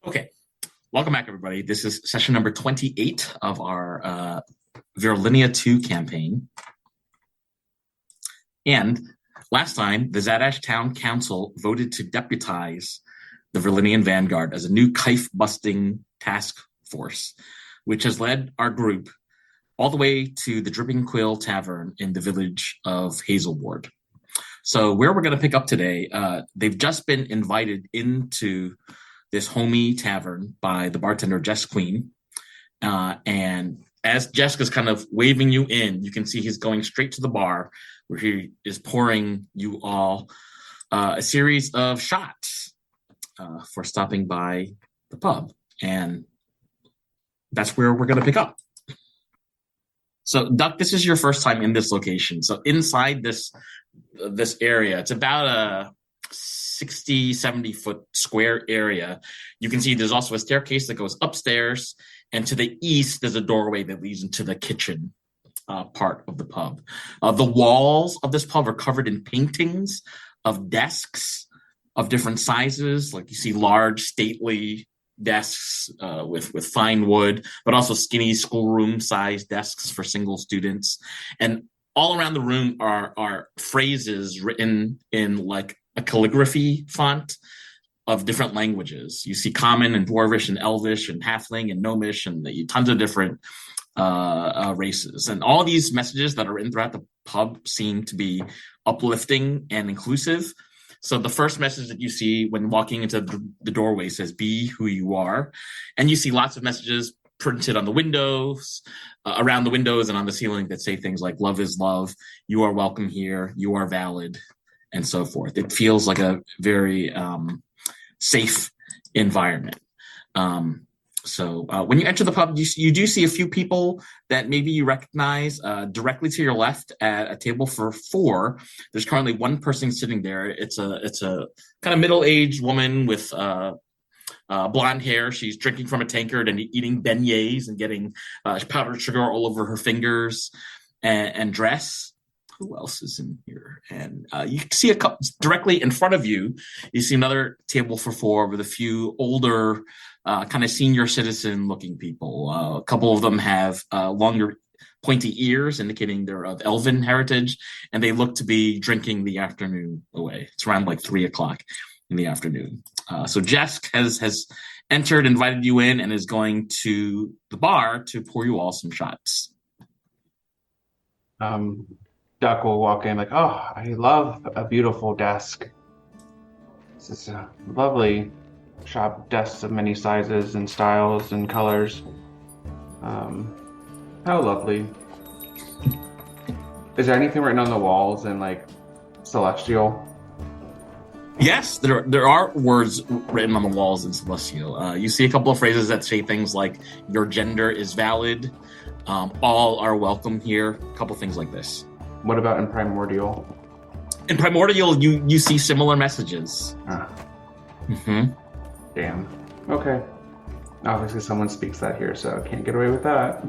Okay, welcome back, everybody. This is session number 28 of our Virlinia 2 campaign. And last time, the Zadash Town Council voted to deputize the Virlinian Vanguard as a new knife-busting task force, which has led our group all the way to the Dripping Quill Tavern in the village of Hazelward. So where we're going to pick up today, they've just been invited into this homey tavern by the bartender, Jess Queen. And as Jessica's kind of waving you in, you can see he's going straight to the bar where he is pouring you all a series of shots for stopping by the pub. And that's where we're going to pick up. So, Duck, this is your first time in this location. So inside this area, it's about a 60, 70 foot square area. You can see there's also a staircase that goes upstairs, and to the east, there's a doorway that leads into the kitchen part of the pub. The walls of this pub are covered in paintings of desks of different sizes. Like you see large, stately desks with fine wood, but also skinny schoolroom sized desks for single students. And all around the room are phrases written in like a calligraphy font of different languages. You see Common and Dwarvish and Elvish and Halfling and Gnomish and tons of different races. And all these messages that are written throughout the pub seem to be uplifting and inclusive. So the first message that you see when walking into the doorway says, "Be who you are." And you see lots of messages printed on the windows, around the windows and on the ceiling that say things like, "Love is love," "You are welcome here," "You are valid," and so forth. It feels like a very safe environment. So when you enter the pub, you do see a few people that maybe you recognize. Directly to your left at a table for four, there's currently one person sitting there. It's a kind of middle-aged woman with blonde hair. She's drinking from a tankard and eating beignets and getting powdered sugar all over her fingers and dress. Who else is in here? And you can see a couple directly in front of you. You see another table for four with a few older, kind of senior citizen looking people. A couple of them have longer pointy ears, indicating they're of elven heritage, and they look to be drinking the afternoon away. It's around like 3:00 in the afternoon. So Jess has entered, invited you in, and is going to the bar to pour you all some shots. Duck will walk in like, "Oh, I love a beautiful desk. This is a lovely shop, desks of many sizes and styles and colors. How lovely." Is there anything written on the walls in like Celestial? Yes, there are words written on the walls in Celestial. You see a couple of phrases that say things like, "Your gender is valid," "All are welcome here," a couple things like this. What about in Primordial? In Primordial, you see similar messages. Mm-hmm. Damn. Okay. Obviously someone speaks that here, so I can't get away with that.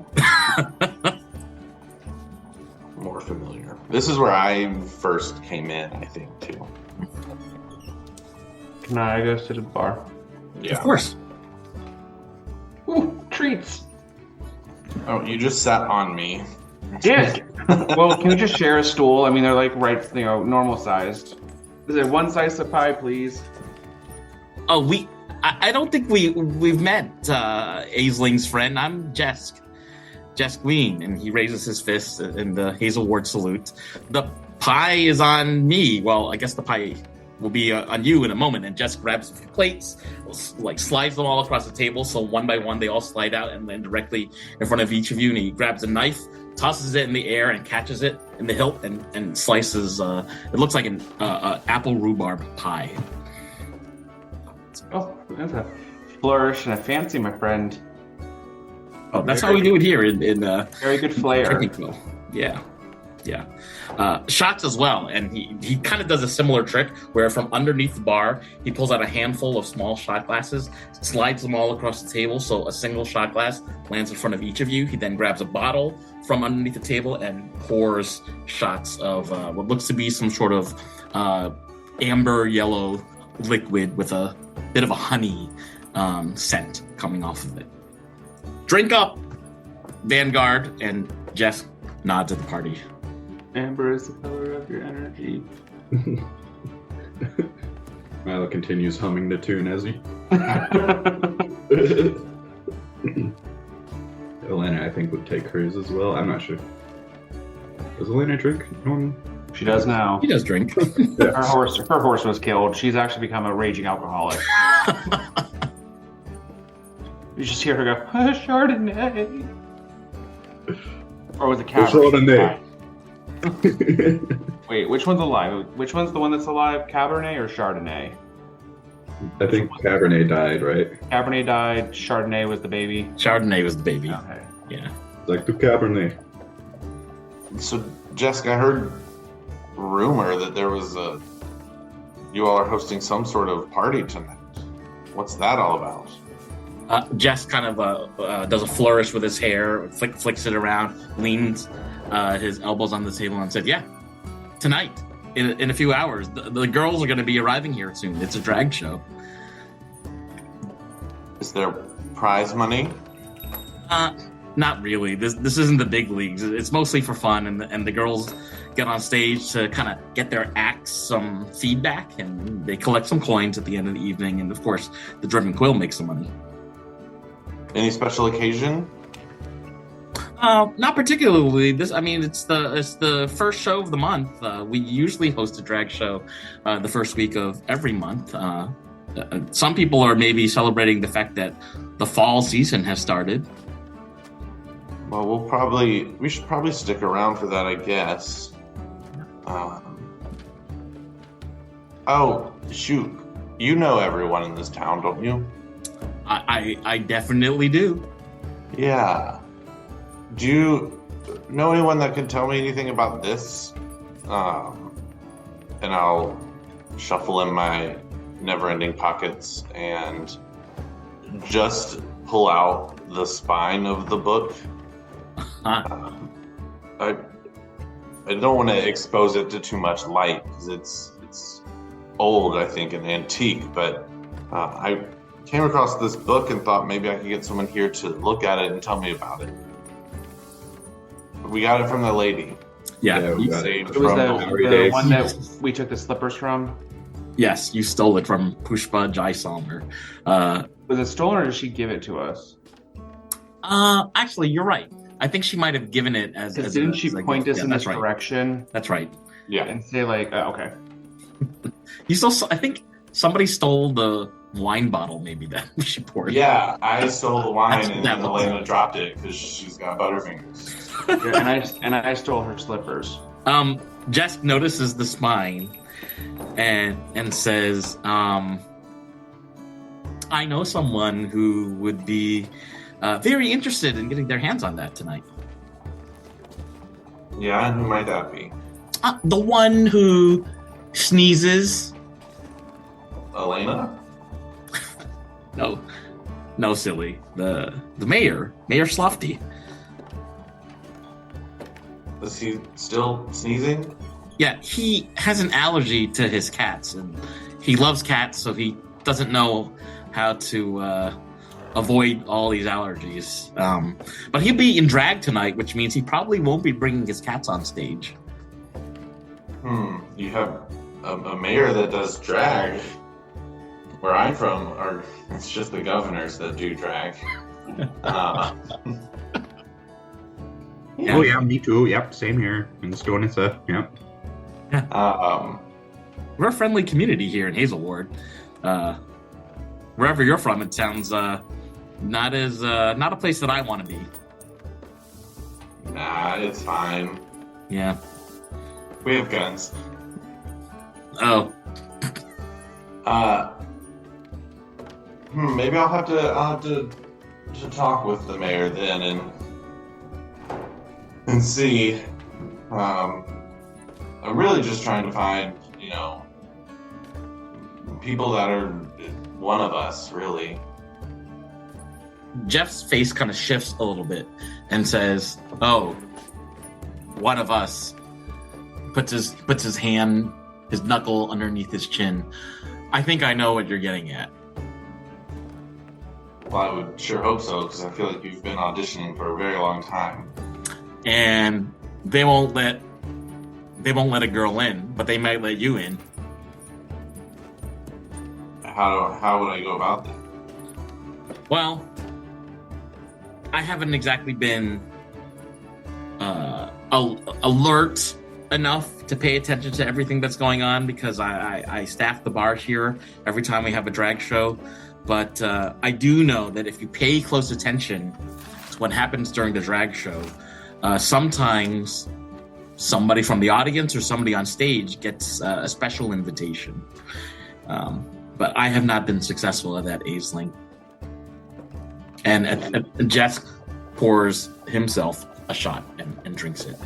More familiar. This is where I first came in, I think, too. Can I go to the bar? Yeah. Of course. Ooh, treats. Oh, you just sat on me. Yeah. Well, can we just share a stool? I mean, they're like normal sized. Is it one slice of pie, please? Oh, I don't think we've met, Aisling's friend. I'm Jess Queen, and he raises his fist in the Hazelward salute. The pie is on me. Well, I guess the pie will be on you in a moment. And Jess grabs a few plates, like slides them all across the table, so one by one they all slide out and land directly in front of each of you. And he grabs a knife, tosses it in the air, and catches it in the hilt and slices. It looks like an apple rhubarb pie. Oh, that's a flourish and a fancy, my friend. Oh, that's how we do it here in very good flair. Yeah. Shots as well, and he kind of does a similar trick where from underneath the bar he pulls out a handful of small shot glasses, slides them all across the table so a single shot glass lands in front of each of you. He then grabs a bottle from underneath the table and pours shots of what looks to be some sort of amber yellow liquid with a bit of a honey scent coming off of it. Drink up, Vanguard, and Jeff nods at the party. Amber is the color of your energy. Milo continues humming the tune as he. Elena, I think, would take hers as well. I'm not sure. Does Elena drink? She does now. He does drink. Her horse was killed. She's actually become a raging alcoholic. You just hear her go, Chardonnay. Or was it Cabernet? Chardonnay. Wait, which one's alive? Which one's the one that's alive? Cabernet or Chardonnay? I think Cabernet died, right? Cabernet died. Chardonnay was the baby. Chardonnay was the baby. Okay. Yeah. Like the Cabernet. So, Jessica, I heard rumor that there was you all are hosting some sort of party tonight. What's that all about? Jess kind of does a flourish with his hair, flicks it around, leans his elbows on the table, and said, "Yeah, tonight, in a few hours, the girls are going to be arriving here soon. It's a drag show." Is there prize money? Not really. This isn't the big leagues. It's mostly for fun, and the girls get on stage to kind of get their acts some feedback, and they collect some coins at the end of the evening, and of course, the Driven Quill makes some money. Any special occasion? Not particularly. It's the first show of the month. We usually host a drag show the first week of every month. Some people are maybe celebrating the fact that the fall season has started. Well, we should probably stick around for that, I guess. Oh, shoot. You know everyone in this town, don't you? I definitely do. Yeah. Do you know anyone that can tell me anything about this? And I'll shuffle in my never-ending pockets and just pull out the spine of the book. I don't want to expose it to too much light because it's old, I think, and antique, but I came across this book and thought maybe I could get someone here to look at it and tell me about it. We got it from the lady. Yeah, we got saved It was from the one that we took the slippers from. yes, you stole it from Pushpa Jaisalmer. Was it stolen or did she give it to us? Actually, you're right. I think she might have given it as. Didn't she point us in this direction? That's right. Yeah. And say like, okay. You still. I think somebody stole the wine bottle. Maybe that she poured. Yeah, I stole the wine That's and that then Elena dropped it because she's got butterfingers. and I stole her slippers. Jess notices the spine, and says, "I know someone who would be very interested in getting their hands on that tonight." Yeah, who might that be? The one who sneezes. Elena? No, silly. The Mayor Slofty. Is he still sneezing? Yeah, he has an allergy to his cats, and he loves cats, so he doesn't know how to avoid all these allergies. But he'll be in drag tonight, which means he probably won't be bringing his cats on stage. You have a mayor that does drag. Where I'm from, it's just the governors that do drag. Yeah. Oh yeah, me too. Yep, same here in Stonissa. Yep. We're a friendly community here in Hazelward. Wherever you're from, it sounds not a place that I want to be. Nah, it's fine. Yeah. We have guns. Oh. Maybe I'll have to talk with the mayor then and see. I'm really just trying to find, people that are one of us, really. Jeff's face kind of shifts a little bit and says, "Oh, one of us." Puts his hand, his knuckle underneath his chin. "I think I know what you're getting at." Well, I would sure hope so, because I feel like you've been auditioning for a very long time. And they won't let a girl in, but they might let you in. How would I go about that? Well, I haven't exactly been alert enough to pay attention to everything that's going on because I staff the bar here every time we have a drag show. But I do know that if you pay close attention to what happens during the drag show, sometimes somebody from the audience or somebody on stage gets a special invitation. But I have not been successful at that, Aisling. And Jess pours himself a shot and drinks it.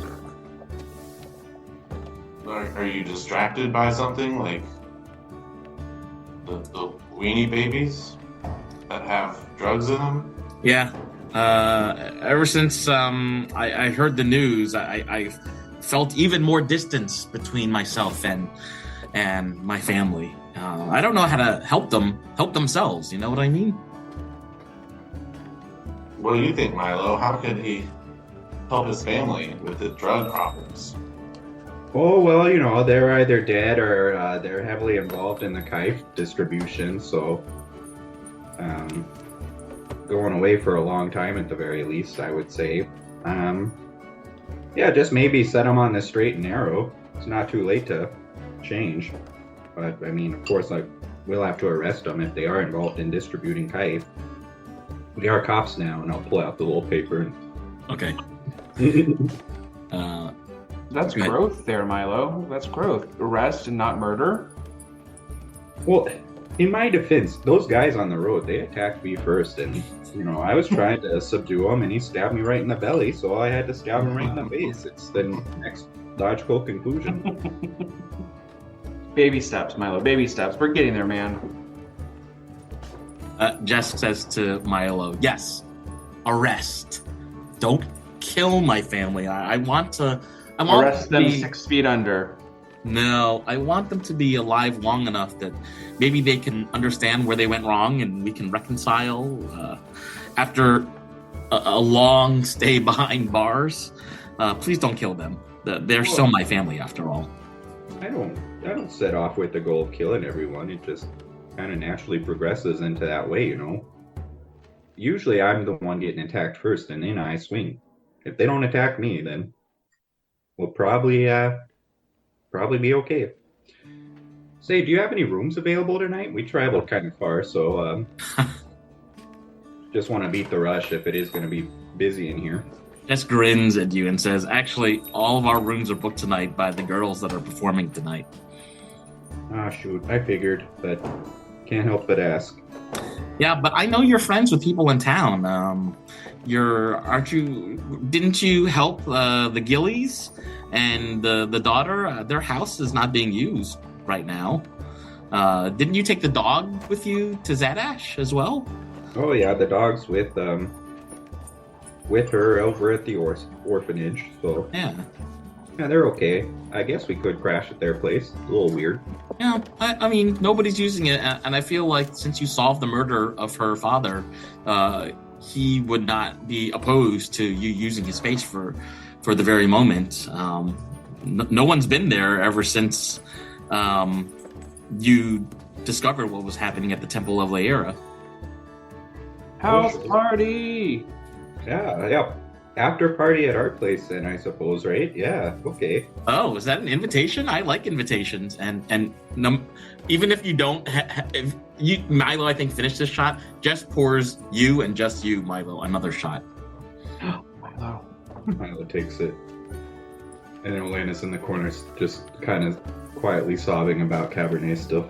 Are you distracted by something like the weenie babies that have drugs in them? Yeah. Ever since I heard the news, I felt even more distance between myself and my family. I don't know how to help themselves. You know what I mean? What do you think, Milo? How could he help his family with the drug problems? Oh, well, you know, they're either dead or they're heavily involved in the Kaif distribution, so going away for a long time at the very least, I would say. Yeah, just maybe set them on the straight and narrow. It's not too late to change. But, I mean, of course, we'll have to arrest them if they are involved in distributing Kaif. We are cops now, and I'll pull out the little paper. Okay. That's growth there, Milo. That's growth. Arrest and not murder. Well, in my defense, those guys on the road, they attacked me first, and, you know, I was trying to subdue him, and he stabbed me right in the belly, so I had to stab him right in the face. It's the next logical conclusion. Baby steps, Milo. Baby steps. We're getting there, man. Jess says to Milo, yes, arrest. Don't kill my family. I want Arrest them be, 6 feet under. No, I want them to be alive long enough that maybe they can understand where they went wrong and we can reconcile after a long stay behind bars. Please don't kill them. They're still my family after all. I don't set off with the goal of killing everyone. It just kind of naturally progresses into that way, you know. Usually I'm the one getting attacked first, and then I swing. If they don't attack me, then we'll probably be okay. Say, do you have any rooms available tonight? We traveled kind of far, so just want to beat the rush if it is going to be busy in here. Jess grins at you and says, actually, all of our rooms are booked tonight by the girls that are performing tonight. Ah, shoot, I figured, but can't help but ask. Yeah, but I know you're friends with people in town. Didn't you help the Gillies and the daughter? Their house is not being used right now. Didn't you take the dog with you to Zadash as well? Oh yeah, the dog's with her over at the orphanage, so yeah, they're okay. I guess we could crash at their place. A little weird. Yeah, I mean, nobody's using it, and I feel like since you solved the murder of her father, he would not be opposed to you using his space for the very moment. No one's been there ever since you discovered what was happening at the Temple of Laera. House party! Yeah. After party at our place, then, I suppose, right? Yeah, okay. Oh, is that an invitation? I like invitations, and even if you don't, if you, Milo, I think finished this shot. Just pours you and just you, Milo, another shot. Milo takes it, and then Elena's in the corner, just kind of quietly sobbing about Cabernet still.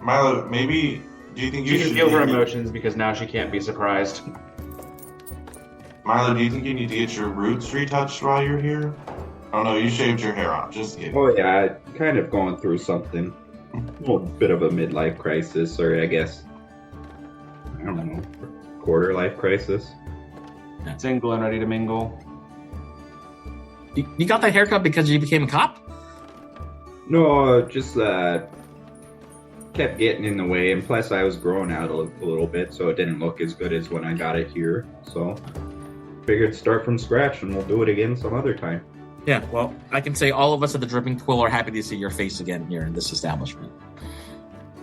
Milo, maybe do you think you should feel her emotions because now she can't be surprised? Milo, do you think you need to get your roots retouched while you're here? Oh no, you shaved your hair off. Just kidding. Oh yeah, kind of going through something. A little bit of a midlife crisis, or I guess, I don't know, quarter life crisis. Single and ready to mingle. You got that haircut because you became a cop? No, just kept getting in the way, and plus I was growing out a little bit, so it didn't look as good as when I got it here. So figured start from scratch, and we'll do it again some other time. Yeah, well, I can say all of us at the Dripping Quill are happy to see your face again here in this establishment.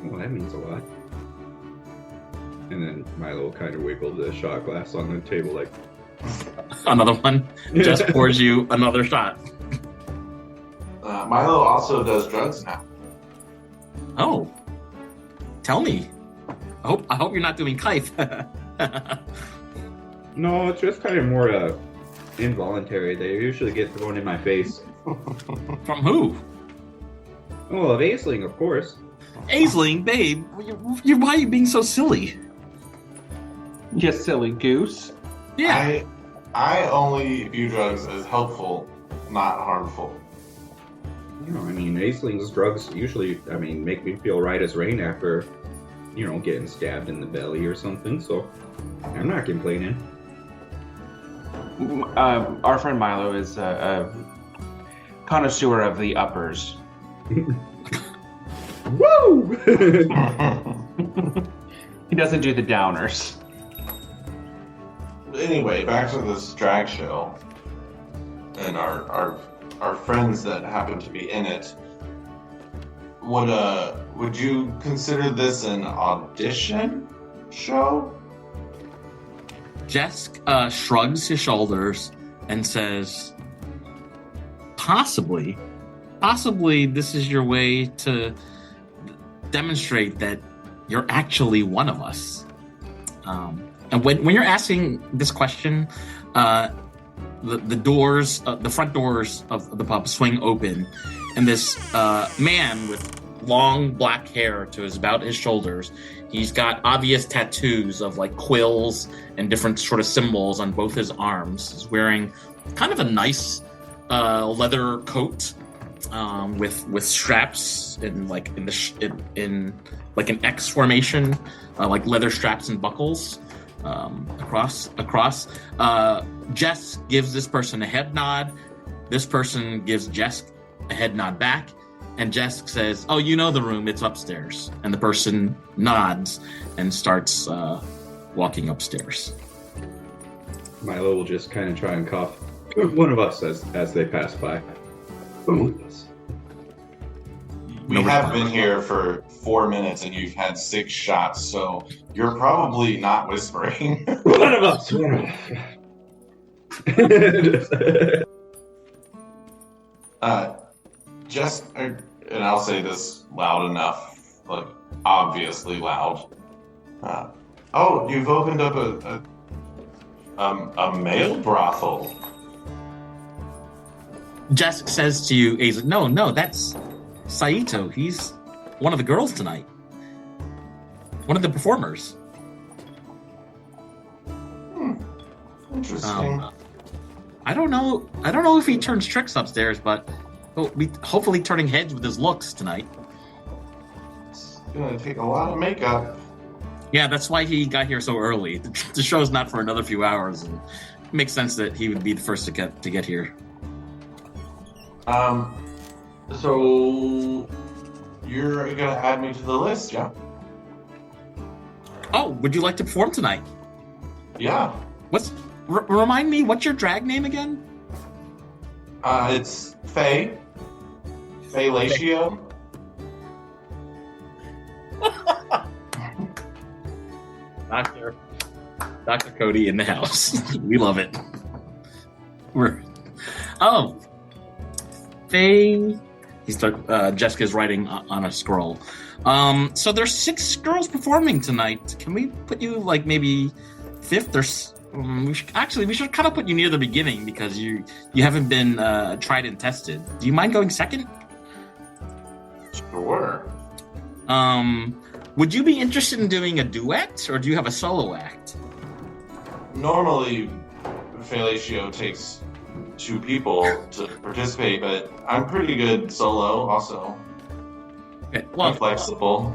Well, that means a lot. And then Milo kind of wiggled the shot glass on the table like... Another one. Just pours you another shot. Milo also does drugs now. Oh. Tell me. I hope you're not doing kife. No, it's just kind of more involuntary. They usually get thrown in my face. From who? Oh, of Aisling, of course. Aisling, babe. Why are you being so silly? You silly goose. Yeah. I only view drugs as helpful, not harmful. You know, I mean, Aisling's drugs usually, make me feel right as rain after, getting stabbed in the belly or something, so I'm not complaining. Our friend Milo is a connoisseur of the uppers. Woo! He doesn't do the downers. Anyway, back to this drag show and our friends that happen to be in it. Would you consider this an audition show? Jesk shrugs his shoulders and says, possibly this is your way to demonstrate that you're actually one of us. And when you're asking this question, the doors, the front doors of the pub swing open, and this man with long black hair to about his shoulders, he's got obvious tattoos of like quills and different sort of symbols on both his arms. He's wearing kind of a nice leather coat with straps in like an X formation, like leather straps and buckles across. Jess gives this person a head nod. This person gives Jess a head nod back. And Jess says, "Oh, you know the room, it's upstairs." And the person nods and starts walking upstairs. Milo will just kind of try and cough. One of us as they pass by. One of us. We have been here for 4 minutes and you've had 6 shots, so you're probably not whispering. One of us. Just, and I'll say this loud enough, like obviously loud. Oh, you've opened up a male brothel. Jess says to you, Aisling, no, that's Saito. He's one of the girls tonight. One of the performers. Interesting. I don't know if he turns tricks upstairs, but he'll be hopefully turning heads with his looks tonight. It's gonna take a lot of makeup. Yeah, that's why he got here so early. The show's not for another few hours, and it makes sense that he would be the first to get here. So you're gonna add me to the list, yeah? Oh, would you like to perform tonight? Yeah. Remind me, what's your drag name again? It's Faye. Fellatio. Dr. Cody in the house. We love it. Faye. Jessica's writing on a scroll. So there's 6 girls performing tonight. Can we put you like maybe 5th or? We should kind of put you near the beginning because you haven't been tried and tested. Do you mind going 2nd? Sure. Would you be interested in doing a duet, or do you have a solo act? Normally, Fellatio takes 2 people to participate, but I'm pretty good solo also. Okay, well, I'm flexible.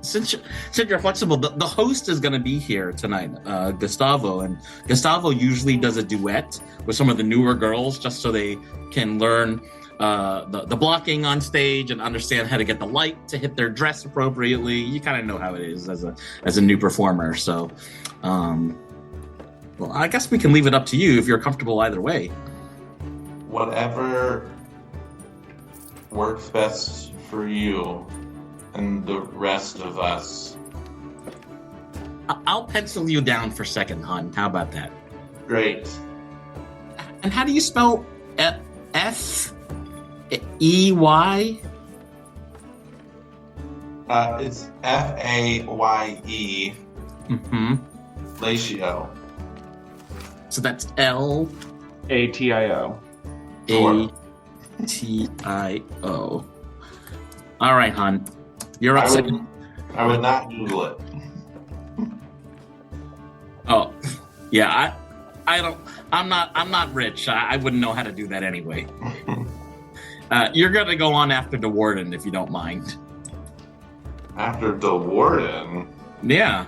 Since you're flexible, the host is going to be here tonight, Gustavo, and Gustavo usually does a duet with some of the newer girls just so they can learn the blocking on stage and understand how to get the light to hit their dress appropriately. You kind of know how it is as a new performer. So, well, I guess we can leave it up to you if you're comfortable either way. Whatever works best for you and the rest of us. I'll pencil you down for second, hon. How about that? Great. And how do you spell F-E-Y? It's F-A-Y-E. Mm-hmm. Latio. So that's L A-T-I-O. A-T-I-O. All right, hon. You're up second. I would not Google it. Oh, yeah. I'm not rich. I wouldn't know how to do that anyway. You're gonna go on after the warden, if you don't mind. After the warden? Yeah.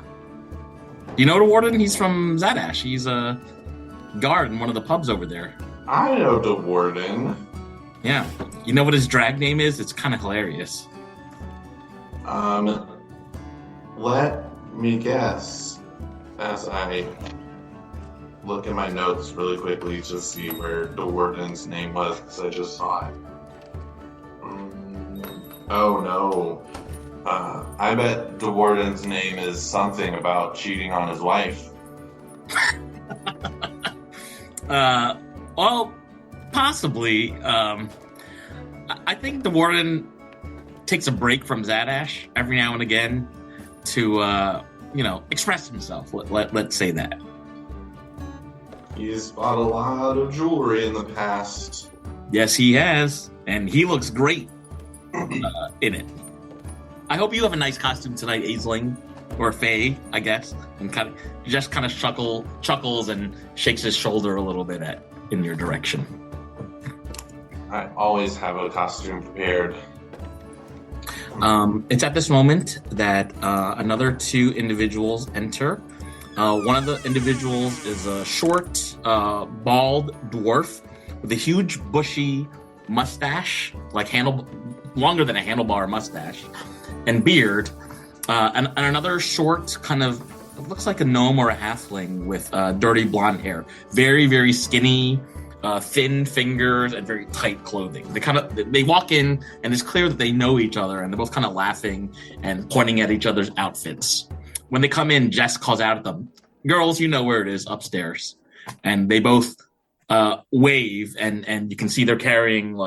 You know the warden? He's from Zadash. He's a guard in one of the pubs over there. I know the warden. Yeah. You know what his drag name is? It's kind of hilarious. Let me guess as I look at my notes really quickly to see where the warden's name was, because I just saw it. Oh no. I bet the warden's name is something about cheating on his wife. Well, possibly. I think the warden takes a break from Zadash every now and again to, express himself. Let's say that. He's bought a lot of jewelry in the past. Yes, he has, and he looks great in it. I hope you have a nice costume tonight, Aisling, or Faye, I guess, and kind of chuckles and shakes his shoulder a little bit in your direction. I always have a costume prepared. It's at this moment that another two individuals enter. One of the individuals is a short, bald dwarf with a huge, bushy mustache, longer than a handlebar mustache, and beard. And another short, kind of looks like a gnome or a halfling with dirty blonde hair. Very, very skinny, thin fingers, and very tight clothing. They walk in, and it's clear that they know each other, and they're both kind of laughing and pointing at each other's outfits. When they come in, Jess calls out at them, "Girls, you know where it is, upstairs." And they both wave, and you can see they're carrying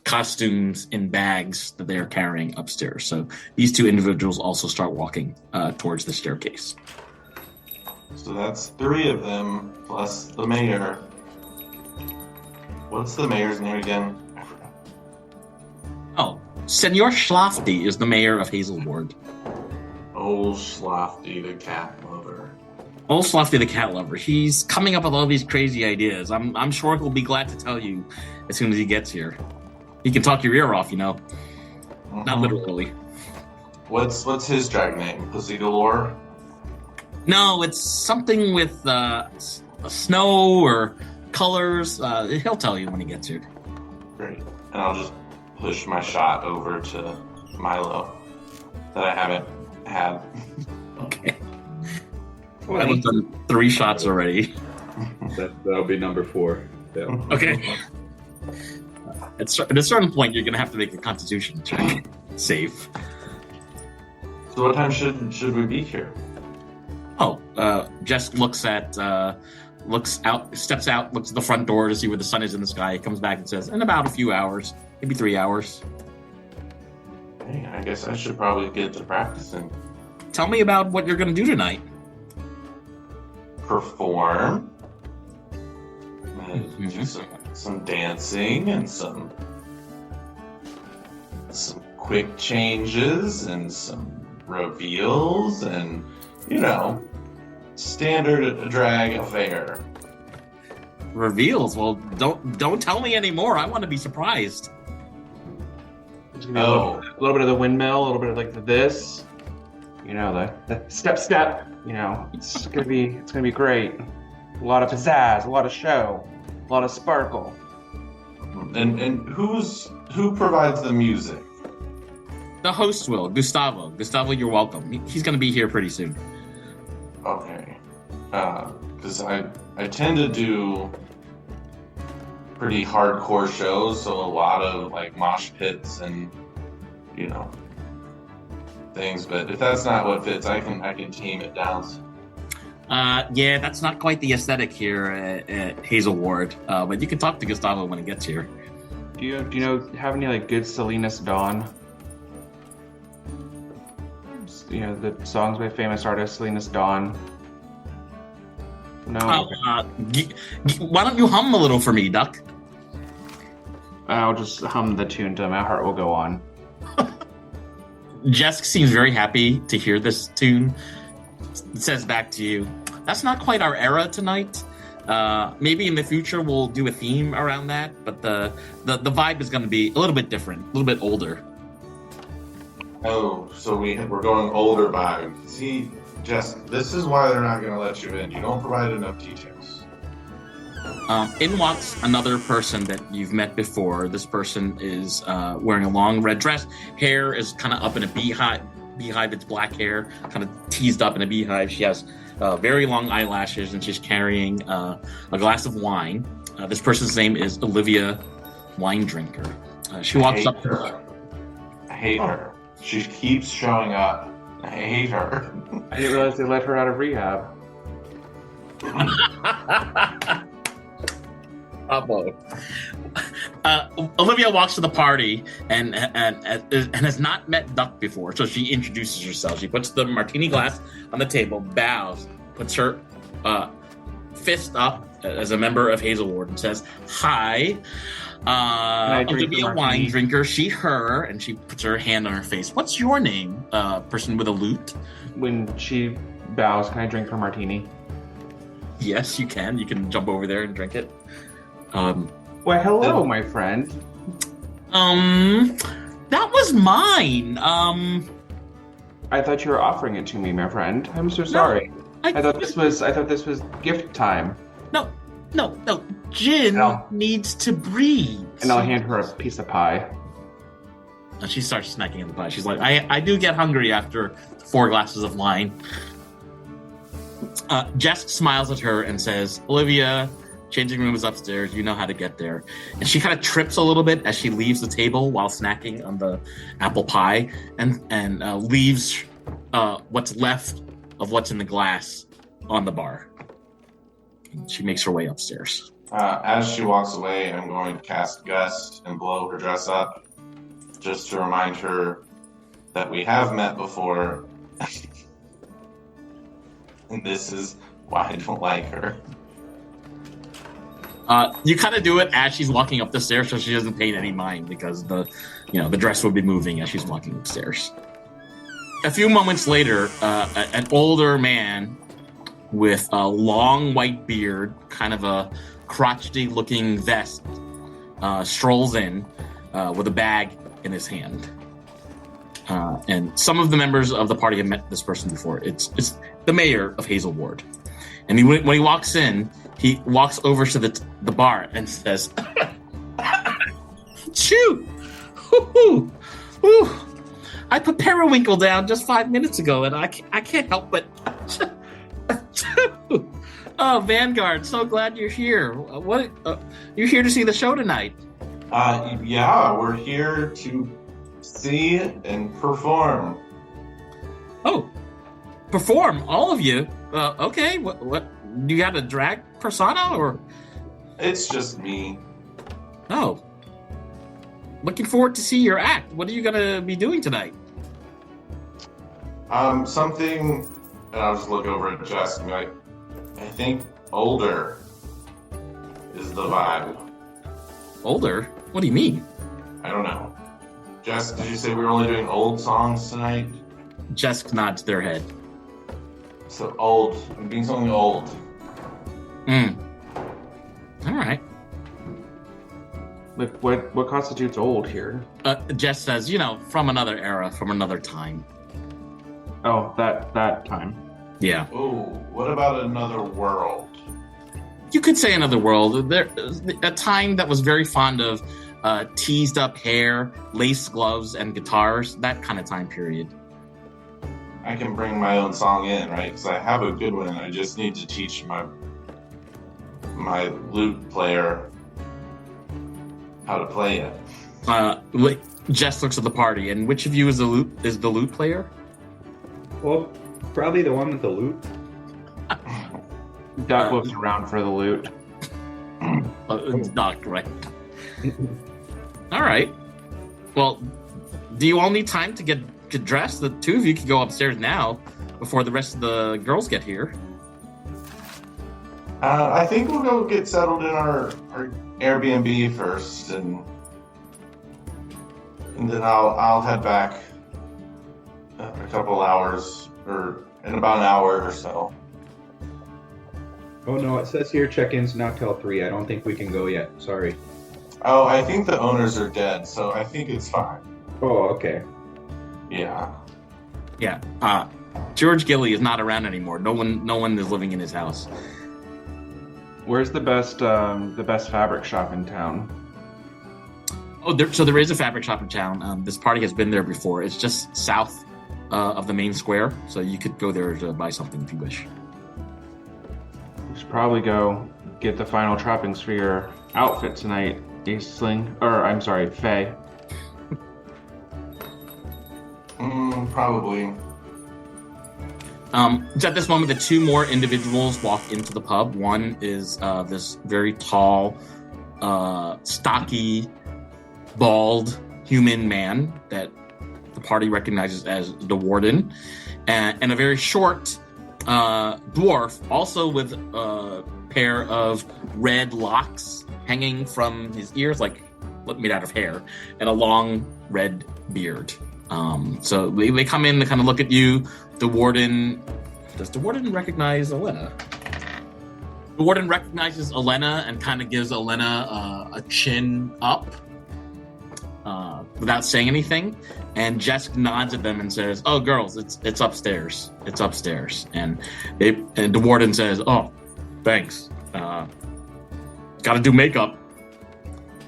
costumes in bags that they are carrying upstairs. So these two individuals also start walking towards the staircase. So that's 3 of them, plus the mayor. What's the mayor's name again? I forgot. Oh, Senor Schlafty is the mayor of Hazelward. Old Schlafty, the cat lover. Old Schlafty the cat lover. He's coming up with all these crazy ideas. I'm sure he'll be glad to tell you as soon as he gets here. He can talk your ear off, Not literally. What's his drag name? Pussy Galore? No, it's something with snow or colors. He'll tell you when he gets here. Great. And I'll just push my shot over to Milo that I haven't had. Okay. Well, I've done 3 shots already. That'll be number 4. Yeah. Okay. At a certain point, you're going to have to make a constitution check. Save. So what time should we be here? Oh, Jess steps out, looks at the front door to see where the sun is in the sky. He comes back and says, in about a few hours, maybe 3 hours. Hey, I guess I should probably get to practicing. Tell me about what you're going to do tonight. Perform. Mm-hmm. Do some dancing and some quick changes and some reveals and, standard drag affair. Reveals? Well, don't tell me anymore. I want to be surprised. There's gonna be a little bit of the windmill, a little bit of this. The step. It's gonna be great. A lot of pizzazz, a lot of show, a lot of sparkle. And who provides the music? The host will, Gustavo. Gustavo, you're welcome. He's going to be here pretty soon. Okay. Because I tend to do pretty hardcore shows, so a lot of like mosh pits and things. But if that's not what fits, I can tame it down. Yeah, that's not quite the aesthetic here at Hazelward. But you can talk to Gustavo when he gets here. Do you have any like good Salinas Dawn? The songs by famous artist Salinas Dawn. No. Why don't you hum a little for me, Duck? I'll just hum the tune to My Heart Will Go On. Jessica seems very happy to hear this tune. Says back to you, that's not quite our era tonight. Maybe in the future we'll do a theme around that, but the vibe is going to be a little bit different, a little bit older. Oh, so we're going older vibe. See, Jess, this is why they're not going to let you in. You don't provide enough details. In walks another person that you've met before. This person is wearing a long red dress. Hair is kind of up in a beehive. It's black hair, kind of teased up in a beehive. She has very long eyelashes, and she's carrying a glass of wine. This person's name is Olivia, wine drinker. She walks up to her. I hate her. She keeps showing up. I hate her. I didn't realize they let her out of rehab. Olivia walks to the party and has not met Duck before, so she introduces herself. She puts the martini glass on the table, bows, puts her fist up as a member of Hazelward, and says, "Hi, Olivia, wine drinker. She, her," and she puts her hand on her face. "What's your name, person with a lute?" When she bows, can I drink her martini? Yes, you can. You can jump over there and drink it. Why, hello, my friend. That was mine. I thought you were offering it to me, my friend. I'm so sorry. I thought this was gift time. No. Jin needs to breathe. And I'll hand her a piece of pie. And she starts snacking on the pie. She's like, I do get hungry after 4 glasses of wine. Jess smiles at her and says, "Olivia, changing room is upstairs. You know how to get there." And she kind of trips a little bit as she leaves the table while snacking on the apple pie and leaves what's left of what's in the glass on the bar. She makes her way upstairs. As she walks away, I'm going to cast Gust and blow her dress up, just to remind her that we have met before. And this is why I don't like her. You kind of do it as she's walking up the stairs, so she doesn't pay any mind because the dress would be moving as she's walking upstairs. A few moments later, an older man with a long white beard, kind of a crotchety-looking vest, strolls in with a bag in his hand. And some of the members of the party have met this person before. It's the mayor of Hazelward. And when he walks in, he walks over to the bar and says, "Choo! Hoo-hoo! Ooh! I put periwinkle down just 5 minutes ago, and I can't help but..." Oh, Vanguard! So glad you're here. What? You're here to see the show tonight? Yeah, we're here to see and perform. Oh, perform, all of you? Okay. What? You got a drag persona, or? It's just me. Oh. Looking forward to see your act. What are you gonna be doing tonight? Something, and I'll just look over at Jess and be like, I think older is the vibe. Older? What do you mean? I don't know. Jess, did you say we were only doing old songs tonight? Jess nods their head. So old. I'm being something old. All right. Like, what constitutes old here? Jess says, from another era, from another time. Oh, that time. Yeah. Oh, what about another world? You could say another world. There, a time that was very fond of teased up hair, lace gloves, and guitars. That kind of time period. I can bring my own song in, right? Because I have a good one. I just need to teach my lute player how to play it. Jess looks at the party, and which of you is the lute player? Well, probably the one with the loot. Duck looks around for the loot. It's Doc, right? All right. Well, do you all need time to get dressed? The two of you can go upstairs now before the rest of the girls get here. I think we'll go get settled in our Airbnb first, and then I'll head back a couple hours, or in about an hour or so. Oh no, it says here check-ins not till 3. I don't think we can go yet. Sorry. Oh, I think the owners are dead, so I think it's fine. Oh, okay. Yeah. Yeah. George Gilly is not around anymore. No one is living in his house. Where's the best fabric shop in town? Oh, so there is a fabric shop in town. This party has been there before. It's just south of the main square, so you could go there to buy something if you wish. We should probably go get the final trappings for your outfit tonight, Faye. Probably. It's at this moment that two more individuals walk into the pub. One is this very tall, stocky, bald human man that the party recognizes as the warden, and a very short dwarf, also with a pair of red locks hanging from his ears, like made out of hair, and a long red beard. So they come in, they kind of look at you. Does the warden recognize Elena? The warden recognizes Elena and kind of gives Elena a chin up without saying anything. And Jess nods at them and says, "Oh, girls, it's upstairs. It's upstairs." And the warden says, "Oh, thanks. Got to do makeup."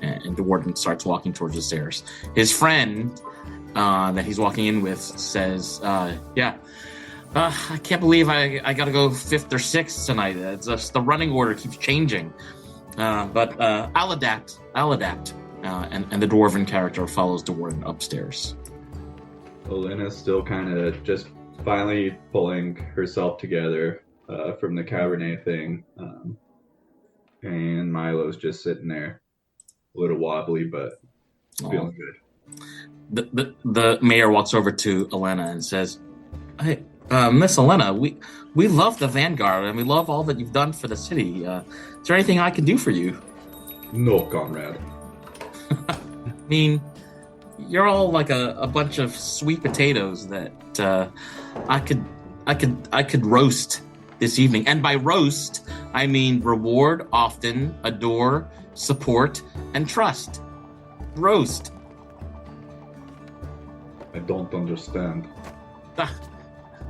And the warden starts walking towards the stairs. His friend that he's walking in with says, "Yeah, I can't believe I got to go 5th or 6th tonight. It's just the running order keeps changing. But I'll adapt. And the dwarven character follows the warden upstairs. Elena's still kind of just finally pulling herself together from the Cabernet thing. And Milo's just sitting there, a little wobbly, but feeling good. The mayor walks over to Elena and says, "Hey, Miss Elena, we love the Vanguard and we love all that you've done for the city. Is there anything I can do for you?" No, comrade. I mean, you're all like a bunch of sweet potatoes that I could roast this evening. And by roast, I mean reward, often, adore, support, and trust. Roast. I don't understand.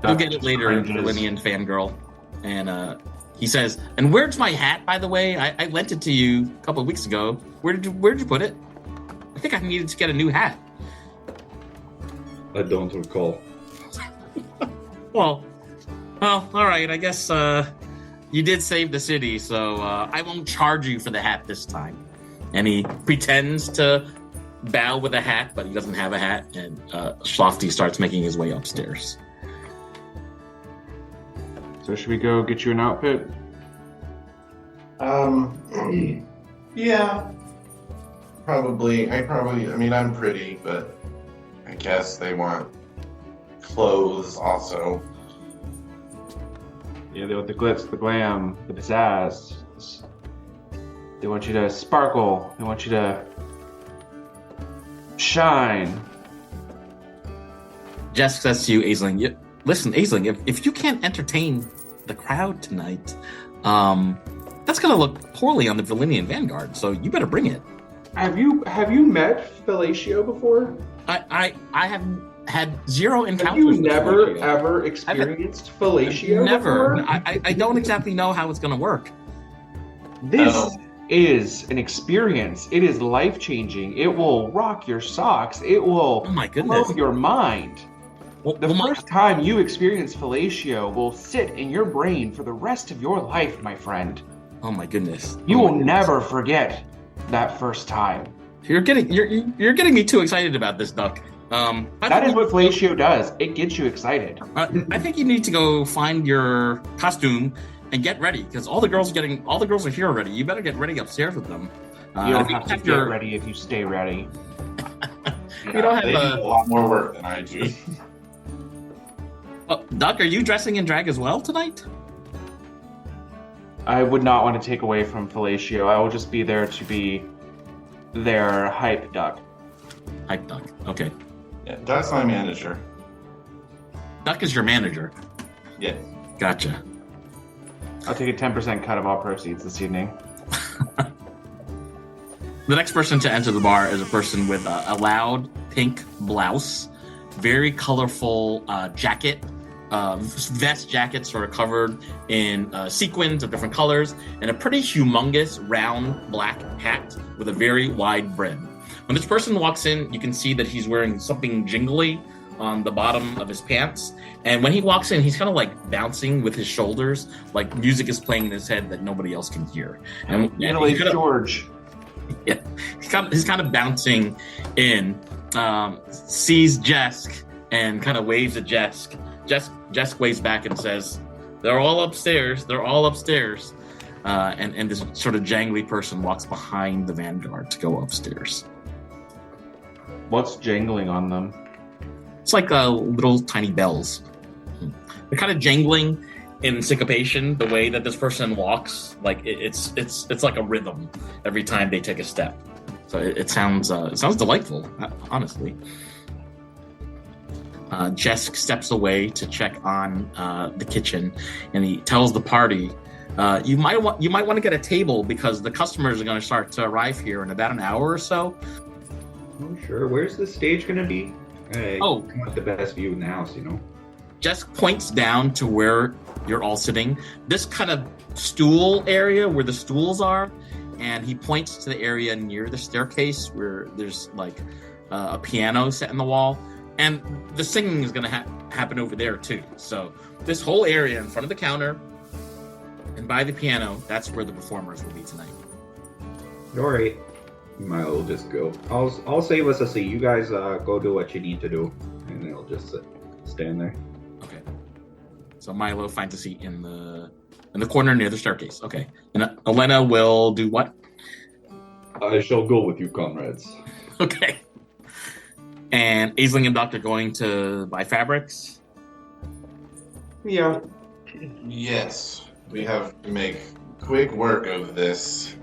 You'll get it later, Virlinian Fangirl. And he says, "And where's my hat, by the way? I lent it to you a couple of weeks ago. Where did you put it? I think I needed to get a new hat." I don't recall. Well, all right. I guess you did save the city, so I won't charge you for the hat this time. And he pretends to bow with a hat, but he doesn't have a hat. And Schlofty starts making his way upstairs. So should we go get you an outfit? Yeah. Probably. I mean, I'm pretty, but I guess they want clothes also. Yeah, they want the glitz, the glam, the pizzazz. They want you to sparkle. They want you to shine. Jess says to you, Aisling, listen, Aisling, if you can't entertain the crowd tonight, that's going to look poorly on the Virlinian Vanguard, so you better bring it. Have you met Fellatio before? I have had zero encounters. Have you with never Fellatio. ever experienced Fellatio Never. before? I don't exactly know how it's going to work. This Oh. is an experience. It is life-changing. It will rock your socks. It will Oh my blow goodness. your mind. Well, The well, my- first time you experience fellatio will sit in your brain for the rest of your life, my friend. oh my goodness. You Oh my will goodness. never forget that first time. You're getting me too excited about this, Duck. That is what fellatio does. It gets you excited. I think you need to go find your costume and get ready because all the girls are here already. You better get ready upstairs with them. You I don't think have to get ready if you stay ready. You don't have they a- do a lot more work than I do. Duck, are you dressing in drag as well tonight? I would not want to take away from fellatio. I will just be there to be their hype duck. Hype Duck. Okay. Yeah, that's my manager. Duck is your manager. Yes. Gotcha. I'll take a 10% cut of all proceeds this evening. The next person to enter the bar is a person with a loud pink blouse, very colorful jacket, vest jacket sort of covered in sequins of different colors, and a pretty humongous round black hat with a very wide brim. When this person walks in, you can see that he's wearing something jingly on the bottom of his pants. And when he walks in, he's kind of like bouncing with his shoulders, like music is playing in his head that nobody else can hear. And Middle-aged he's kinda- George. yeah, he's kind of bouncing in, sees Jesk and kind of waves at Jesk. Jesk waves back and says, "They're all upstairs. They're all upstairs." And this sort of jangly person walks behind the Vanguard to go upstairs. What's jangling on them? It's like little tiny bells. They're kind of jangling in syncopation. The way that this person walks, like it's like a rhythm every time they take a step. So it sounds delightful, honestly. Jesk steps away to check on the kitchen, and he tells the party, "You might want to get a table because the customers are going to start to arrive here in about an hour or so." Oh, sure. Where's the stage gonna be? I Oh. want the best view in the house, you know. Jesk points down to where you're all sitting. This kind of stool area where the stools are, and he points to the area near the staircase where there's like a piano set in the wall, and the singing is going to happen over there too. So this whole area in front of the counter and by the piano, that's where the performers will be tonight. All right. Milo will just go. I'll save us a seat. You guys go do what you need to do, and then I'll just stand there. Okay. So Milo finds a seat in the corner near the staircase. Okay. And Elena will do what? I shall go with you, comrades. Okay. And Aisling and Duck are going to buy fabrics. Yeah. Yes. We have to make quick work of this.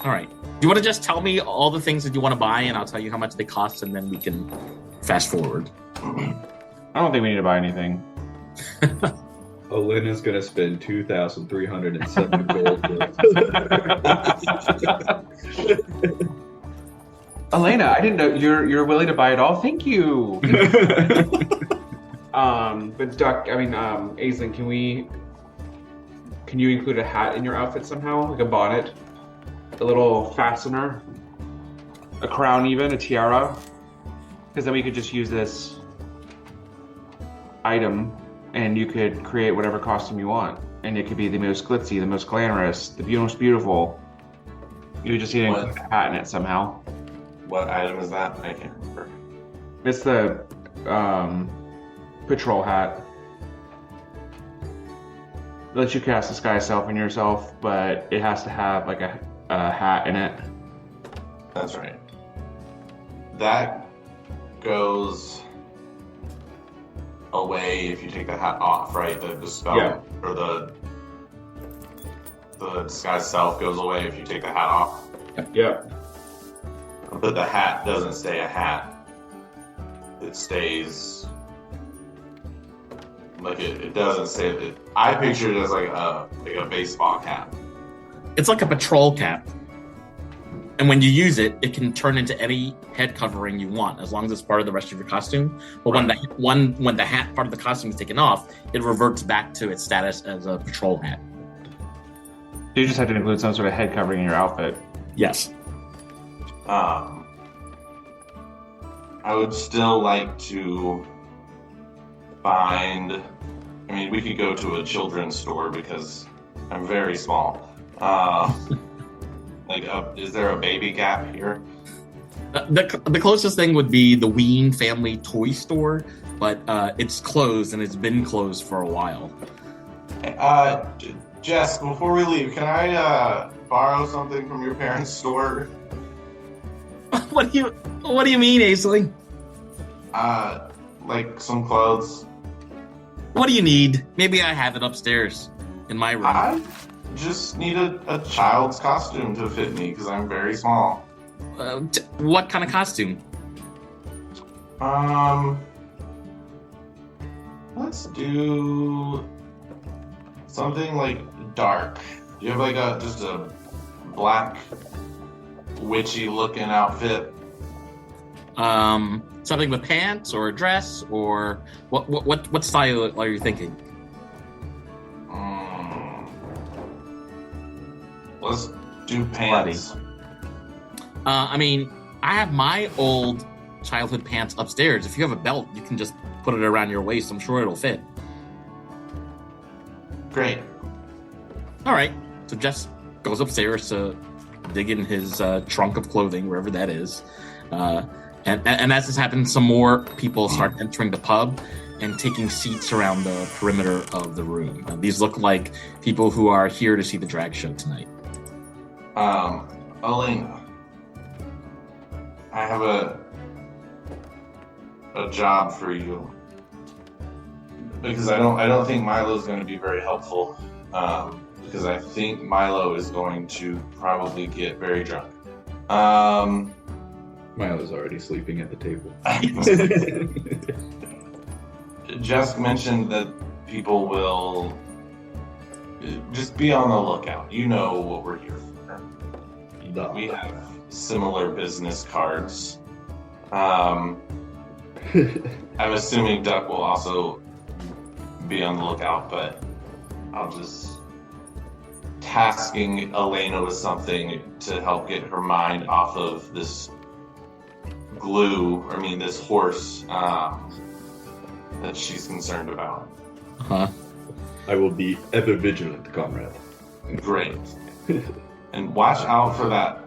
All right. Do you want to just tell me all the things that you want to buy, and I'll tell you how much they cost, and then we can fast forward. I don't think we need to buy anything. Elena's gonna spend 2,307 gold. Elena, I didn't know you're willing to buy it all. Thank you. But Duck, Aisling, can you include a hat in your outfit somehow, like a bonnet, a little fastener, a crown, even a tiara? Because then we could just use this item, and you could create whatever costume you want, and it could be the most glitzy, the most glamorous, the most beautiful. You just need to include a hat in it somehow. What item is that? I can't remember. It's the patrol hat. It lets you cast disguise self in yourself, but it has to have like a hat in it. That's right. That goes away if you take the hat off, right? The spell Yeah. or the disguise self goes away if you take the hat off. Yep. But the hat doesn't stay a hat. It stays like it doesn't stay. I picture it as like a baseball cap. It's like a patrol cap. And when you use it, it can turn into any head covering you want, as long as it's part of the rest of your costume. But when the hat part of the costume is taken off, it reverts back to its status as a patrol hat. You just have to include some sort of head covering in your outfit. Yes. I would still like to find. I mean, we could go to a children's store because I'm very small. Is there a baby gap here? The closest thing would be the Ween family toy store, but it's closed and it's been closed for a while. Jess, before we leave, can I borrow something from your parents' store? What do you mean, Hazelwig? Like some clothes. What do you need? Maybe I have it upstairs in my room. I just need a child's costume to fit me because I'm very small. What kind of costume? Let's do something like dark. Do you have like just a black witchy looking outfit? Something with pants or a dress or what style are you thinking? Let's do pants. I mean, I have my old childhood pants upstairs. If you have a belt, you can just put it around your waist. I'm sure it'll fit. Great. All right. So Jess goes upstairs to dig in his trunk of clothing, wherever that is. And as this happens, some more people start entering the pub and taking seats around the perimeter of the room. These look like people who are here to see the drag show tonight. Elena, I have a job for you because I don't think Milo's going to be very helpful because I think Milo is going to probably get very drunk. Milo's already sleeping at the table. Jess mentioned that people will just be on the lookout. You know what we're here for. We have similar business cards. I'm assuming Duck will also be on the lookout, but I'll just tasking Elena with something to help get her mind off of this this horse that she's concerned about. Huh? I will be ever vigilant, comrade. Great. And watch out for that,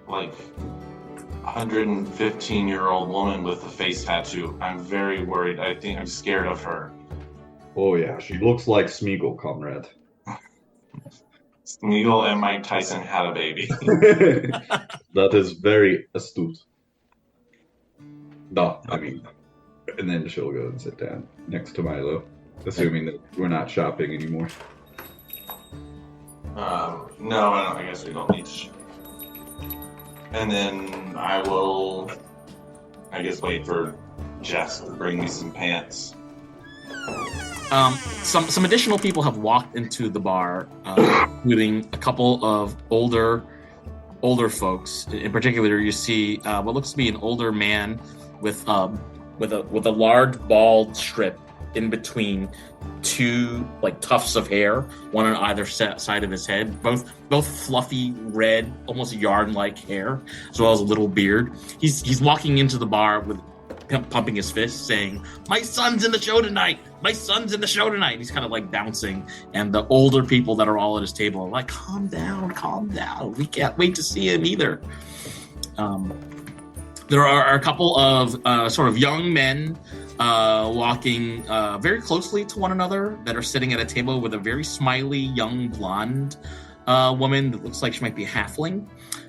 115-year-old woman with a face tattoo. I'm very worried. I think I'm scared of her. Oh yeah, she looks like Smeagol, comrade. Smeagol and Mike Tyson had a baby. That is very astute. No, I mean, and then she'll go and sit down next to Milo, assuming that we're not shopping anymore. No, I guess we don't need to. And then I will, wait for Jess to bring me some pants. Some additional people have walked into the bar, including a couple of older folks. In particular, you see what looks to be an older man with a large bald strip in between two tufts of hair, one on either side of his head, both fluffy red, almost yarn-like hair, as well as a little beard. He's walking into the bar with pumping his fist, saying, "My son's in the show tonight! My son's in the show tonight!" He's kind of bouncing, and the older people that are all at his table are like, calm down, we can't wait to see him either." There are a couple of sort of young men walking very closely to one another that are sitting at a table with a very smiley young blonde woman that looks like she might be a halfling.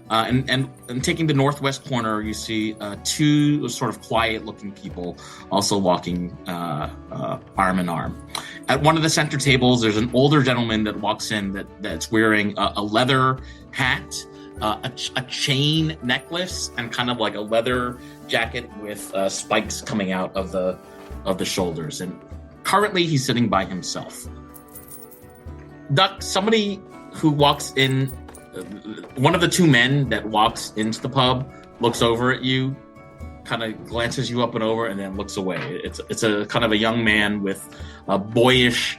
And taking the northwest corner, you see two sort of quiet-looking people also walking arm in arm. At one of the center tables, there's an older gentleman that walks in that's wearing a leather hat, a chain necklace, and kind of like a leather jacket with spikes coming out of the shoulders. And currently, he's sitting by himself. Duck, somebody who walks in. One of the two men that walks into the pub looks over at you, kind of glances you up and over, and then looks away. It's a kind of a young man with a boyish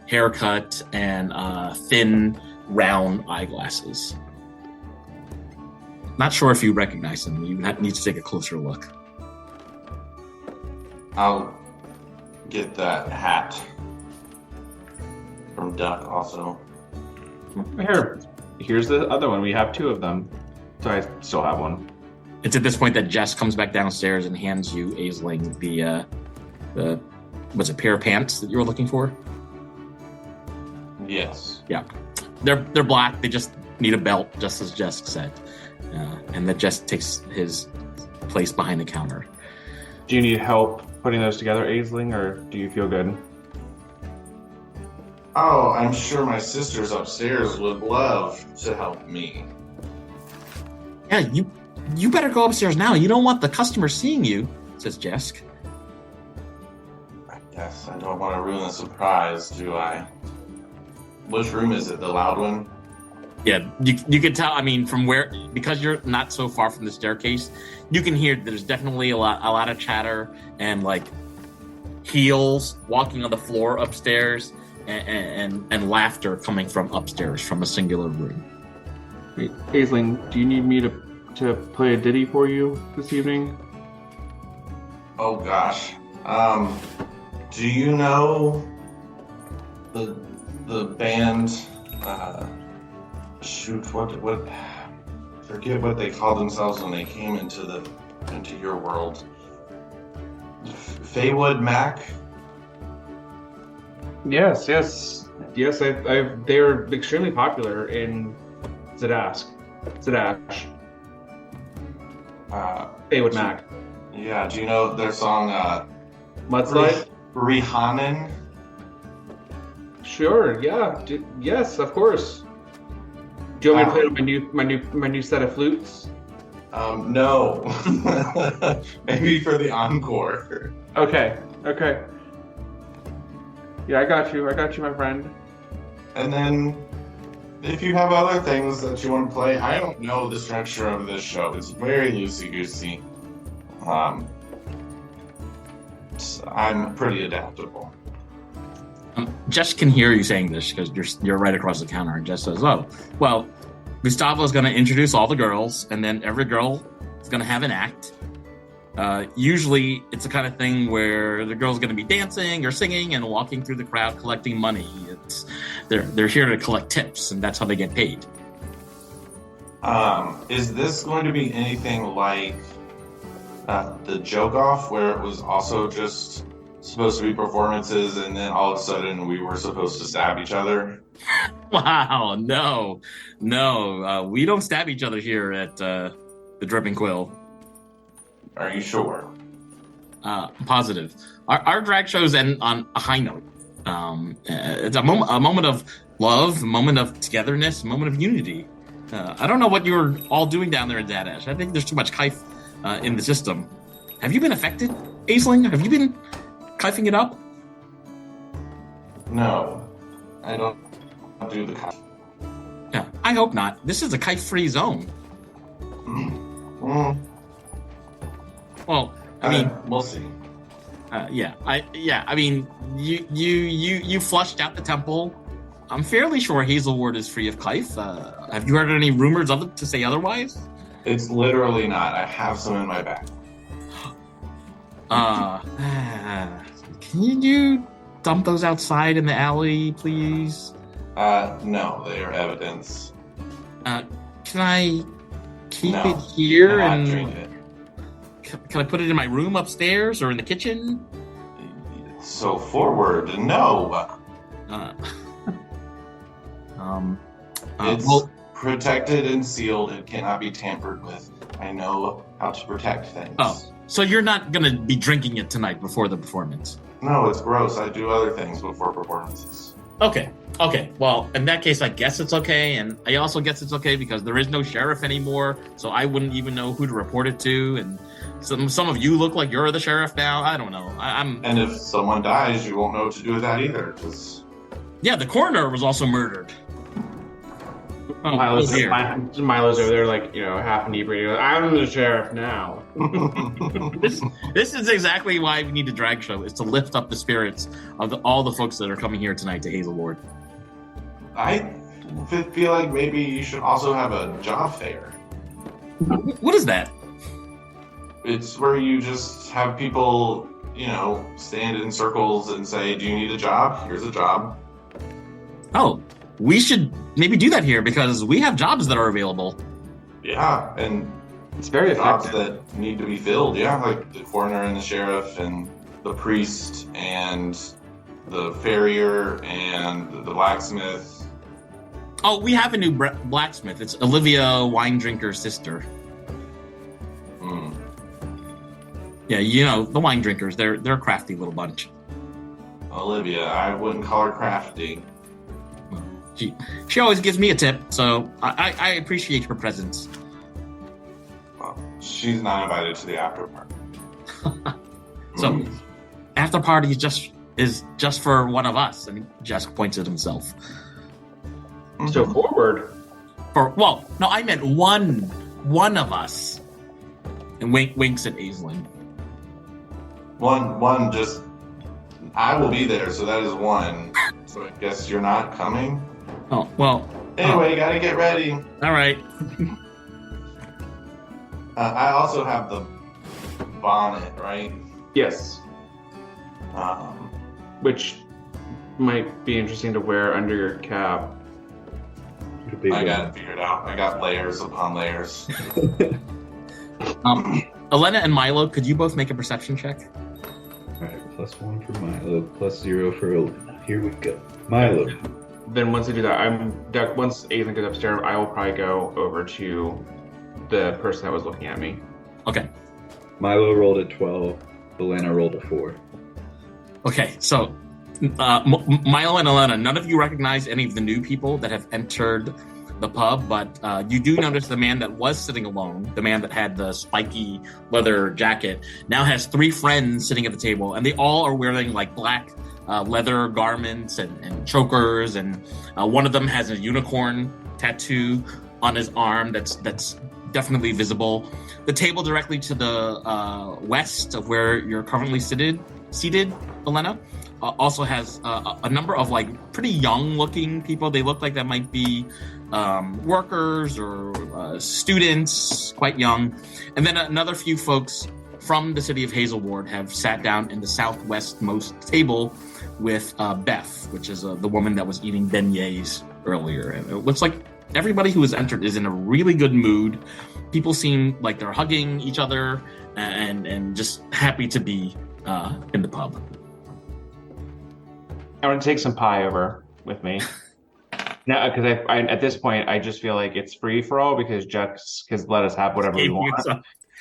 haircut and thin round eyeglasses. Not sure if you recognize him. You need to take a closer look. I'll get that hat from Duck also. Here's the other one. We have two of them. So I still have one. It's at this point that Jess comes back downstairs and hands you, Aisling, the was it pair of pants that you were looking for? Yes. Yeah. They're black. They just need a belt, just as Jess said. And that Jess takes his place behind the counter. Do you need help putting those together, Aisling, or do you feel good? Oh, I'm sure my sisters upstairs would love to help me. Yeah, you better go upstairs now. You don't want the customer seeing you, says Jess. I guess I don't want to ruin the surprise, do I? Which room is it? The loud one? Yeah, you can tell. I mean, from where, because you're not so far from the staircase, you can hear there's definitely a lot of chatter and like heels walking on the floor upstairs and laughter coming from upstairs from a singular room. Aisling, do you need me to play a ditty for you this evening? Oh gosh. Do you know the band? Shoot, what? Forget what they called themselves when they came into your world. Feywood Mac. Yes. They're extremely popular in Zadash. Feywood Mac. Yeah. Do you know their song? Mudslide. Rihannan. Sure. Yeah. Yes, of course. Do you want me to play my new set of flutes? No. Maybe for the encore. Okay. Yeah, I got you, my friend. And then, if you have other things that you want to play, I don't know the structure of this show. It's very loosey-goosey. I'm pretty adaptable. Jess can hear you saying this because you're right across the counter, and Jess says, "Oh, well, Gustavo's going to introduce all the girls, and then every girl is going to have an act. Usually, it's the kind of thing where the girl's going to be dancing or singing and walking through the crowd collecting money. They're here to collect tips, and that's how they get paid." Is this going to be anything like the joke off, where it was also just supposed to be performances, and then all of a sudden we were supposed to stab each other? Wow, no, we don't stab each other here at the Dripping Quill. Are you sure? Positive. Our drag shows end on a high note. It's a moment of love, a moment of togetherness, a moment of unity. I don't know what you're all doing down there in Zadash. I think there's too much kaif in the system. Have you been affected, Aisling? Have you been kaifing it up? No, I don't do the kaif. Yeah, I hope not. This is a kaif-free zone. Well, I mean, we'll see. I mean, you flushed out the temple. I'm fairly sure Hazelward is free of kaif. Have you heard any rumors of it to say otherwise? It's literally not. I have some in my bag. Can you dump those outside in the alley, please? No, they are evidence. Can I keep it here and drink it? Can I put it in my room upstairs or in the kitchen? So forward, no. It's protected and sealed. It cannot be tampered with. I know how to protect things. Oh, so you're not gonna be drinking it tonight before the performance? No, it's gross. I do other things before performances. Okay. Well, in that case, I guess it's okay, and I also guess it's okay because there is no sheriff anymore, so I wouldn't even know who to report it to, and some of you look like you're the sheriff now. I don't know. And if someone dies, you won't know what to do with that either. Yeah, the coroner was also murdered. Oh, Milo's over there, like, half inebriated. I'm the sheriff now. This is exactly why we need a drag show, is to lift up the spirits of all the folks that are coming here tonight to Hazelward. I feel like maybe you should also have a job fair. What is that? It's where you just have people, stand in circles and say, "Do you need a job? Here's a job." Oh, we should maybe do that here because we have jobs that are available. Yeah, and It's very jobs effective. that need to be filled. Yeah, like the coroner and the sheriff and the priest and the farrier and the blacksmith. Oh, we have a new blacksmith. It's Olivia Wine Drinker's sister. Hmm. Yeah, the wine drinkers. They're a crafty little bunch. Olivia, I wouldn't call her crafty. She always gives me a tip, so I appreciate her presence. Well, she's not invited to the after party. So, after party is just for one of us, and Jess points at himself. So forward. No, I meant one of us, and winks at Aislinn. One, just I will be there, so that is one. So I guess you're not coming. Oh well. Anyway, gotta get ready. All right. I also have the bonnet, right? Yes. Which might be interesting to wear under your cap. I got it figured out. I got layers upon layers. Elena and Milo, could you both make a perception check? Alright, +1 for Milo, +0 for Elena. Here we go. Milo. Then once I do that, once Aislinn goes upstairs, I will probably go over to the person that was looking at me. Okay. Milo rolled a 12. Elena rolled a 4. Okay, so Milo and Elena, none of you recognize any of the new people that have entered the pub, but you do notice the man that was sitting alone, the man that had the spiky leather jacket, now has 3 friends sitting at the table, and they all are wearing like black leather garments and chokers, and one of them has a unicorn tattoo on his arm that's definitely visible. The table directly to the west of where you're currently seated, Elena, also has a number of like pretty young looking people. They look like that might be workers or students, quite young. And then another few folks from the city of Hazelward have sat down in the southwestmost table with Beth, which is the woman that was eating beignets earlier. And it looks like everybody who has entered is in a really good mood. People seem like they're hugging each other and just happy to be in the pub. I want to take some pie over with me. Now, because I at this point, I just feel like it's free for all because Jux has let us have whatever we want.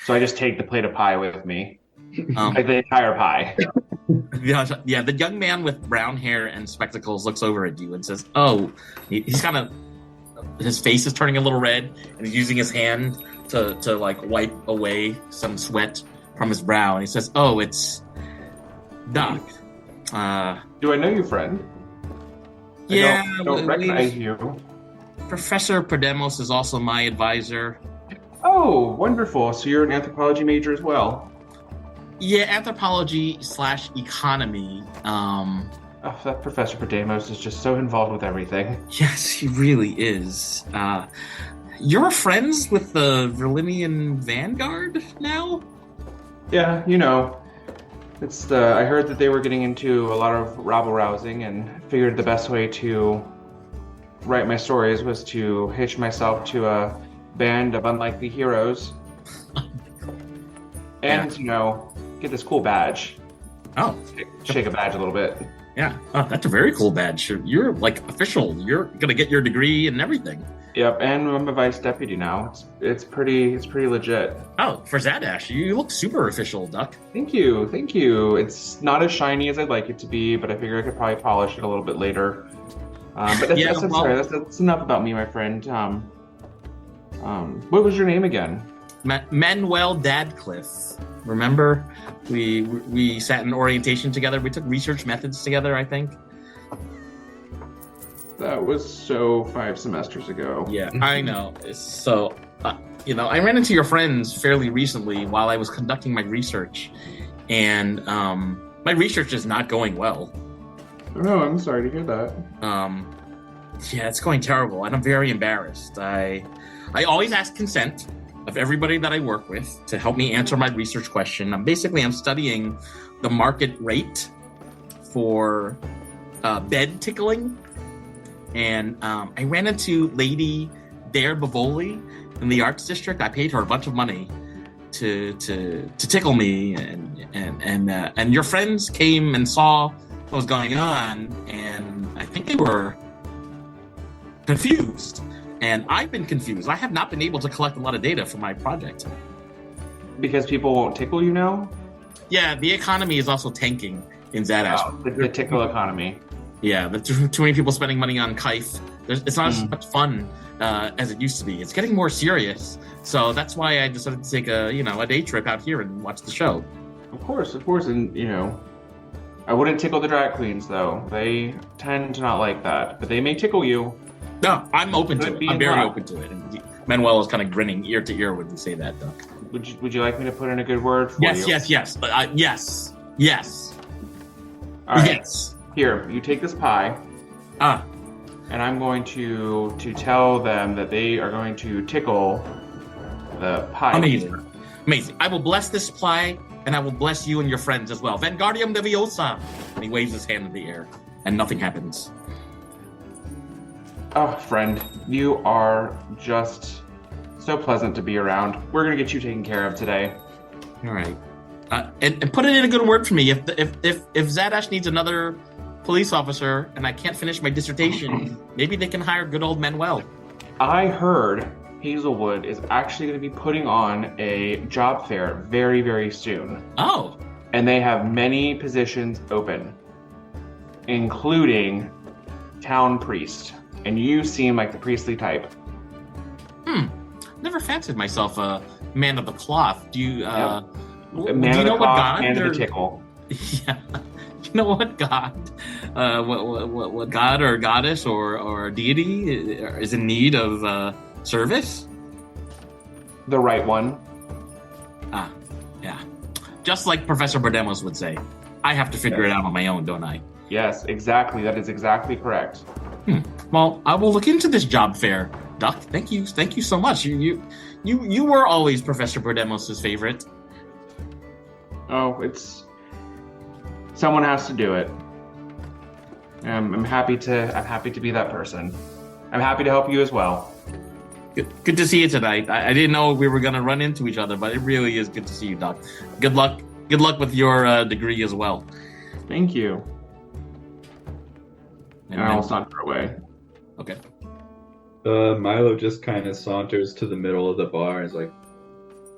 So I just take the plate of pie with me, like the entire pie. Yeah, the young man with brown hair and spectacles looks over at you and says, "Oh," he's kind of, his face is turning a little red, and he's using his hand to like wipe away some sweat from his brow. And he says, "Oh, it's Doc." Do I know you, friend? Yeah, I don't recognize you. Professor Perdemos is also my advisor. Oh, wonderful. So you're an anthropology major as well? Yeah, anthropology/economy. Oh, that Professor Perdemos is just so involved with everything. Yes, he really is. You're friends with the Virlinian Vanguard now? Yeah, it's I heard that they were getting into a lot of rabble-rousing and figured the best way to write my stories was to hitch myself to a band of unlikely heroes. And, get this cool badge. Oh. Shake a badge a little bit. Yeah. Oh, that's a very cool badge. You're like official. You're going to get your degree and everything. Yep, and I'm a vice deputy now. It's pretty legit. Oh, for Zadash, you look super official, Duck. Thank you. It's not as shiny as I'd like it to be, but I figure I could probably polish it a little bit later. But that's enough about me, my friend. What was your name again? Manuel Dadcliffe. Remember, we sat in orientation together. We took research methods together, I think. That was so 5 semesters ago. Yeah, I know. So, I ran into your friends fairly recently while I was conducting my research, and my research is not going well. Oh, I'm sorry to hear that. Yeah, it's going terrible, and I'm very embarrassed. I always ask consent of everybody that I work with to help me answer my research question. I'm studying the market rate for bed tickling, and I ran into Lady Dare Bavoli in the Arts District. I paid her a bunch of money to tickle me, and your friends came and saw what was going on, and I think they were confused. And I've been confused. I have not been able to collect a lot of data for my project. Because people won't tickle you now? Yeah, the economy is also tanking in Zadash. Oh, the tickle economy. Yeah, too many people spending money on Kaif. It's not as much fun as it used to be. It's getting more serious. So that's why I decided to take a day trip out here and watch the show. Of course. And, I wouldn't tickle the drag queens, though. They tend to not like that. But they may tickle you. No, I'm open to it. I'm very open to it. And Manuel is kind of grinning ear to ear when you say that, Duck. Would you like me to put in a good word for you? Yes. Yes. All right. Yes. Here, you take this pie. And I'm going to tell them that they are going to tickle the pie. Amazing. I will bless this pie, and I will bless you and your friends as well. Vanguardium Leviosa. And he waves his hand in the air, and nothing happens. Oh, friend, you are just so pleasant to be around. We're gonna get you taken care of today. All right, and put it in a good word for me. If Zadash needs another police officer, and I can't finish my dissertation, maybe they can hire good old Manuel. I heard Hazelwood is actually going to be putting on a job fair very, very soon. Oh, and they have many positions open, including town priest. And you seem like the priestly type. Never fancied myself a man of the cloth. Do you, man of the cloth, man of the tickle. Yeah. You know what god? What god or goddess or deity is in need of service? The right one. Yeah. Just like Professor Bordemos would say, I have to figure it out on my own, don't I? Yes, exactly. That is exactly correct. Well, I will look into this job fair, Duck. Thank you so much. You were always Professor Bordemos' favorite. Oh, it's someone has to do it. I'm happy to be that person. I'm happy to help you as well. Good to see you tonight. I didn't know we were gonna run into each other, but it really is good to see you, Doc. Good luck with your degree as well. Thank you. And I'll saunter away. Okay. Milo just kind of saunters to the middle of the bar. He's like,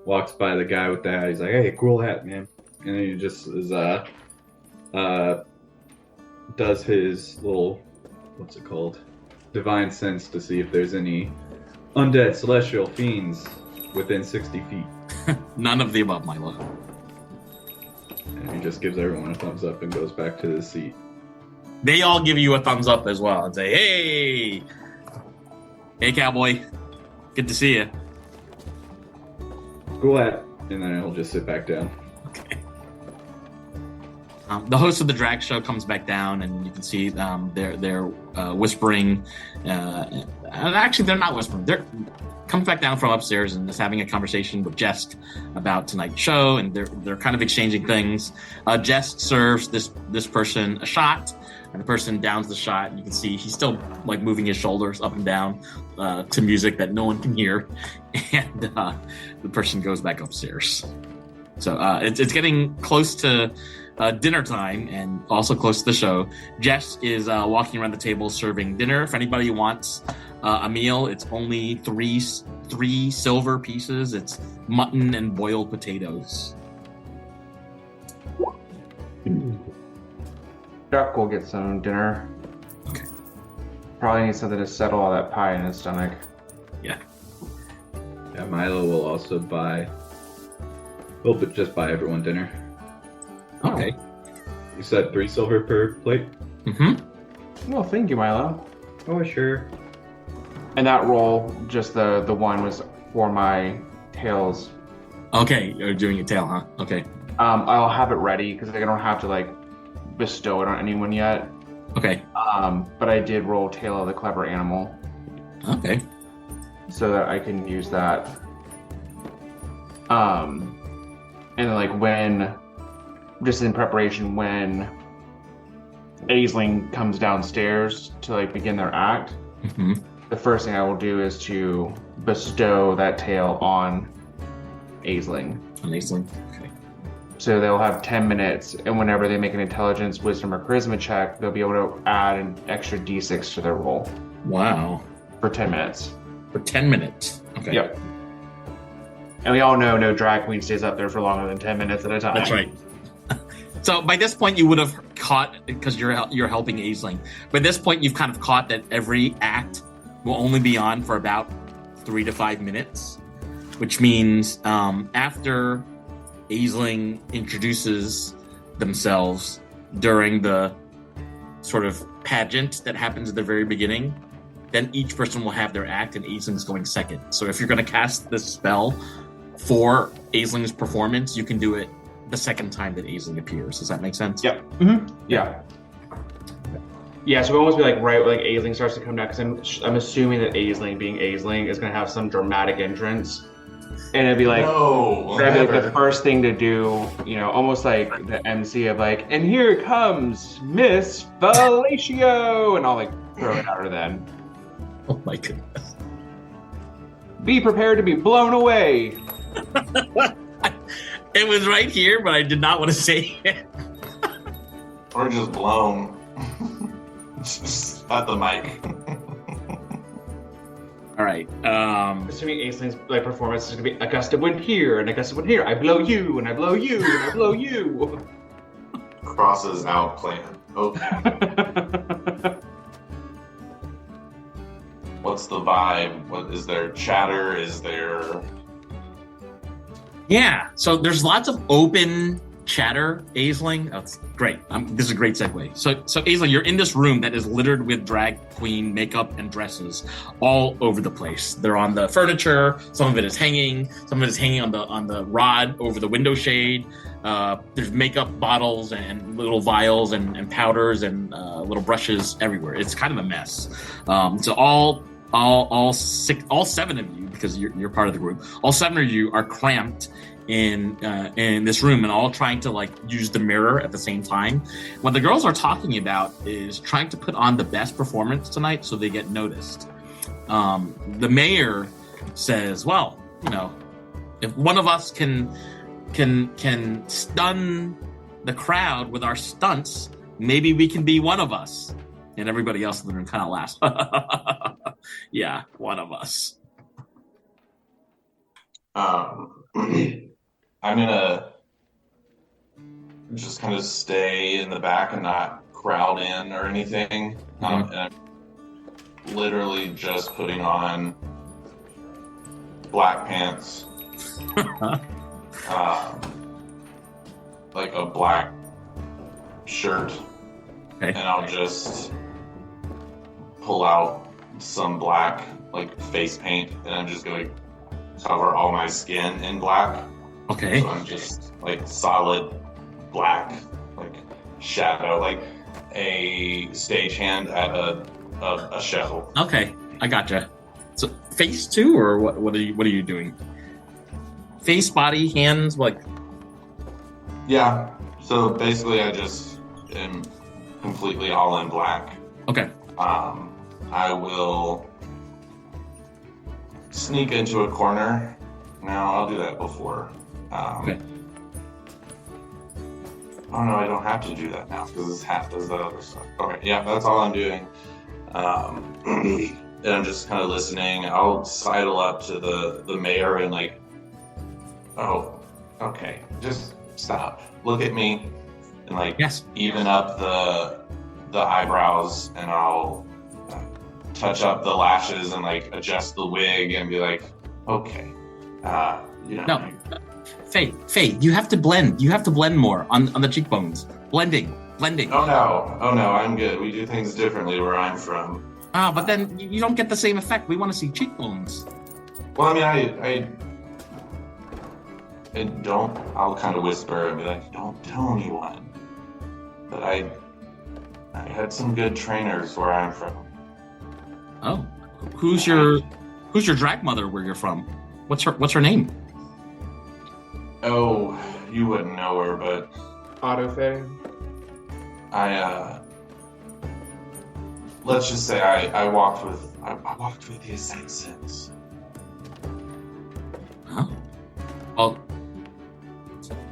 walks by the guy with the hat. He's like, "Hey, cool hat, man." And then he just is does his little, what's it called, divine sense to see if there's any undead celestial fiends within 60 feet. None of the above, Milo. And he just gives everyone a thumbs up and goes back to his seat. They all give you a thumbs up as well and say, hey, cowboy, good to see you. Cool hat. And then he'll just sit back down. Okay. The host of the drag show comes back down, and you can see they're whispering. Actually, they're not whispering. They're comes back down from upstairs and is having a conversation with Jest about tonight's show, and they're kind of exchanging things. Jest serves this person a shot, and the person downs the shot, and you can see he's still like moving his shoulders up and down to music that no one can hear, and the person goes back upstairs. So it's getting close to dinner time, and also close to the show. Jess is walking around the table serving dinner. If anybody wants a meal, it's only three silver pieces. It's mutton and boiled potatoes. Duck will get some dinner. Okay. Probably needs something to settle all that pie in his stomach. Yeah. Yeah, Milo will also buy. Well, but just buy everyone dinner. Okay. You said 3 silver per plate? Mm-hmm. Well, thank you, Milo. Oh, sure. And that roll, just the one, was for my tails. Okay, you're doing a tail, huh? Okay. I'll have it ready because I don't have to bestow it on anyone yet. Okay. But I did roll Tail of the Clever Animal Okay. so that I can use that. And then, like, when, just in preparation, when Aisling comes downstairs to, like, begin their act, Mm-hmm. the first thing I will do is to bestow that tail on Aisling. Amazing. Okay. So they'll have 10 minutes, and whenever they make an intelligence, wisdom, or charisma check, they'll be able to add an extra d6 to their roll Wow. for 10 minutes. For 10 minutes. Okay. Yep. And we all know no drag queen stays up there for longer than 10 minutes at a time. That's right. So by this point, you would have caught, because you're helping Aisling. By this point, you've kind of caught that every act will only be on for about 3 to 5 minutes, which means after Aisling introduces themselves during the sort of pageant that happens at the very beginning, then each person will have their act, and Aisling's going second. So if you're going to cast this spell for Aisling's performance, you can do it the second time that Aisling appears. Does that make sense? Yep. Mm-hmm. Yeah. Yeah, so it'll almost be like right when, like, Aisling starts to come down, because I'm assuming that Aisling, being Aisling, is going to have some dramatic entrance. And it'd be like, that'd be like the first thing to do, you know, almost like the MC of like, and here comes Miss Fellatio, and I'll like throw it at her then. Oh my goodness. Be prepared to be blown away. It was right here, but I did not want to say it. Or just blown. Just at the mic. All right. Assuming Aisling's like performance is gonna be a gust of wind here and a gust of wind here. I blow you and I blow you and I blow you. Crosses out plan. Okay. What's the vibe? What is there? Chatter? Is there? Yeah. So there's lots of open chatter, Aisling. That's great. This is a great segue. So Aisling, you're in this room that is littered with drag queen makeup and dresses all over the place. They're on the furniture. Some of it is hanging. Some of it is hanging on the rod over the window shade. There's makeup bottles and little vials and powders and little brushes everywhere. It's kind of a mess. So all seven of you, because you're part of the group, all seven of you are cramped in this room and all trying to like use the mirror at the same time. What the girls are talking about is trying to put on the best performance tonight so they get noticed. The mayor says, well, you know, if one of us can stun the crowd with our stunts, maybe we can be one of us. And everybody else in the room kind of laughs. Yeah, one of us. I'm gonna just kind of stay in the back and not crowd in or anything. And I'm literally just putting on black pants, like a black shirt, Okay. and I'll just pull out some black like face paint, and I'm just gonna cover all my skin in black. Okay. So I'm just like solid black, like shadow, like a stagehand at a show. Okay, I gotcha. So face too, or what are you doing? Face, body, hands, like. Yeah. So basically, I just am completely all in black. Okay. I will sneak into a corner. No, I'll do that before. Okay. Oh no, I don't have to do that now because this hat does the other stuff. Okay, yeah, that's all I'm doing. And I'm just kind of listening. I'll sidle up to the mayor and like, oh, okay, just stop. Look at me, and like Yes. even up the eyebrows, and I'll touch up the lashes and like adjust the wig and be like, okay, you know. No. Faye, you have to blend. You have to blend more on the cheekbones. Blending. Oh no, I'm good. We do things differently where I'm from. But then you don't get the same effect. We want to see cheekbones. Well, I mean, I don't. I'll kind of whisper and be like, "Don't tell anyone." But I I had some good trainers where I'm from. Oh, who's your drag mother where you're from? What's her name? Oh, you wouldn't know her, but Autofay. Let's just say I walked with the Assassins. Oh, well,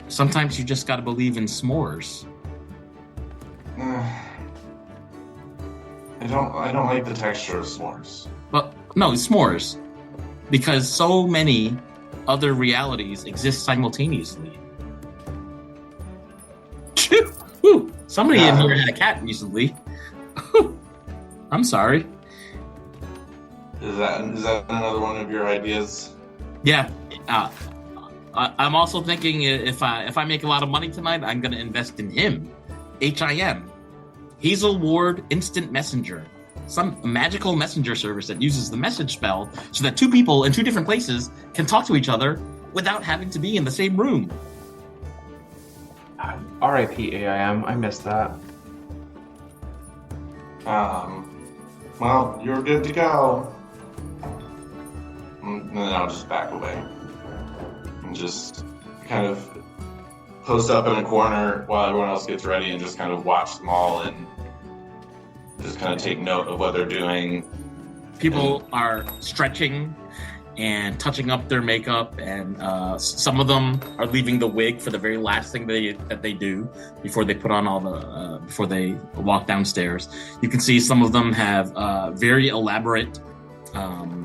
sometimes you just got to believe in s'mores. I don't like the texture of s'mores. Well, no, it's s'mores, because so many other realities exist simultaneously. Whew, somebody in here had a cat recently. I'm sorry. Is that another one of your ideas? Yeah. I'm also thinking if I make a lot of money tonight, I'm going to invest in him. HIM. Hazelward Instant Messenger. Some magical messenger service that uses the message spell so that two people in two different places can talk to each other without having to be in the same room. R.I.P. AIM. I missed that. Well, you're good to go. And then I'll just back away. And just kind of post up in a corner while everyone else gets ready and just kind of watch them all and just kind of take note of what they're doing. People are stretching and touching up their makeup, and some of them are leaving the wig for the very last thing that they do before they put on all the before they walk downstairs. You can see some of them have very elaborate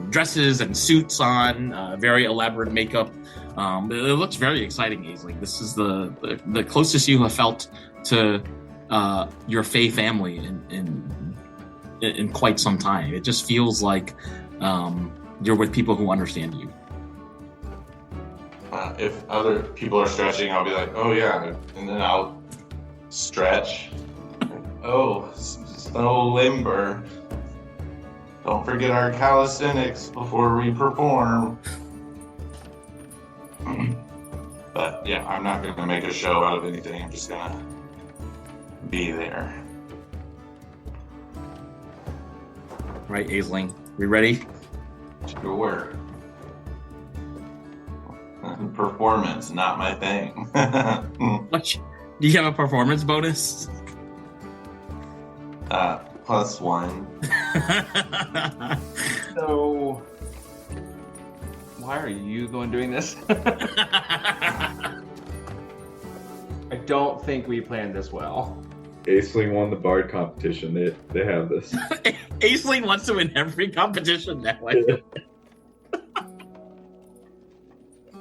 dresses and suits on, very elaborate makeup. It looks very exciting, Hazelwig. This is the closest you have felt to your Fae family in quite some time. It just feels like you're with people who understand you. If other people are stretching, I'll be like, oh yeah, and then I'll stretch. Oh, so limber. Don't forget our calisthenics before we perform. But yeah, I'm not going to make a show out of anything. I'm just going to be there. Right, Aisling, we ready? Sure. Performance, not my thing. What? Do you have a performance bonus? +1. So, why are you doing this? I don't think we planned this well. Aisling won the bard competition. They have this. Aisling wants to win every competition now.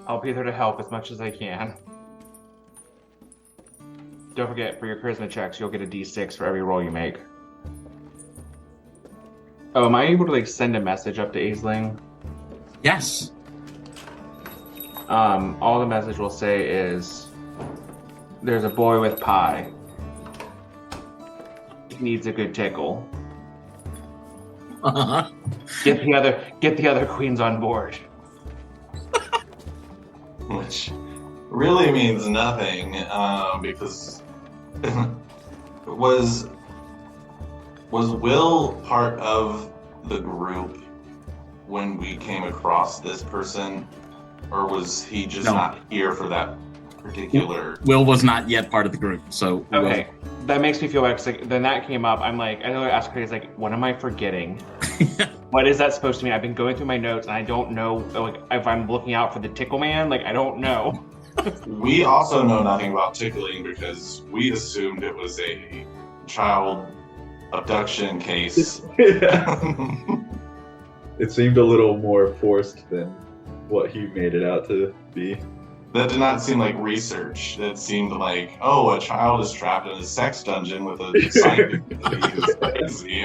I'll be there to help as much as I can. Don't forget, for your charisma checks, you'll get a d6 for every roll you make. Oh, am I able to send a message up to Aisling? Yes. All the message will say is, there's a boy with pie. He needs a good tickle. Get the other queens on board. Which really means nothing, because was Will part of the group when we came across this person, or was he just not here for that particular? Will was not yet part of the group, so okay, that makes me feel bad. Then that came up. I'm like, I know I asked Craig, what am I forgetting? What is that supposed to mean? I've been going through my notes and I don't know, if I'm looking out for the tickle man. I don't know. We also know nothing about tickling because we assumed it was a child abduction case. It seemed a little more forced than what he made it out to be. That did not seem like research. That seemed like, a child is trapped in a sex dungeon with a scientific disease. Crazy.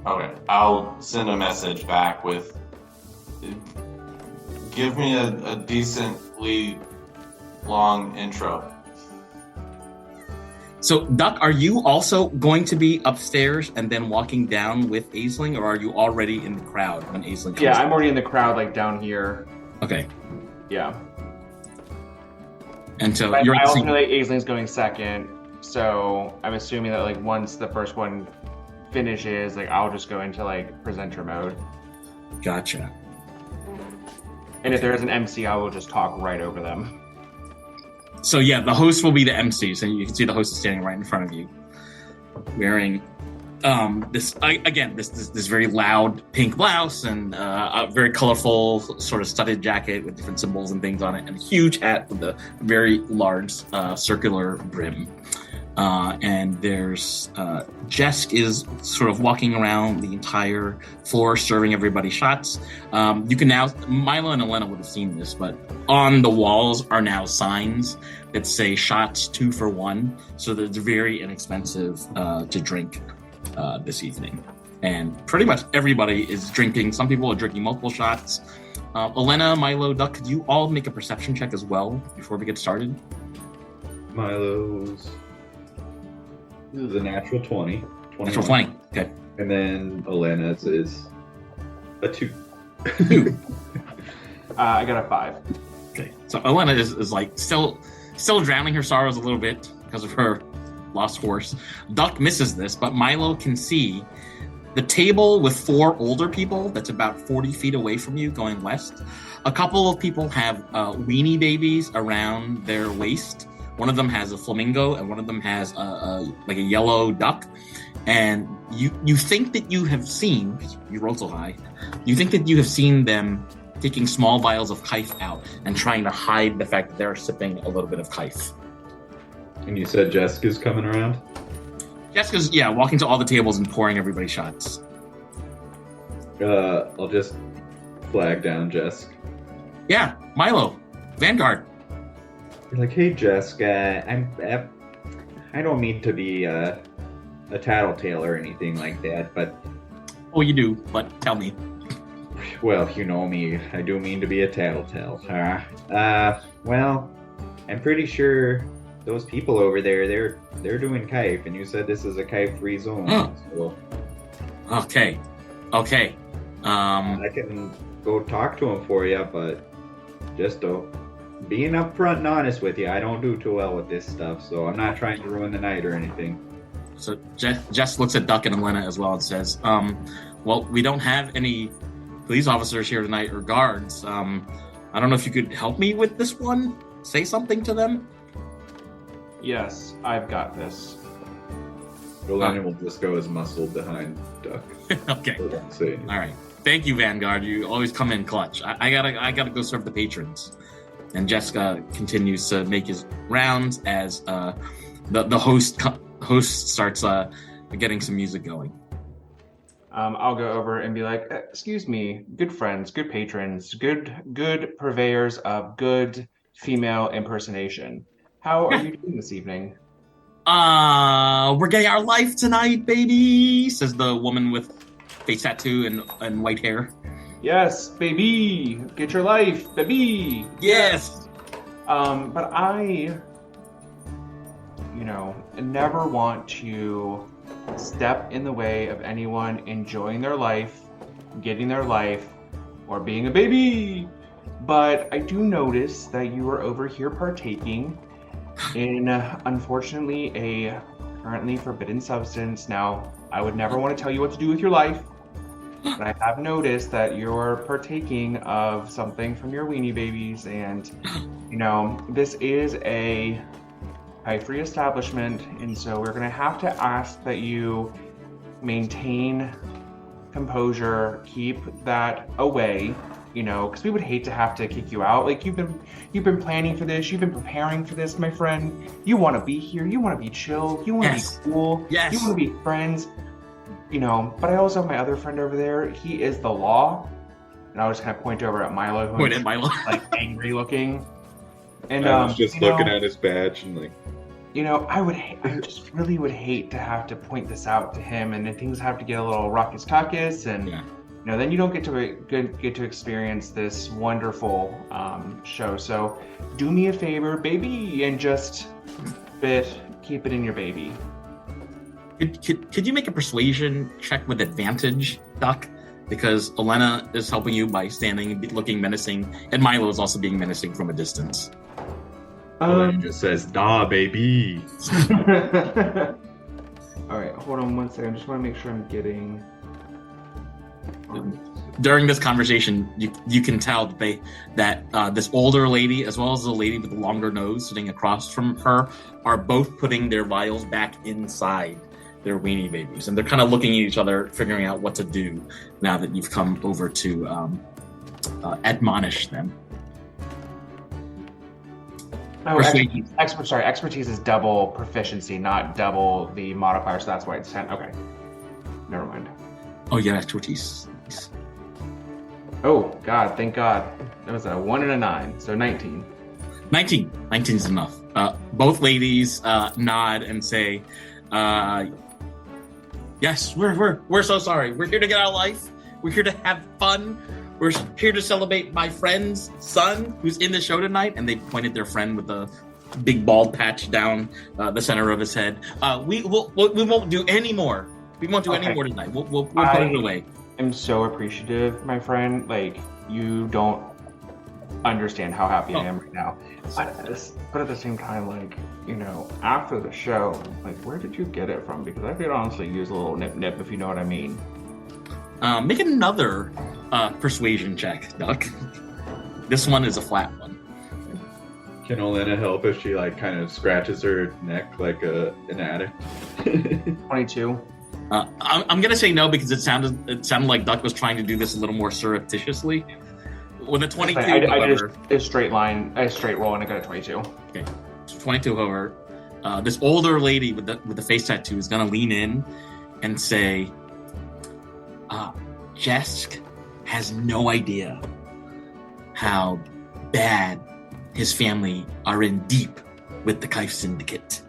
Okay, I'll send a message back with, give me a decently long intro. So, Duck, are you also going to be upstairs and then walking down with Aisling, or are you already in the crowd when Aisling comes I'm already in the crowd, down here. Okay. Yeah. And so But you're I also know that Aisling's going second. So I'm assuming that like once the first one finishes, like I'll just go into like presenter mode. Gotcha. And if there is an MC, I will just talk right over them. So yeah, the host will be the MC, so you can see the host is standing right in front of you, wearing this very loud pink blouse and a very colorful sort of studded jacket with different symbols and things on it, and a huge hat with a very large circular brim. And there's Jesk is sort of walking around the entire floor, serving everybody shots. You can now, Milo and Elena would have seen this, but on the walls are now signs that say shots 2 for 1. So that it's very inexpensive to drink this evening. And pretty much everybody is drinking. Some people are drinking multiple shots. Elena, Milo, Duck, could you all make a perception check as well before we get started? Milo's. This is a natural 20. Natural 20. Okay. And then Elena's is a 2. 2. I got a 5. Okay. So Elena is like still drowning her sorrows a little bit because of her lost horse. Duck misses this, but Milo can see the table with 4 older people that's about 40 feet away from you going west. A couple of people have weenie babies around their waist. One of them has a flamingo, and one of them has a yellow duck. And you think that you have seen, you rolled so high, you think that you have seen them taking small vials of kife out and trying to hide the fact that they're sipping a little bit of kife. And you said Jessica's coming around? Jessica's, walking to all the tables and pouring everybody shots. I'll just flag down Jess. Yeah, Milo, Vanguard. You're like, hey, Jessica, I don't mean to be a tattletale or anything like that, but... Oh, you do, but tell me. Well, you know me, I do mean to be a tattletale. Well, I'm pretty sure those people over there, they're doing kife, and you said this is a kife-free zone. So Okay. I can go talk to them for you, but just being upfront and honest with you, I don't do too well with this stuff, so I'm not trying to ruin the night or anything. So Jess looks at Duck and Elena as well and says, well, we don't have any police officers here tonight or guards. I don't know if you could help me with this one? Say something to them? Yes, I've got this. Virlinia will just go as muscle behind Duck. Okay. Say All right. Thank you, Vanguard. You always come in clutch. I gotta go serve the patrons. And Jessica continues to make his rounds as the host starts getting some music going. I'll go over and be like, excuse me, good friends, good patrons, good purveyors of good female impersonation. How are you doing this evening? We're getting our life tonight, baby, says the woman with face tattoo and white hair. Yes, baby, get your life, baby. Yes. But I, never want to step in the way of anyone enjoying their life, getting their life, or being a baby. But I do notice that you are over here partaking in, unfortunately, a currently forbidden substance. Now, I would never want to tell you what to do with your life, but I have noticed that you're partaking of something from your weenie babies, and, this is a high-free establishment, and so we're going to have to ask that you maintain composure, keep that away, because we would hate to have to kick you out. Like, you've been planning for this, you've been preparing for this, my friend. You want to be here, you want to be chill, you want to be cool, yes. You want to be friends, but I also have my other friend over there. He is the law, and I'll just kind of point over at Milo, who's like angry looking. And I was just looking at his badge and like, I just really would hate to have to point this out to him, and then things have to get a little ruckus-tuckus, and then you don't get to experience this wonderful show. So do me a favor, baby, and just keep it in your baby. Could you make a persuasion check with advantage, Duck? Because Elena is helping you by standing, looking menacing, and Milo is also being menacing from a distance. Well, then it just says, "Da, baby." All right, hold on one second. I just want to make sure I'm getting. During this conversation, you can tell that this older lady, as well as the lady with the longer nose sitting across from her, are both putting their vials back inside their weenie babies, and they're kind of looking at each other, figuring out what to do now that you've come over to admonish them. Oh, expertise is double proficiency, not double the modifier, so that's why it's 10. Okay. Never mind. Oh, yeah, expertise. Oh, God, thank God. That was a 1 and a 9, so 19. 19. 19 is enough. Both ladies nod and say, yes, we're so sorry. We're here to get our life. We're here to have fun. We're here to celebrate my friend's son who's in the show tonight. And they pointed their friend with a big bald patch down the center of his head. We won't do any more. We won't do any more tonight. We'll put it away. I'm so appreciative, my friend. Like, you don't understand how happy I am right now. But at the same time, like, you know, after the show, like, where did you get it from? Because I could honestly use a little nip, if you know what I mean. Make another persuasion check, Duck. This one is a flat one. Can Olena help if she like kind of scratches her neck like an addict? 22. I'm gonna say no because it sounded like Duck was trying to do this a little more surreptitiously. With a 22, I just a straight roll, and I got a 22. Okay, 22. However, this older lady with the face tattoo is gonna lean in and say, Jesk has no idea how bad his family are in deep with the Kaif Syndicate.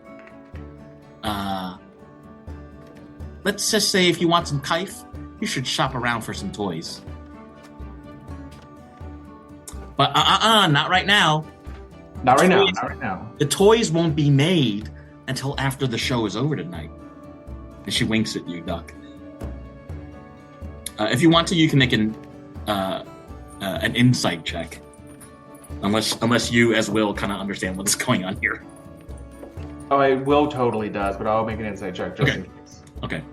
Let's just say if you want some Kaif, you should shop around for some toys. But not right now. Not right now. The toys won't be made until after the show is over tonight. And she winks at you, Duck. If you want to, you can make an insight check. Unless you, as Will, kind of understand what's going on here. Oh, it Will totally does, but I'll make an insight check just in case. Okay.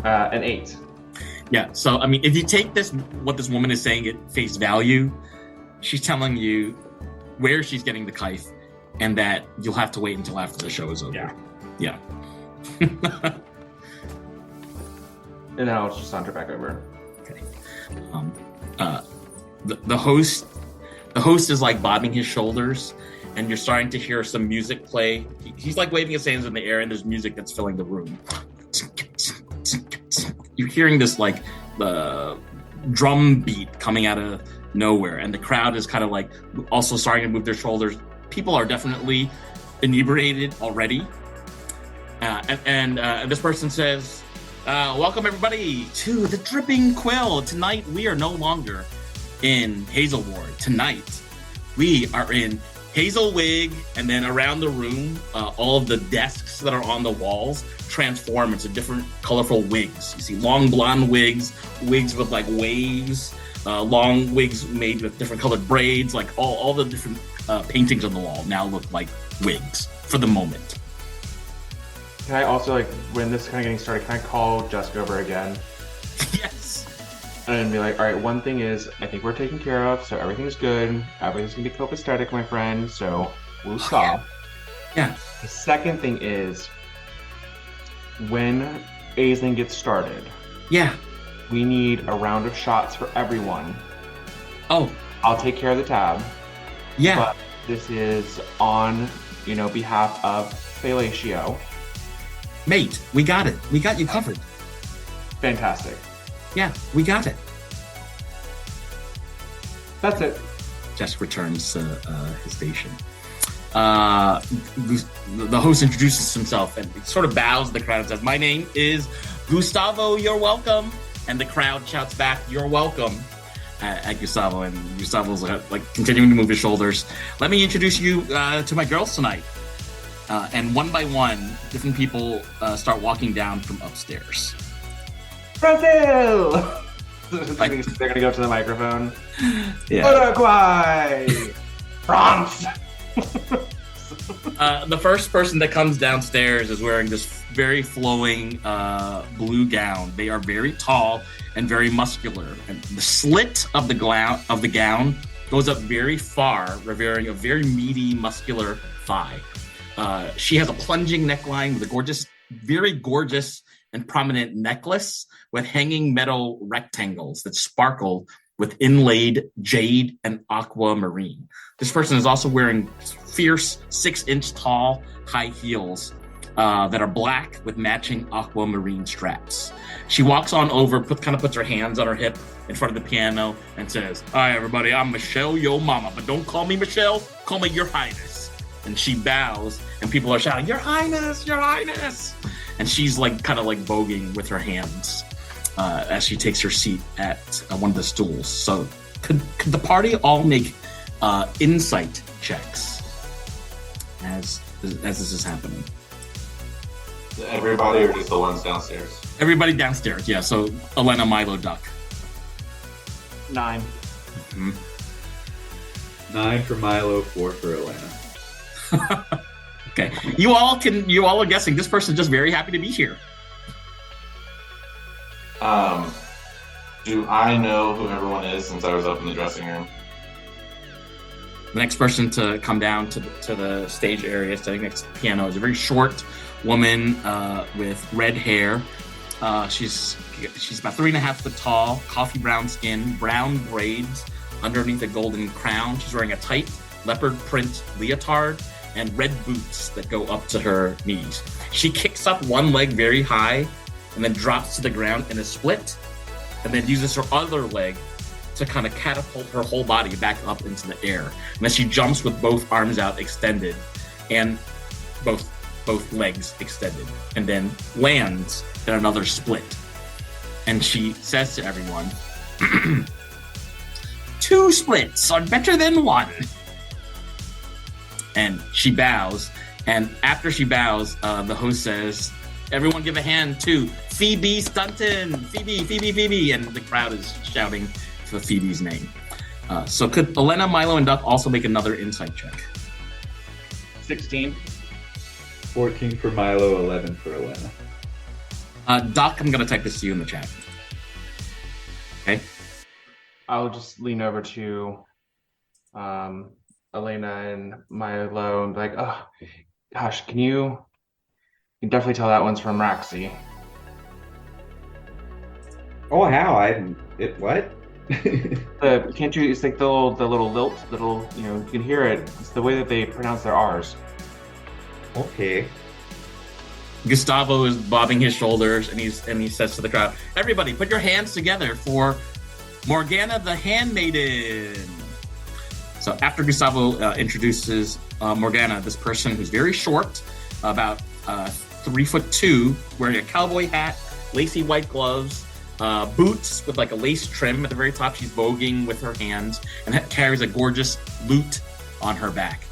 An 8. Yeah, so, I mean, if you take what this woman is saying at face value, she's telling you where she's getting the Kaif and that you'll have to wait until after the show is over. Yeah. And then I'll just saunter back over. Okay. The host is like bobbing his shoulders, and you're starting to hear some music play. He's like waving his hands in the air, and there's music that's filling the room. You're hearing this like drum beat coming out of nowhere, and the crowd is kind of like also starting to move their shoulders. People are definitely inebriated already, and this person says, welcome everybody to the Dripping Quill. Tonight we are no longer in Hazelward. Tonight we are in Hazelwig, and then around the room, all of the desks that are on the walls transform into different colorful wigs. You see long blonde wigs with like waves, long wigs made with different colored braids, like all the different paintings on the wall now look like wigs for the moment. Can I also, like, when this is kind of getting started, can I call Jessica over again? Yes. And be like, all right, one thing is, I think we're taken care of, so everything's good. Everything's going to be copacetic, my friend, so we'll stop. Yeah. The second thing is, when Aisling gets started, we need a round of shots for everyone. Oh. I'll take care of the tab. Yeah. But this is on, behalf of Fellatio. Mate, we got it. We got you covered. Fantastic. Yeah, we got it. That's it. Jess returns to his station. The host introduces himself and sort of bows to the crowd and says, "My name is Gustavo, you're welcome." And the crowd shouts back, "You're welcome," at Gustavo. And Gustavo's like continuing to move his shoulders. "Let me introduce you to my girls tonight." And one by one, different people start walking down from upstairs. Brazil! They're going to go to the microphone. Yeah. Uruguay! France! The first person that comes downstairs is wearing this very flowing blue gown. They are very tall and very muscular. And the slit of the gown goes up very far, revealing a very meaty, muscular thigh. She has a plunging neckline with a very gorgeous and prominent necklace with hanging metal rectangles that sparkle with inlaid jade and aquamarine. This person is also wearing fierce 6-inch tall high heels that are black with matching aquamarine straps. She walks on over, puts her hands on her hip in front of the piano and says, "Hi, everybody, I'm Michelle, yo mama, but don't call me Michelle, call me Your Highness." And she bows, and people are shouting, "Your Highness, Your Highness!" And she's kind of voguing with her hands as she takes her seat at one of the stools. So could the party all make insight checks as this is happening? Everybody or just the ones downstairs? Everybody downstairs, yeah. So Elena, Milo, Duck. 9. Mm-hmm. 9 for Milo, 4 for Elena. Okay. You all are guessing this person's just very happy to be here. Do I know who everyone is since I was up in the dressing room? The next person to come down to the stage area, standing next to the piano, is a very short woman with red hair. She's about 3.5 foot tall, coffee brown skin, brown braids underneath a golden crown. She's wearing a tight leopard print leotard and red boots that go up to her knees. She kicks up one leg very high and then drops to the ground in a split, and then uses her other leg to kind of catapult her whole body back up into the air. And then she jumps with both arms out extended and both legs extended, and then lands in another split. And she says to everyone, 2 splits are better than 1. And she bows, and after she bows, the host says, "Everyone give a hand to Phoebe Stunton! Phoebe! And the crowd is shouting for Phoebe's name. So could Elena, Milo, and Duck also make another insight check? 16. 14 for Milo, 11 for Elena. Duck, I'm going to type this to you in the chat. Okay? I'll just lean over to Elena and Milo and be like, "Oh, gosh, can you definitely tell that one's from Raxi." Oh, how? What? Can't you? It's like the little lilt, you can hear it. It's the way that they pronounce their R's. Okay. Gustavo is bobbing his shoulders, and he says to the crowd, "Everybody, put your hands together for Morgana the Handmaiden." So after Gustavo introduces Morgana, this person who's very short, about 3'2", wearing a cowboy hat, lacy white gloves, boots with a lace trim at the very top. She's voguing with her hands and carries a gorgeous lute on her back.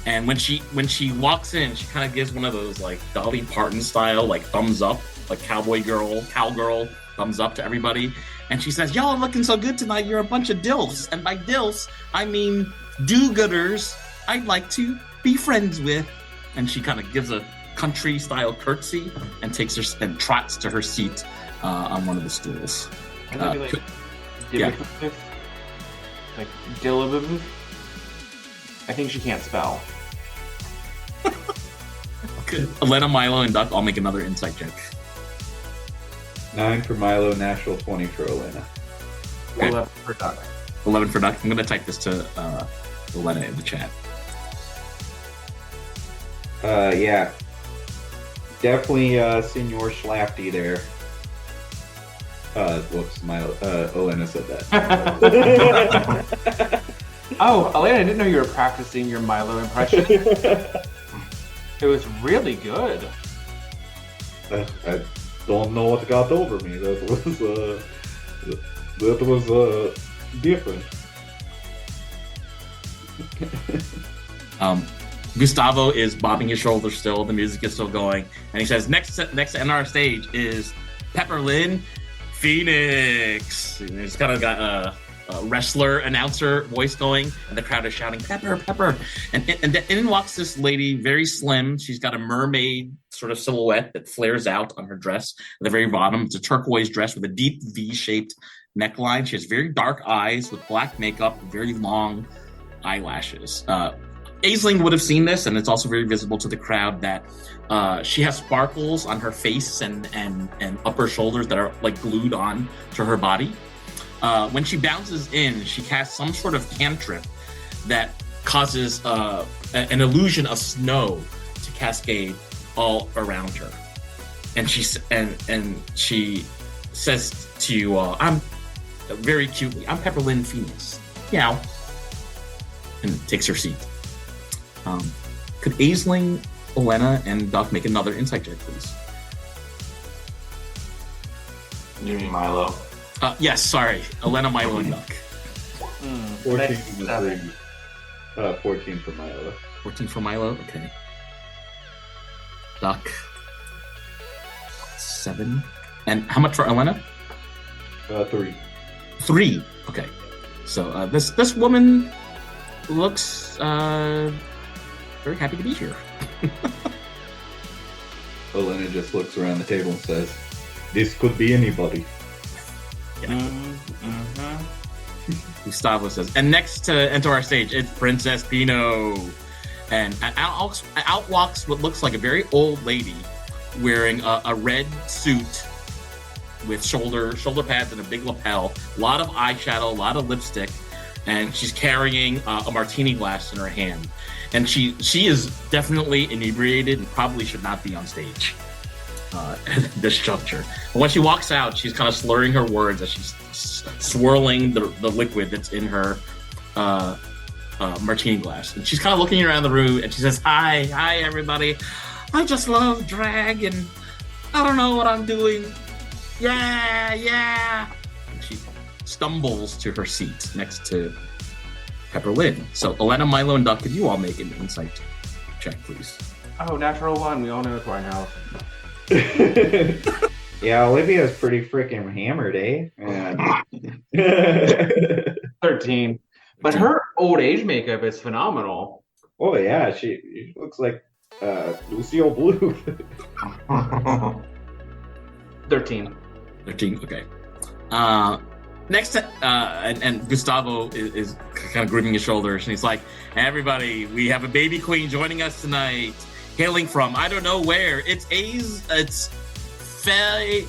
And when she walks in, she kind of gives one of those Dolly Parton style thumbs up, cowgirl thumbs up to everybody. And she says, "Y'all are looking so good tonight. You're a bunch of dilfs. And by dilfs, I mean do-gooders I'd like to be friends with." And she kind of gives a country style curtsy and takes her and trots to her seat on one of the stools. And I'd be yeah. Dillabiv. I think she can't spell. Okay. Elena, Milo, and Duck all make another insight check. 9 for Milo, natural 20 for Elena. Okay. 11 for Duck. 11 for Duck. I'm going to type this to Elena in the chat. Yeah. Definitely Senor Schlafty there. Whoops, Elena said that. Oh, Elena, I didn't know you were practicing your Milo impression. It was really good. I don't know what got over me. That was different. Gustavo is bobbing his shoulders still. The music is still going, and he says, "Next on our stage is Pepperlyn Phoenix." And he's kind of got wrestler announcer voice going, and the crowd is shouting "Pepper, Pepper!" And in walks this lady, very slim. She's got a mermaid sort of silhouette that flares out on her dress at the very bottom. It's a turquoise dress with a deep V-shaped neckline. She has very dark eyes with black makeup, and very long eyelashes. Aisling would have seen this, and it's also very visible to the crowd that she has sparkles on her face and upper shoulders that are like glued on to her body. When she bounces in, she casts some sort of cantrip that causes an illusion of snow to cascade all around her. And she says to you all, "I'm very cutely, I'm Pepperlyn Phoenix." Meow. And takes her seat. Could Aisling, Elena, and Duck make another insight check, please? You mean Milo? Yes, sorry. Elena, Milo, and Duck. 14 for the 14 for Milo. 14 for Milo, okay. Duck. 7. And how much for Elena? 3. 3. Okay. So this woman looks very happy to be here. Elena just looks around the table and says, "This could be anybody." Yeah. Gustavo says, and next to enter our stage, it's Princess Pino. And out walks what looks like a very old lady wearing a red suit with shoulder pads and a big lapel, a lot of eyeshadow, a lot of lipstick, and she's carrying a martini glass in her hand. And she is definitely inebriated and probably should not be on stage at this juncture. But when she walks out, she's kind of slurring her words as she's swirling the liquid that's in her martini glass. And she's kind of looking around the room, and she says, Hi, everybody. I just love drag, and I don't know what I'm doing. Yeah. And she stumbles to her seat next to Pepperlyn. So, Elena, Milo, and Duck, could you all make an insight check, please? Oh, natural 1. We all know it's right now. Yeah, Olivia's pretty freaking hammered, eh? 13. But her old age makeup is phenomenal. Oh, yeah, she looks like Lucille Blue. 13. 13, okay. Next, and Gustavo is kind of gripping his shoulders, and he's like, everybody, we have a baby queen joining us tonight, hailing from, I don't know where, it's Fellatio.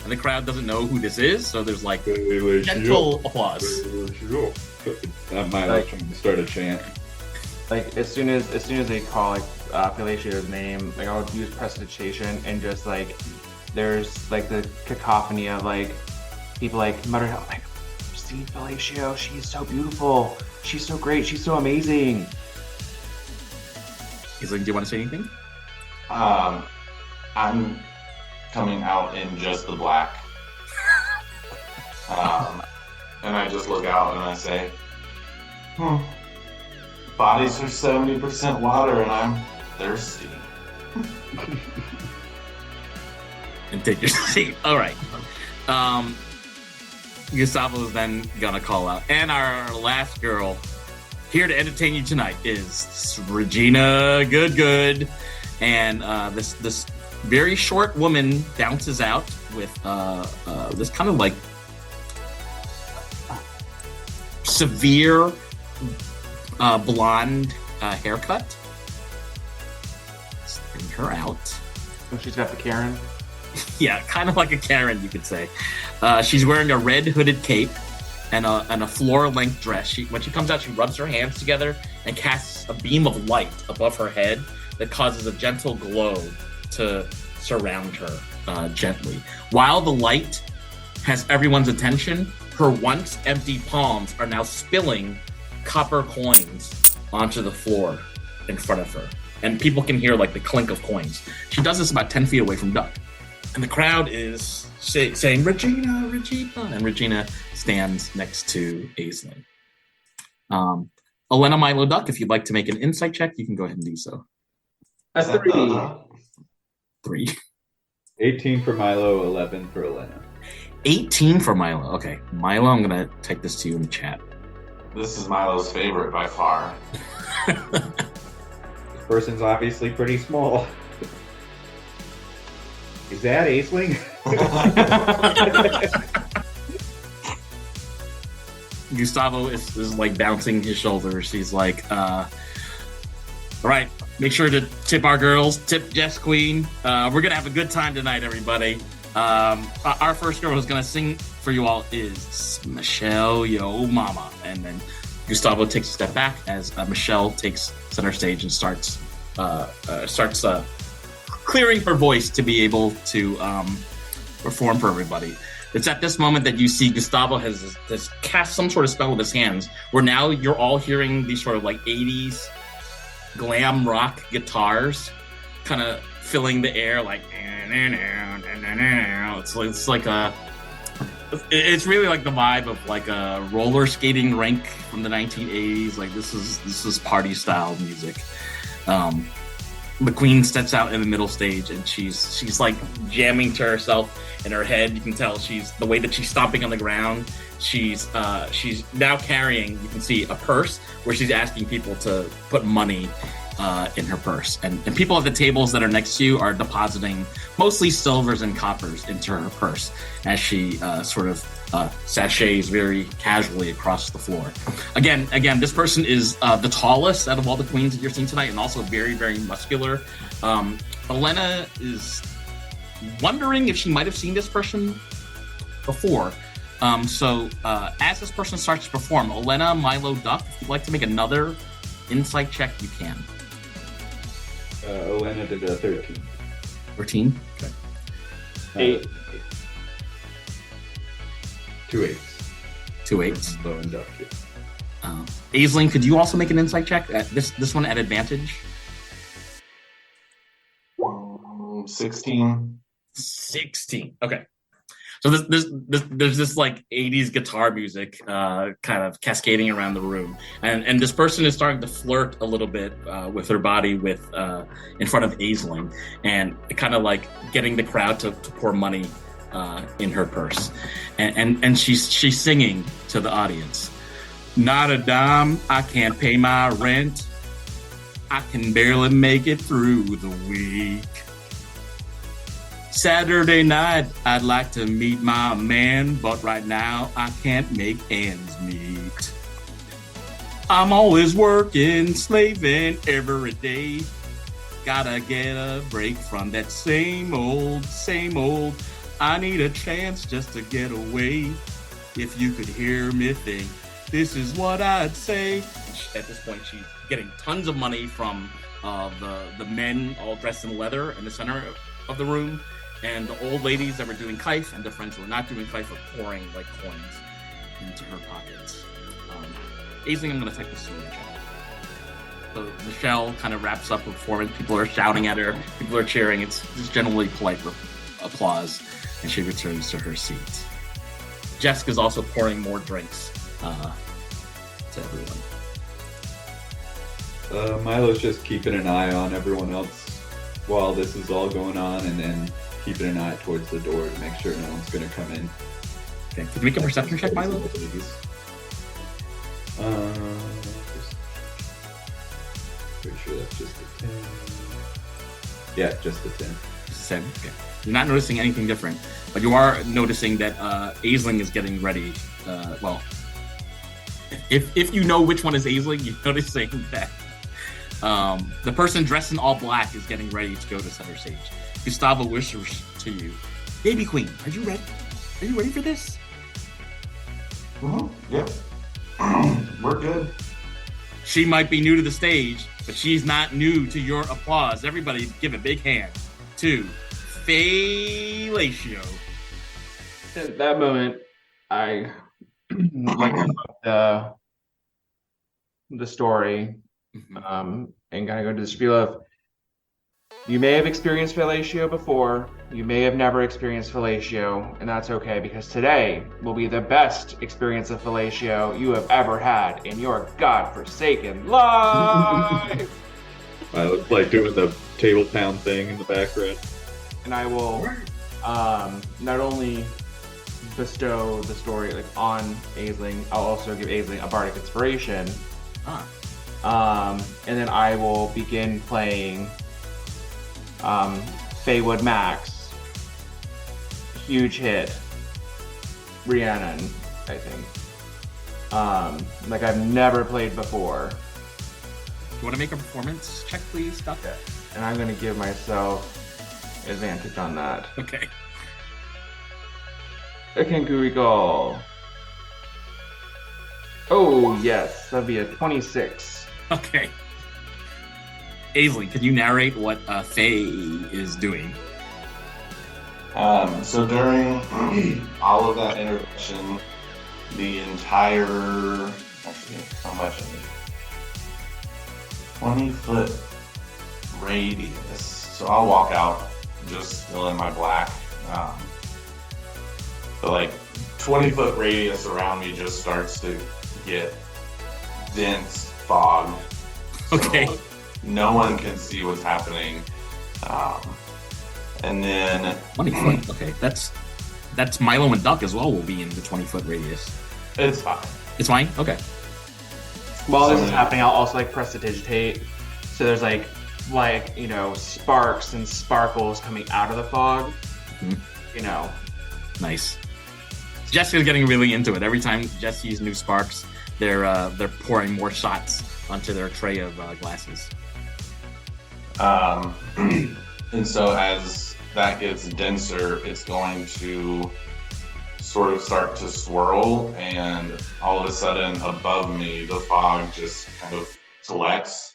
And the crowd doesn't know who this is, so there's like gentle applause. Milo trying to start a chant. Like as soon as they call like Fellatio's name, like I would use prestidigitation and just like there's like the cacophony of like people like muttering out like, see Fellatio, she's so beautiful, she's so great, she's so amazing. He's like, do you want to say anything? I'm coming out in just the black. And I just look out and I say, bodies are 70% water and I'm thirsty. And take your seat. All right. Gustavo is then gonna call out, and our last girl here to entertain you tonight is Regina Good. And this very short woman bounces out with this kind of like severe blonde haircut. Let's bring her out. Oh, she's got the Karen. Yeah, kind of like a Karen, you could say. She's wearing a red hooded cape and a floor-length dress. When she comes out, she rubs her hands together and casts a beam of light above her head that causes a gentle glow to surround her gently. While the light has everyone's attention, her once empty palms are now spilling copper coins onto the floor in front of her. And people can hear like the clink of coins. She does this about 10 feet away from Duck. And the crowd is saying, Regina. And Regina stands next to Aisling. Elena, Milo, Duck, if you'd like to make an insight check, you can go ahead and do so. A 3. 3. 18 for Milo, 11 for Elena. 18 for Milo. Okay, Milo, I'm gonna type this to you in the chat. This is Milo's favorite by far. This person's obviously pretty small. Is that Aisling? Gustavo is like bouncing his shoulders. He's like, all right, make sure to tip our girls, tip Jess Queen. We're gonna have a good time tonight, everybody. Our first girl who's gonna sing for you all is Michelle Yo Mama. And then Gustavo takes a step back as Michelle takes center stage and starts clearing her voice to be able to perform for everybody. It's at this moment that you see Gustavo has cast some sort of spell with his hands, where now you're all hearing these sort of like 80s glam rock guitars kind of filling the air, like it's really like the vibe of like a roller skating rink from the 1980s. Like this is party style music. The queen steps out in the middle stage and she's like jamming to herself in her head. You can tell the way that she's stomping on the ground. She's now carrying, you can see, a purse where she's asking people to put money in her purse. And people at the tables that are next to you are depositing mostly silvers and coppers into her purse as she sort of sachets very casually across the floor. Again, this person is the tallest out of all the queens that you're seeing tonight, and also very, very muscular. Elena is wondering if she might have seen this person before. So as this person starts to perform, Elena, Milo, Duck, if you'd like to make another insight check, you can. Elena did a 13. 13? Okay. 8. 2 8s. 2 8s. Low and Duck. Aisling, could you also make an insight check? This one at advantage? 16. 16. Okay. So there's this like 80s guitar music kind of cascading around the room, and this person is starting to flirt a little bit with her body in front of Aisling, and kind of like getting the crowd to pour money in her purse, and she's singing to the audience. Not a dime, I can't pay my rent. I can barely make it through the week. Saturday night, I'd like to meet my man, but right now I can't make ends meet. I'm always working, slaving every day. Gotta get a break from that same old. I need a chance just to get away. If you could hear me think, this is what I'd say. At this point, she's getting tons of money from the men all dressed in leather in the center of the room, and the old ladies that were doing kaif, and the friends who were not doing kaif are pouring like coins into her pockets. Aisling, I'm going to take this to the chat. So Michelle kind of wraps up the performance. People are shouting at her. People are cheering. It's generally polite applause, and she returns to her seat. Jessica's also pouring more drinks to everyone. Milo's just keeping an eye on everyone else while this is all going on, and then keeping an eye towards the door to make sure no one's going to come in. Okay, could you make a perception check, Milo? Pretty sure that's just a 10. Yeah, just a 10. Just 10. Okay. You're not noticing anything different, but you are noticing that Aisling is getting ready. Well, if you know which one is Aisling, you're noticing that the person dressed in all black is getting ready to go to center stage. Gustavo whispers to you, "Baby Queen, are you ready? Are you ready for this?" Mm-hmm. Yep. We're good. She might be new to the stage, but she's not new to your applause. Everybody give a big hand to Fellatio. At that moment, I the story and kind of go to the spiel of, you may have experienced fellatio before, you may have never experienced fellatio, and that's okay, because today will be the best experience of fellatio you have ever had in your godforsaken life. I look like doing the table pound thing in the background. And I will not only bestow the story like on Aisling. I'll also give Aisling a bardic inspiration. And then I will begin playing Feywood Max. Huge hit. Rhiannon, I think. Like I've never played before. You want to make a performance check, please, Doctor? And I'm gonna give myself advantage on that. Okay. I can recall. Oh yes, that'd be a 26. Okay. Aisley, can you narrate what Faye is doing? So during all of that interaction, the entire, actually, how much is it? 20-foot radius. So I'll walk out just still in my black. But like 20-foot radius around me just starts to get dense fog. Okay. So no one can see what's happening. And then 20 foot. Okay, that's Milo and Duck as well will be in the 20-foot radius. it's fine. It's fine? Okay. While this is happening, I'll also like press to digitate. So there's like you know, sparks and sparkles coming out of the fog. Mhm. You know. Nice. Jessica's getting really into it. Every time Jess sees new sparks, they're pouring more shots onto their tray of glasses. And so as that gets denser, it's going to sort of start to swirl, and all of a sudden above me, the fog just kind of collects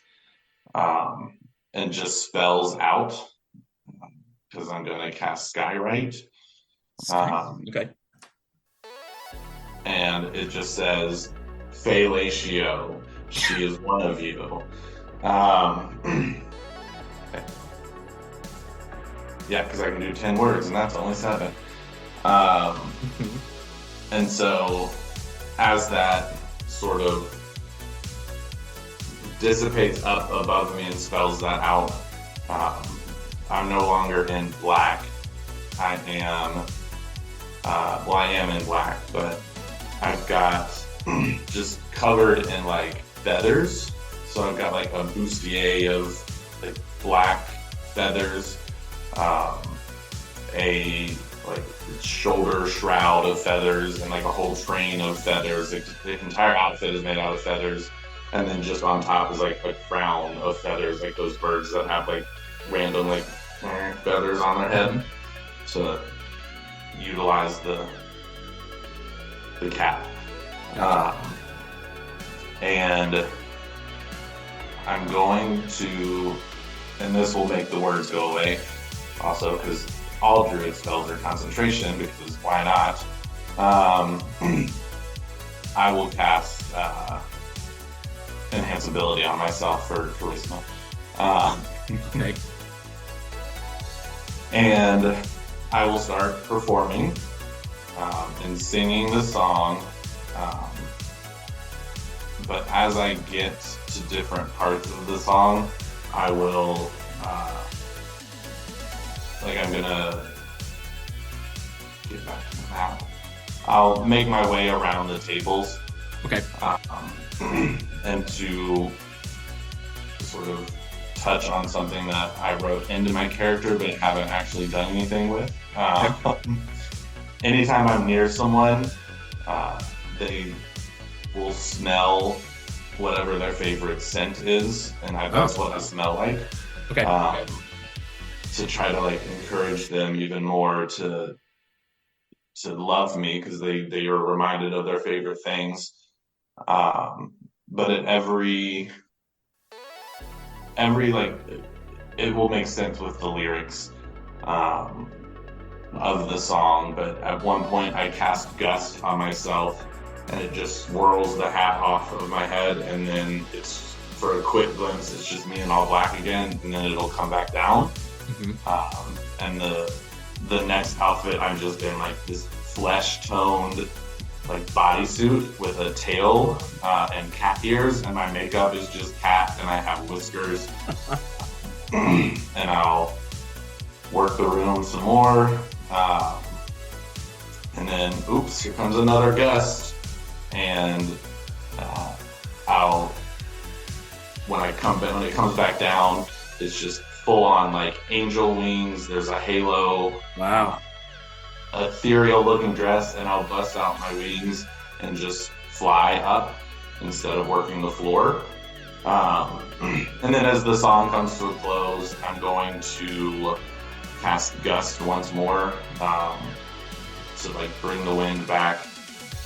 and just spells out because I'm going to cast Skywrite. Okay. And it just says, Fellatio, she is one of you. Okay. Yeah, because I can do 10 words, and that's only 7. And so, as that sort of dissipates up above me and spells that out, I'm no longer in black. I am in black, but I've got just covered in like feathers. So I've got like a bustier of like black feathers, a like shoulder shroud of feathers, and like a whole train of feathers. The entire outfit is made out of feathers, and then just on top is like a crown of feathers, like those birds that have like random like feathers on their head to utilize the cap. And I'm going to, and this will make the words go away also, because all druid spells are concentration, because why not? I will cast enhance ability on myself for charisma. Okay. And I will start performing and singing the song. But as I get to different parts of the song, I will, I'm gonna get back to the map. I'll make my way around the tables. Okay. And to sort of touch on something that I wrote into my character but haven't actually done anything with. Anytime I'm near someone, they will smell whatever their favorite scent is, and that's what I smell like. Okay. To try to like encourage them even more to love me, because they are reminded of their favorite things. But at every like, it will make sense with the lyrics of the song. But at one point I cast Gust on myself, and it just swirls the hat off of my head, and then it's, for a quick glimpse, it's just me in all black again, and then it'll come back down. Mm-hmm. And the next outfit, I'm just in like this flesh-toned like bodysuit with a tail and cat ears, and my makeup is just cat, and I have whiskers. And I'll work the room some more, And then, oops, here comes another gust. And when it comes back down, it's just full on like angel wings. There's a halo. Wow. Ethereal looking dress, and I'll bust out my wings and just fly up instead of working the floor. And then as the song comes to a close, I'm going to cast Gust once more to like bring the wind back.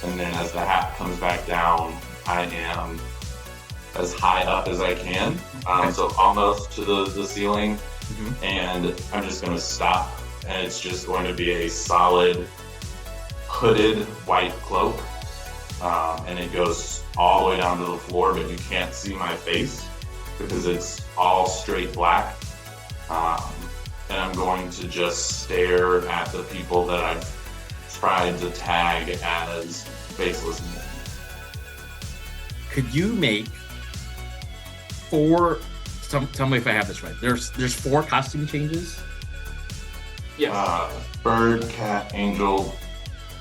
And then as the hat comes back down, I am as high up as I can, so almost to the ceiling. Mm-hmm. And I'm just going to stop, and it's just going to be a solid hooded white cloak. And it goes all the way down to the floor, but you can't see my face because it's all straight black. And I'm going to just stare at the people that I've tried to tag as faceless men. Could you make 4? Tell me if I have this right. There's 4 costume changes. Yes. Bird, cat, angel,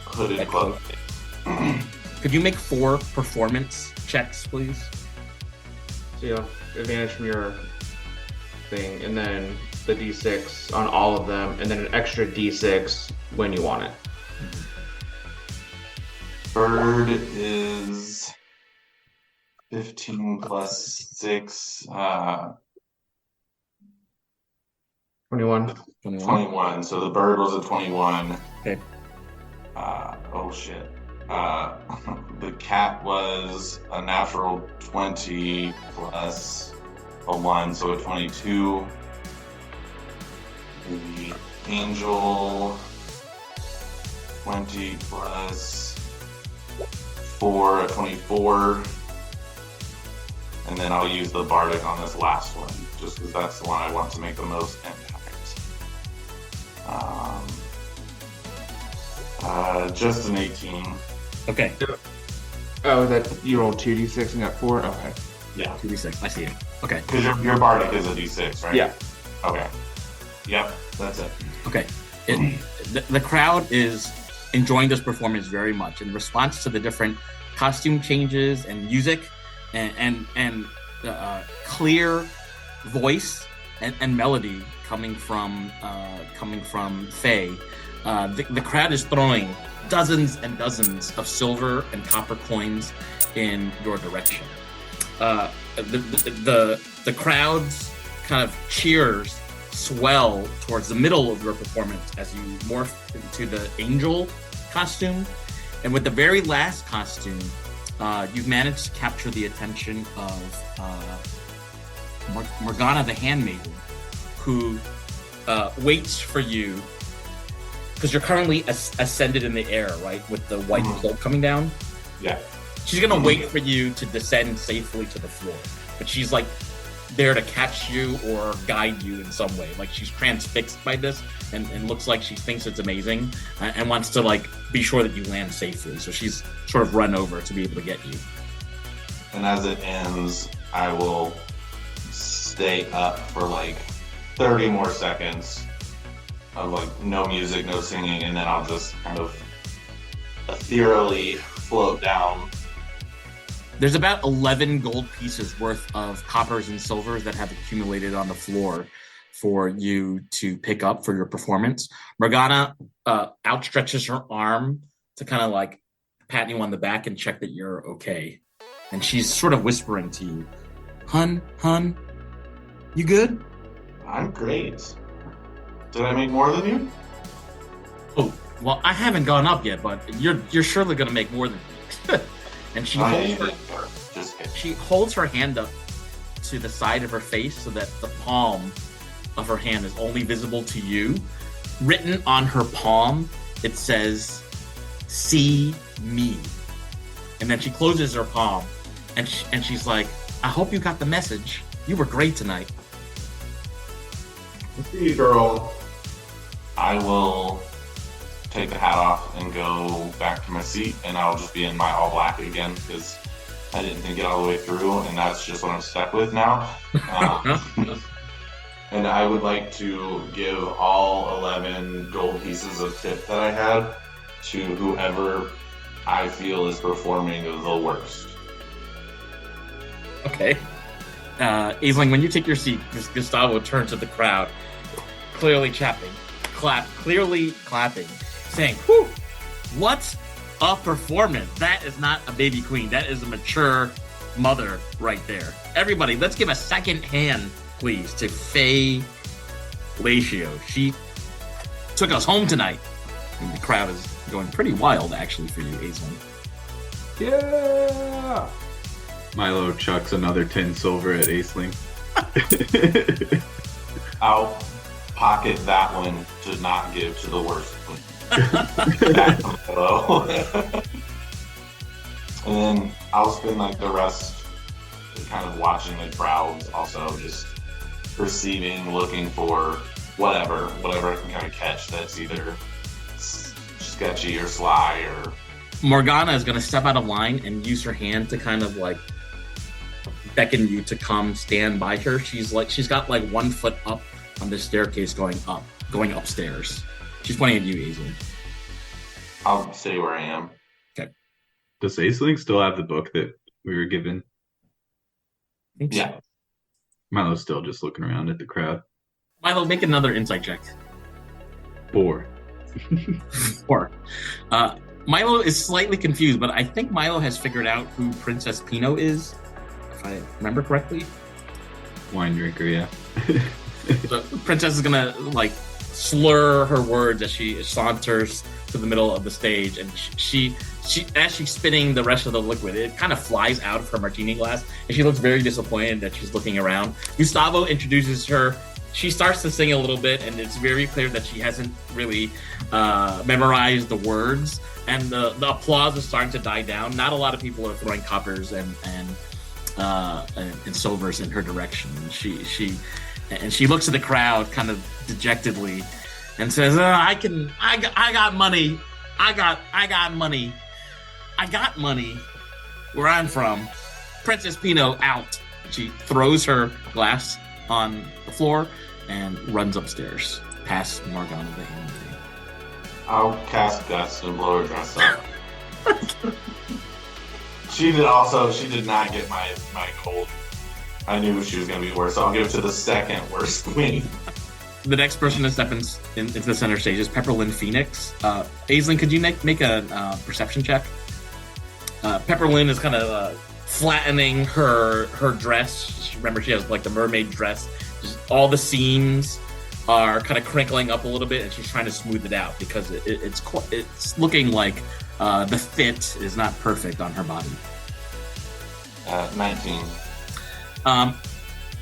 hooded cloak. Could you make 4 performance checks, please? So you have advantage from your thing, and then the d6 on all of them, and then an extra d6 when you want it. Bird is 15 plus 6, 21. 21. So the bird was a 21. Okay. Oh shit. The cat was a natural 20 plus a 1, so a 22. The angel 20 plus 4, a 24. And then I'll use the bardic on this last one, just because that's the one I want to make the most impact. Just an 18. Okay. Oh, that you rolled 2d6 and got 4? Okay. Yeah. 2d6. I see it. Okay. Because your bardic is a d6, right? Yeah. Okay. Yep, that's it. Okay. The crowd is enjoying this performance very much in response to the different costume changes and music and clear voice and melody coming from Faye. The crowd is throwing dozens and dozens of silver and copper coins in your direction. The crowd's kind of cheers swell towards the middle of your performance as you morph into the angel costume. And with the very last costume, you've managed to capture the attention of Morgana the Handmaiden, who waits for you, because you're currently ascended in the air, right, with the white cloak coming down. Yeah. She's gonna wait for you to descend safely to the floor, but she's like there to catch you or guide you in some way. Like she's transfixed by this and looks like she thinks it's amazing and wants to like be sure that you land safely. So she's sort of run over to be able to get you. And as it ends, I will stay up for like 30 more seconds of like no music, no singing, and then I'll just kind of ethereally float down. There's about 11 gold pieces worth of coppers and silvers that have accumulated on the floor for you to pick up for your performance. Morgana outstretches her arm to kind of like pat you on the back and check that you're okay. And she's sort of whispering to you, Hun, you good? I'm great. Did I make more than you? Oh, well, I haven't gone up yet, but you're surely going to make more than me. And she holds her hand up to the side of her face so that the palm of her hand is only visible to you. Written on her palm, it says, "See me." And then she closes her palm, and she's like, "I hope you got the message. You were great tonight." See, girl. I will take the hat off and go back to my seat, and I'll just be in my all black again because I didn't think it all the way through, and that's just what I'm stuck with now. And I would like to give all 11 gold pieces of tip that I had to whoever I feel is performing the worst. Okay. Aisling, when you take your seat, Gustavo turns to the crowd, clearly clapping, saying, "Whew, what a performance! That is not a baby queen. That is a mature mother right there." Everybody, let's give a second hand, please, to Faye Latio. She took us home tonight. And the crowd is going pretty wild, actually, for you, Aisling. Yeah. Milo chucks another 10 silver at Aisling. I'll pocket that one to not give to the worst one. Back to Milo. And then I'll spend like the rest kind of watching the crowds, also just perceiving, looking for whatever I can kind of catch that's either sketchy or sly or... Morgana is going to step out of line and use her hand to kind of like beckon you to come stand by her. She's got like 1 foot up on the staircase going upstairs. She's pointing at you, Aisling. I'll stay where I am. Okay. Does Aisling still have the book that we were given? Yeah. Milo's still just looking around at the crowd. Milo, make another insight check. 4. 4. Milo is slightly confused, but I think Milo has figured out who Princess Pino is, if I remember correctly. Wine drinker, yeah. The princess is gonna like slur her words as she saunters to the middle of the stage, and she as she's spitting the rest of the liquid, it kind of flies out of her martini glass, and she looks very disappointed that she's looking around. Gustavo introduces her. She starts to sing a little bit, and it's very clear that she hasn't really memorized the words, and the applause is starting to die down. Not a lot of people are throwing coppers and silvers in her direction. And she looks at the crowd kind of dejectedly and says, I got money. I got money where I'm from. Princess Pino out." She throws her glass on the floor and runs upstairs past Morgana the Hand. I'll cast Gust and blow her dress up. She did not get my gold. I knew she was going to be worse, so I'll give it to the second worst queen. The next person to step into the center stage is Pepperlyn Phoenix. Aisling, could you make a perception check? Pepperlyn is kind of flattening her dress. Remember, she has like the mermaid dress. Just all the seams are kind of crinkling up a little bit, and she's trying to smooth it out because it's looking like the fit is not perfect on her body. 19.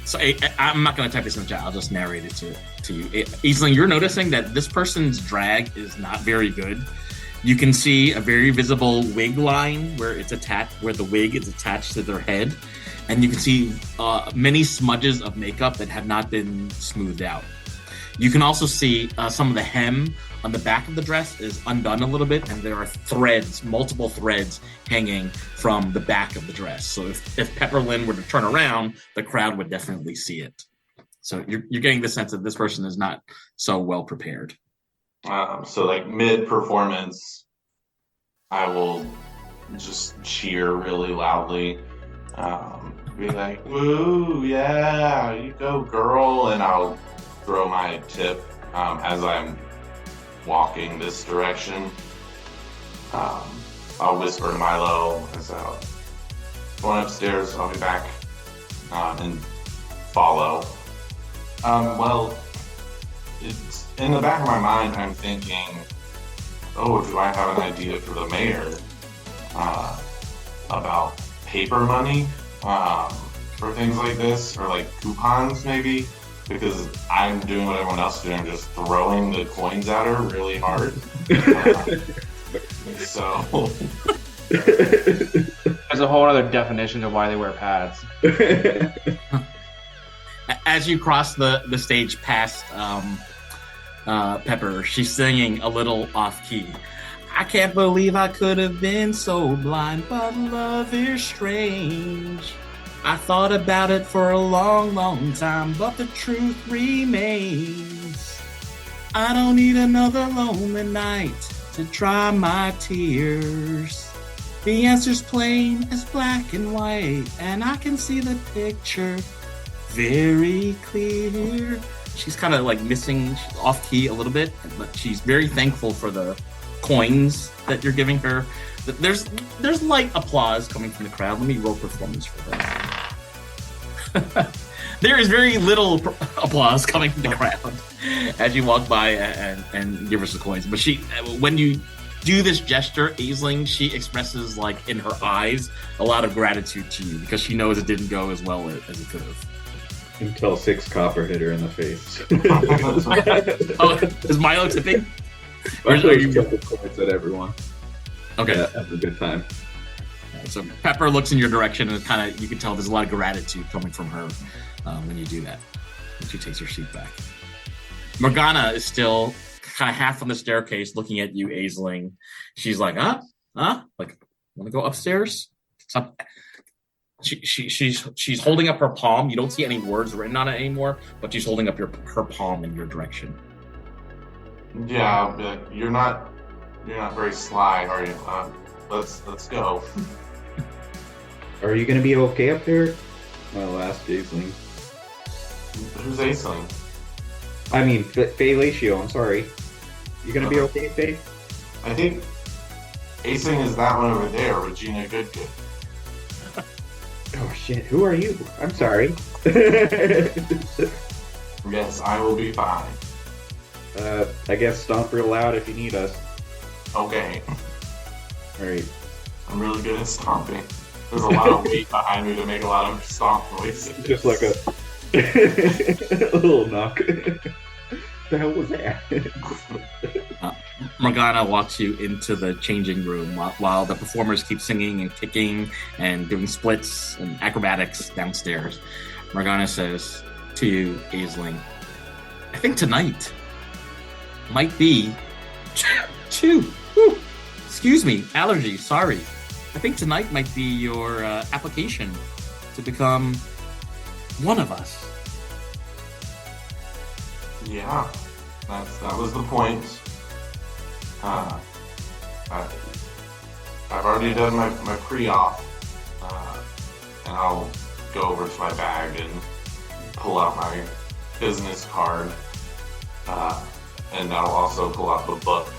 So I'm not going to type this in the chat. I'll just narrate it to you. Aisling, you're noticing that this person's drag is not very good. You can see a very visible wig line where the wig is attached to their head, and you can see many smudges of makeup that have not been smoothed out. You can also see some of the hem on the back of the dress is undone a little bit, and there are multiple threads hanging from the back of the dress. So if Pepperlyn were to turn around, the crowd would definitely see it. So you're getting the sense that this person is not so well prepared. So like mid-performance, I will just cheer really loudly. Be like, "Woo, yeah, you go, girl," and I'll throw my tip as I'm walking this direction. I'll whisper to Milo as I'm going upstairs. I'll be back and follow. Well, it's in the back of my mind. I'm thinking, oh, do I have an idea for the mayor about paper money for things like this, or like coupons maybe? Because I'm doing what everyone else is doing. I'm just throwing the coins at her really hard. So there's a whole other definition of why they wear pads. As you cross the stage past Pepper, she's singing a little off key. "I can't believe I could have been so blind, but love is strange. I thought about it for a long, long time, but the truth remains. I don't need another lonely night. to dry my tears. The answer's plain as black and white, and I can see the picture very clear. She's kind of like missing, off key a little bit, but she's very thankful for the coins that you're giving her. There's light applause coming from the crowd. Let me roll performance for that. There is very little applause coming from the crowd as you walk by and give her some coins. But when you do this gesture, Aisling, she expresses, like, in her eyes, a lot of gratitude to you because she knows it didn't go as well as it could have. Until 6 copper hit her in the face. Oh, is Milo tipping? Or are you tipping coins at everyone? Okay. Yeah, have a good time. So Pepper looks in your direction, and kind of you can tell there's a lot of gratitude coming from her when you do that. And she takes her seat back. Morgana is still kind of half on the staircase, looking at you, Aisling. She's like, like, want to go upstairs? Stop. She's holding up her palm. You don't see any words written on it anymore, but she's holding up her palm in your direction. Yeah, but you're not very sly, are you? Let's go. Are you going to be okay up there? I'll ask Aisling. Who's Aisling? I mean, Felatio, I'm sorry. You going to be okay, Faye? I think Aisling is that one over there, Regina Goodgood. Oh shit, who are you? I'm sorry. Yes, I will be fine. I guess stomp real loud if you need us. Okay. Alright. I'm really good at stomping. There's a lot of weight behind me to make a lot of stomp noises. Just like a little knock. The hell was that? Morgana walks you into the changing room while the performers keep singing and kicking and doing splits and acrobatics downstairs. Morgana says to you, Aisling, I think tonight might be excuse me, allergy, sorry. I think tonight might be your application to become one of us. Yeah, that was the point. I've already done my pre-op, and I'll go over to my bag and pull out my business card, and I'll also pull out the book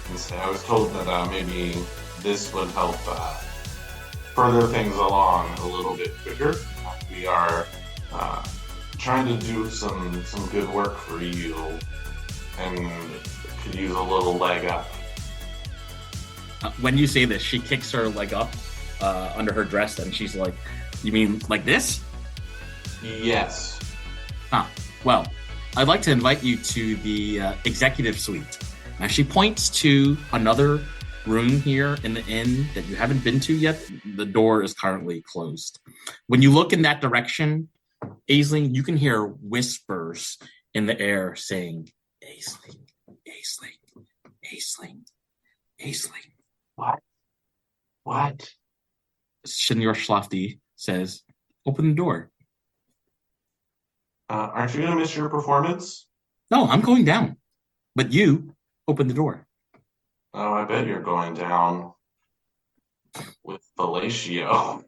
and say I was told that maybe this would help further things along a little bit quicker. We are trying to do some good work for you, and could use a little leg up. When you say this, she kicks her leg up under her dress, and she's like, you mean like this? Yes. Well, I'd like to invite you to the executive suite. Now, she points to another room here in the inn that you haven't been to yet. The door is currently closed. When you look in that direction, Aisling, you can hear whispers in the air saying, Aisling, Aisling, Aisling, Aisling. What? Senor Schlafty says, open the door. Aren't you gonna miss your performance? No, I'm going down. But you open the door. Oh, I bet you're going down with fellatio.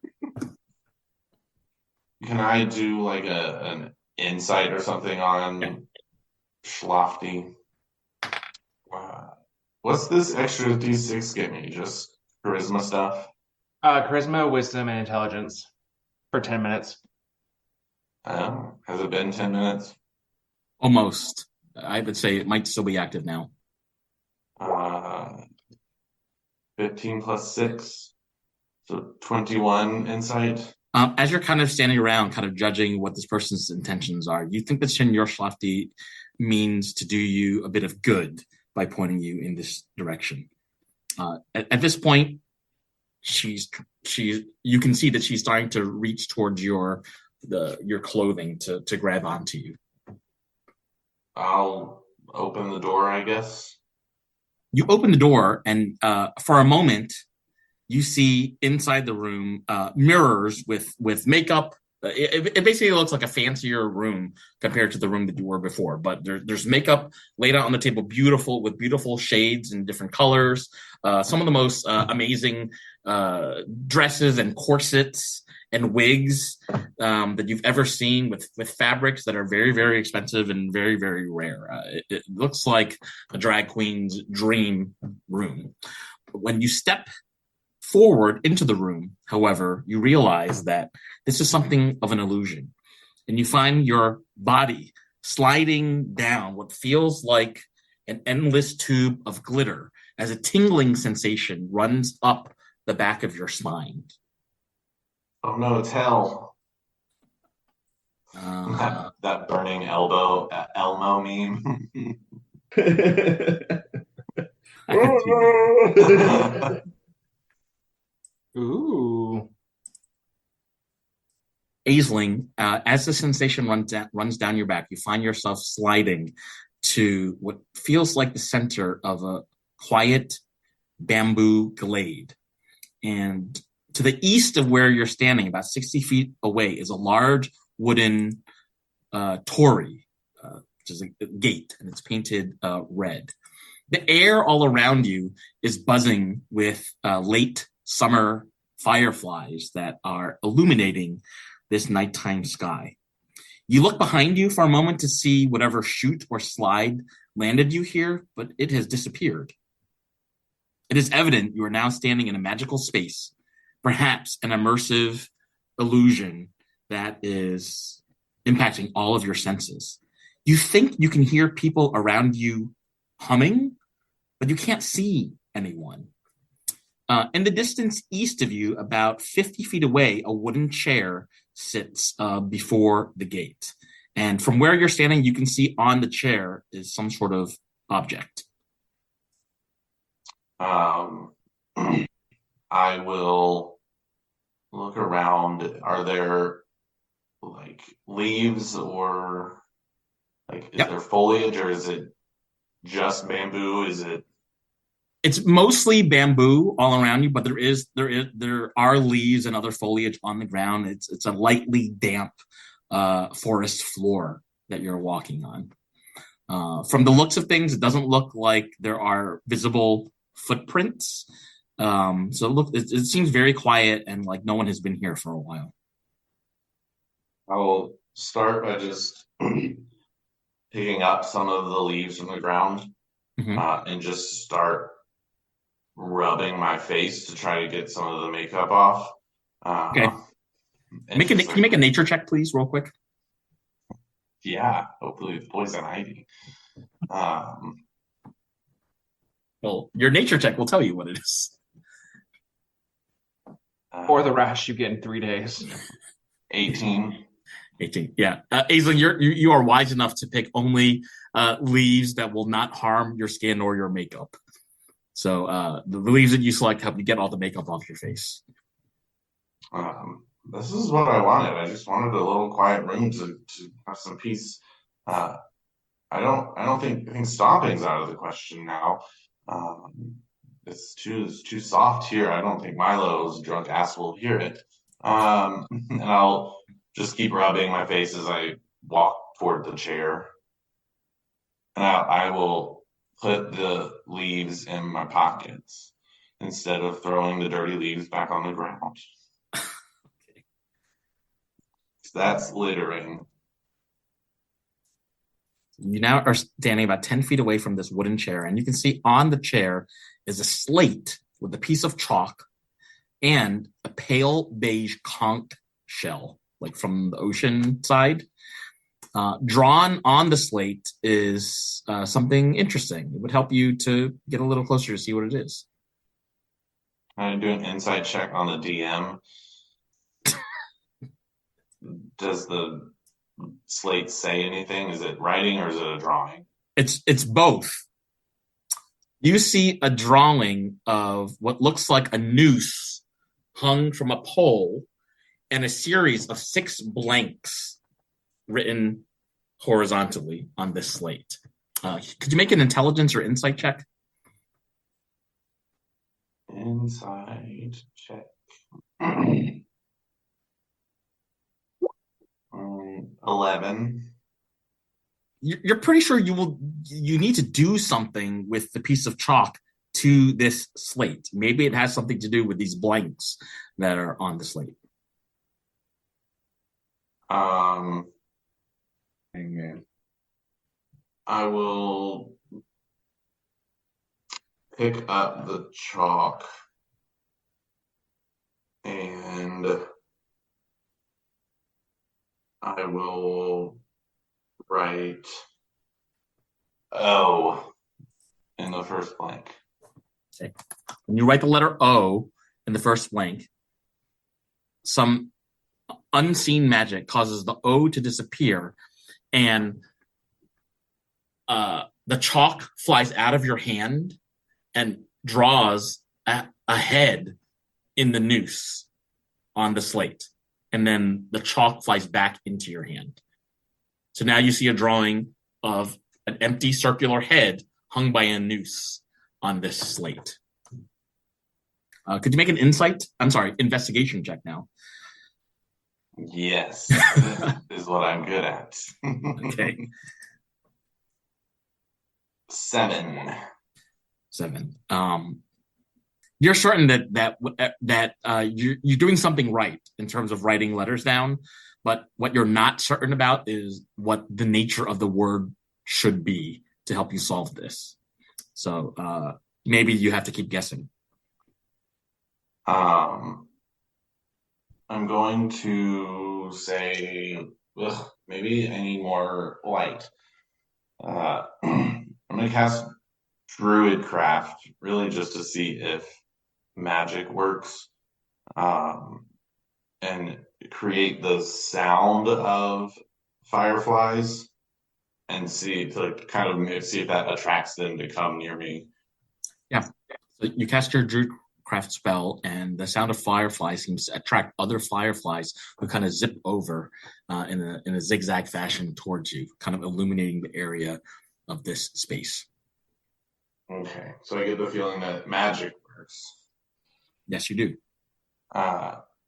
Can I do like an insight or something on Schlafty? What's this extra D6 get me? Just charisma stuff? Charisma, wisdom, and intelligence for 10 minutes. Has it been 10 minutes? Almost. I would say it might still be active now. 15 plus 6, so 21 insight. As you're kind of standing around, kind of judging what this person's intentions are, you think that Senor Schlafty means to do you a bit of good by pointing you in this direction. At this point, you can see that she's starting to reach towards your clothing to grab onto you. I'll open the door, I guess. You open the door, and for a moment, you see inside the room mirrors with makeup It basically looks like a fancier room compared to the room that you were before. But there's makeup laid out on the table, beautiful shades and different colors. Some of the most amazing dresses and corsets and wigs that you've ever seen with fabrics that are very, very expensive and very, very rare. It looks like a drag queen's dream room. When you step forward into the room, however, you realize that this is something of an illusion. And you find your body sliding down what feels like an endless tube of glitter as a tingling sensation runs up the back of your spine. Oh no, it's hell. That burning Elmo meme. I can see that. Ooh. Aisling, as the sensation runs down your back, you find yourself sliding to what feels like the center of a quiet bamboo glade. And to the east of where you're standing, about 60 feet away, is a large wooden torii, which is a gate, and it's painted red. The air all around you is buzzing with late summer fireflies that are illuminating this nighttime sky. You look behind you for a moment to see whatever chute or slide landed you here, but it has disappeared. It is evident you are now standing in a magical space, perhaps an immersive illusion that is impacting all of your senses. You think you can hear people around you humming, but you can't see anyone. In the distance east of you, about 50 feet away, a wooden chair sits before the gate. And from where you're standing, you can see on the chair is some sort of object. I will look around. Are there like leaves or like is there foliage, or is it just bamboo? Is it? It's mostly bamboo all around you, but there are leaves and other foliage on the ground. It's a lightly damp forest floor that you're walking on. From the looks of things, it doesn't look like there are visible footprints. So it seems very quiet and like no one has been here for a while. I'll start by just picking up some of the leaves from the ground and just start rubbing my face to try to get some of the makeup off. Okay. Can you make a nature check, please, real quick? Yeah, hopefully it's poison ivy. Well, your nature check will tell you what it is. Or the rash you get in 3 days. 18. 18. Yeah. Aisling, you are wise enough to pick only leaves that will not harm your skin or your makeup. So the leaves that you select help you get all the makeup off your face. This is what I wanted. I just wanted a little quiet room to have some peace. I think stomping's out of the question now. It's too soft here. I don't think Milo's drunk ass will hear it. And I'll just keep rubbing my face as I walk toward the chair. And I will put the leaves in my pockets instead of throwing the dirty leaves back on the ground. Okay. That's littering. You now are standing about 10 feet away from this wooden chair, and you can see on the chair is a slate with a piece of chalk and a pale beige conch shell, like from the ocean side. Drawn on the slate is something interesting. It would help you to get a little closer to see what it is. I'm doing an insight check on the DM. Does the slate say anything? Is it writing or is it a drawing? It's both. You see a drawing of what looks like a noose hung from a pole and a series of 6 blanks written horizontally on this slate. Could you make an intelligence or insight check? Insight check. 11. You're pretty sure you need to do something with the piece of chalk to this slate. Maybe it has something to do with these blanks that are on the slate. Amen. I will pick up the chalk and I will write O in the first blank. Okay. When you write the letter O in the first blank, some unseen magic causes the O to disappear, and the chalk flies out of your hand and draws a head in the noose on the slate. And then the chalk flies back into your hand. So now you see a drawing of an empty circular head hung by a noose on this slate. Could you make an investigation check now? Yes, this is what I'm good at. Okay. 7. You're certain that you're doing something right in terms of writing letters down, but what you're not certain about is what the nature of the word should be to help you solve this. So maybe you have to keep guessing. I'm going to say, maybe I need more light. I'm going to cast Druidcraft, really just to see if magic works, and create the sound of fireflies and see if that attracts them to come near me. Yeah. So you cast your Druidcraft spell, and the sound of fireflies seems to attract other fireflies who kind of zip over in a zigzag fashion towards you, kind of illuminating the area of this space. Okay, so I get the feeling that magic works. Yes, you do.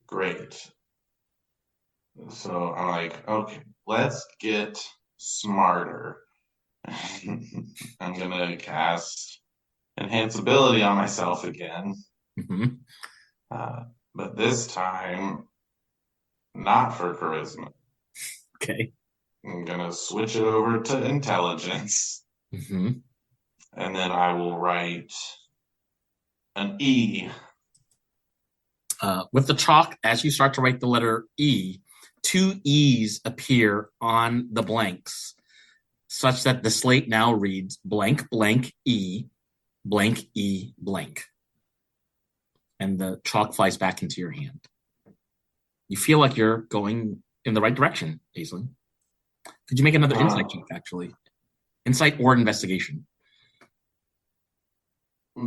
Great. So I'm like, okay, let's get smarter. I'm gonna cast Enhance Ability on myself again. Mm-hmm. But this time, not for charisma. Okay. I'm gonna switch it over to intelligence. Mm-hmm. And then I will write an E. With the chalk, as you start to write the letter E, 2 E's appear on the blanks, such that the slate now reads blank, blank, E, blank, E, blank. And the chalk flies back into your hand. You feel like you're going in the right direction, Hazelwig. Could you make another insight check, actually? Insight or investigation?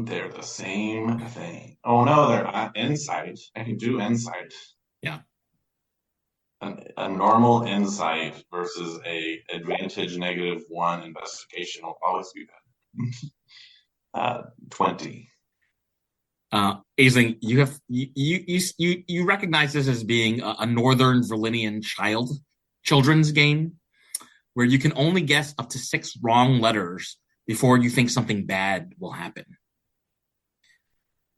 They're the same thing. Oh no, they're not. Insight. I can do insight. Yeah. A normal insight versus a advantage -1 investigation will always be better. 20. Aisling, you recognize this as being a northern Virlinian children's game, where you can only guess up to 6 wrong letters before you think something bad will happen.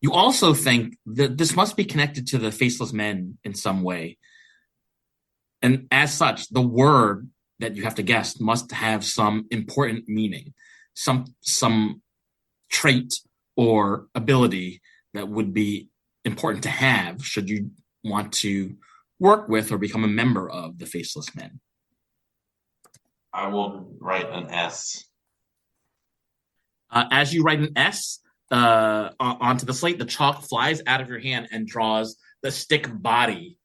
You also think that this must be connected to the Faceless Men in some way. And as such, the word that you have to guess must have some important meaning, some trait or ability that would be important to have should you want to work with or become a member of the Faceless Men. I will write an S. As you write an S onto the slate, the chalk flies out of your hand and draws the stick body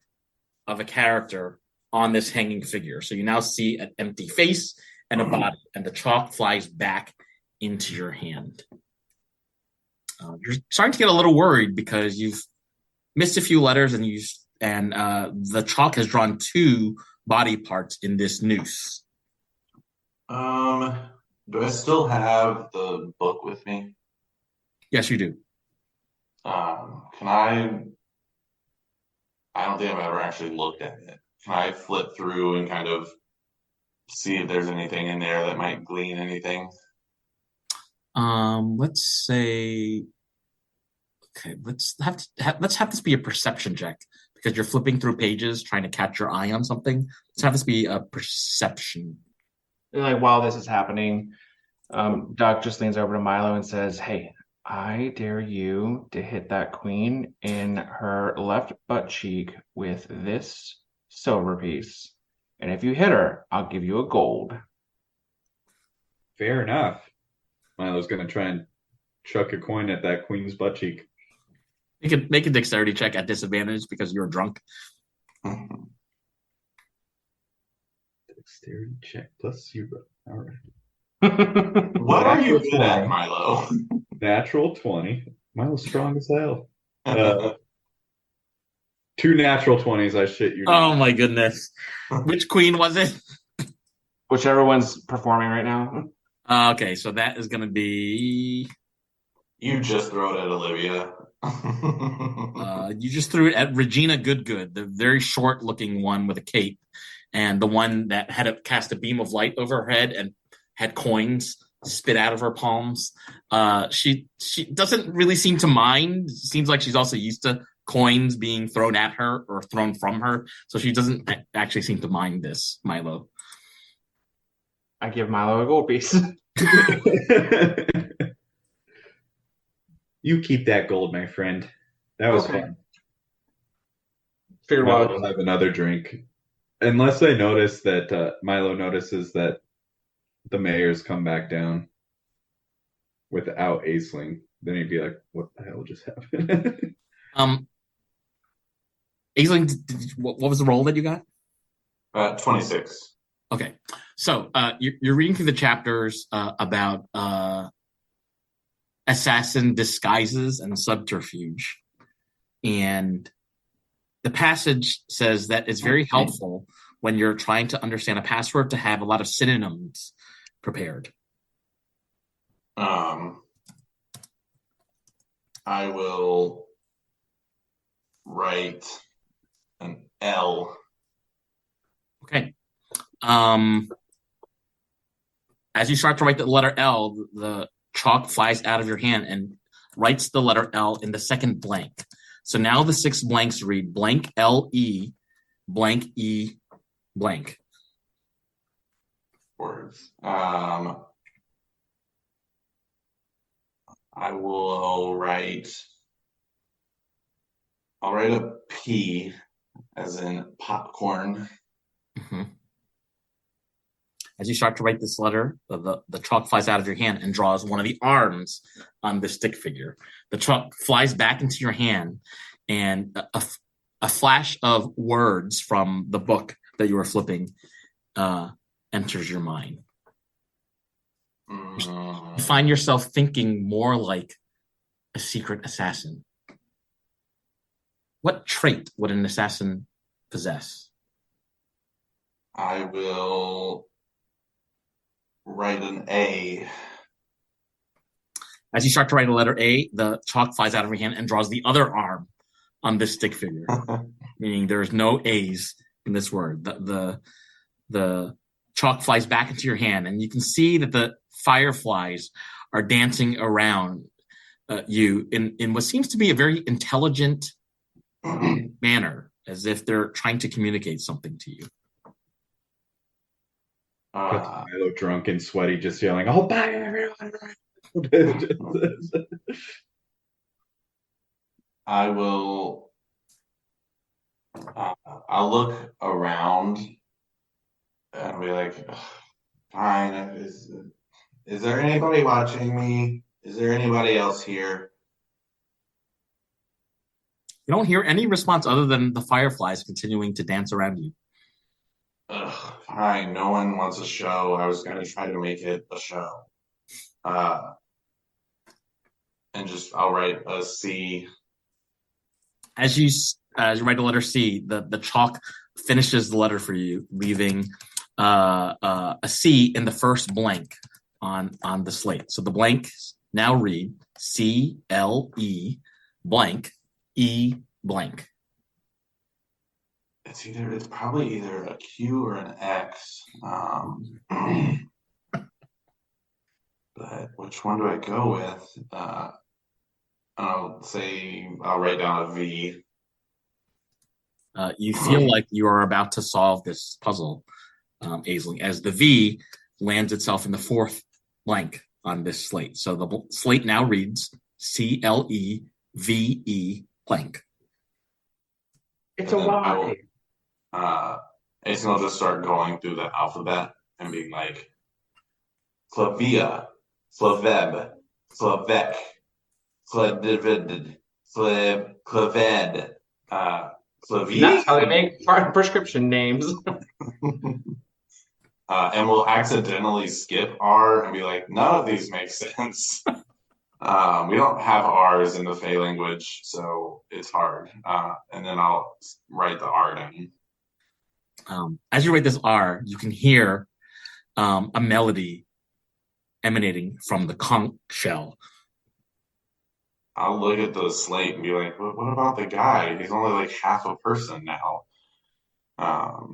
of a character on this hanging figure. So you now see an empty face and a body, and the chalk flies back into your hand. You're starting to get a little worried because you've missed a few letters, and the chalk has drawn 2 body parts in this noose. Do I still have the book with me? Yes, you do. Can I don't think I've ever actually looked at it. can I flip through and kind of see if there's anything in there that might glean anything? Let's say, okay, let's have this be a perception check because you're flipping through pages trying to catch your eye on something. Let's have this be a perception. Like while this is happening, Doc just leans over to Milo and says, "Hey, I dare you to hit that queen in her left butt cheek with this silver piece. And if you hit her, I'll give you a gold." Fair enough. Milo's going to try and chuck a coin at that queen's butt cheek. You can make a dexterity check at disadvantage because you're drunk. Dexterity check plus 0. All right. What are you good at, Milo? Natural 20. Milo's strong as hell. 2 natural 20s, I shit you not. Oh my goodness. Which queen was it? Whichever one's performing right now. Okay, so that is going to be... You just throw it at Olivia. You just threw it at Regina Goodgood, the very short-looking one with a cape, and the one that had cast a beam of light over her head and had coins spit out of her palms. She doesn't really seem to mind. Seems like she's also used to coins being thrown at her or thrown from her, so she doesn't actually seem to mind this, Milo. I give Milo a gold piece. You keep that gold, my friend. That was fun. Figured Milo will have another drink. Unless I notice that Milo notices that the mayor's come back down without Aisling, then he'd be like, what the hell just happened? Aisling, what was the roll that you got? 26. Okay, so you're reading through the chapters about assassin disguises and subterfuge, and the passage says that it's very helpful when you're trying to understand a password to have a lot of synonyms prepared. I will write an L. Okay. As you start to write the letter L, the chalk flies out of your hand and writes the letter L in the second blank. So now the 6 blanks read blank L-E, blank E, blank. Words. I'll write a P as in popcorn. Mm-hmm. As you start to write this letter, the chalk flies out of your hand and draws one of the arms on the stick figure. The chalk flies back into your hand, and a flash of words from the book that you were flipping enters your mind. You find yourself thinking more like a secret assassin. What trait would an assassin possess? I will write an A. As you start to write a letter A, the chalk flies out of your hand and draws the other arm on this stick figure, meaning there's no A's in this word. The chalk flies back into your hand, and you can see that the fireflies are dancing around you in what seems to be a very intelligent manner, as if they're trying to communicate something to you. Milo drunk and sweaty, just yelling, "Oh, bye, everyone!" I will. I'll look around and be like, "Fine. Is there anybody watching me? Is there anybody else here?" You don't hear any response other than the fireflies continuing to dance around you. Fine. No one wants a show. I was going to try to make it a show. And I'll write a C. As you write the letter C, the chalk finishes the letter for you, leaving a C in the first blank on the slate. So the blanks now read C-L-E blank E blank. It's probably either a Q or an X. But which one do I go with? I'll write down a V. You feel like you are about to solve this puzzle, Aisling, as the V lands itself in the fourth blank on this slate. So the slate now reads CLEVE blank. It's a Y. Aisling will just start going through the alphabet and being like, Flavia, Flaveb, Flavec, Flavivid, Claved, Flavi. That's how they make prescription names. And we'll accidentally skip R and be like, none of these make sense. We don't have R's in the Fey language, so it's hard. And then I'll write the R down. As you write this R, you can hear a melody emanating from the conch shell. I'll look at the slate and be like, what about the guy? He's only like half a person now. Oh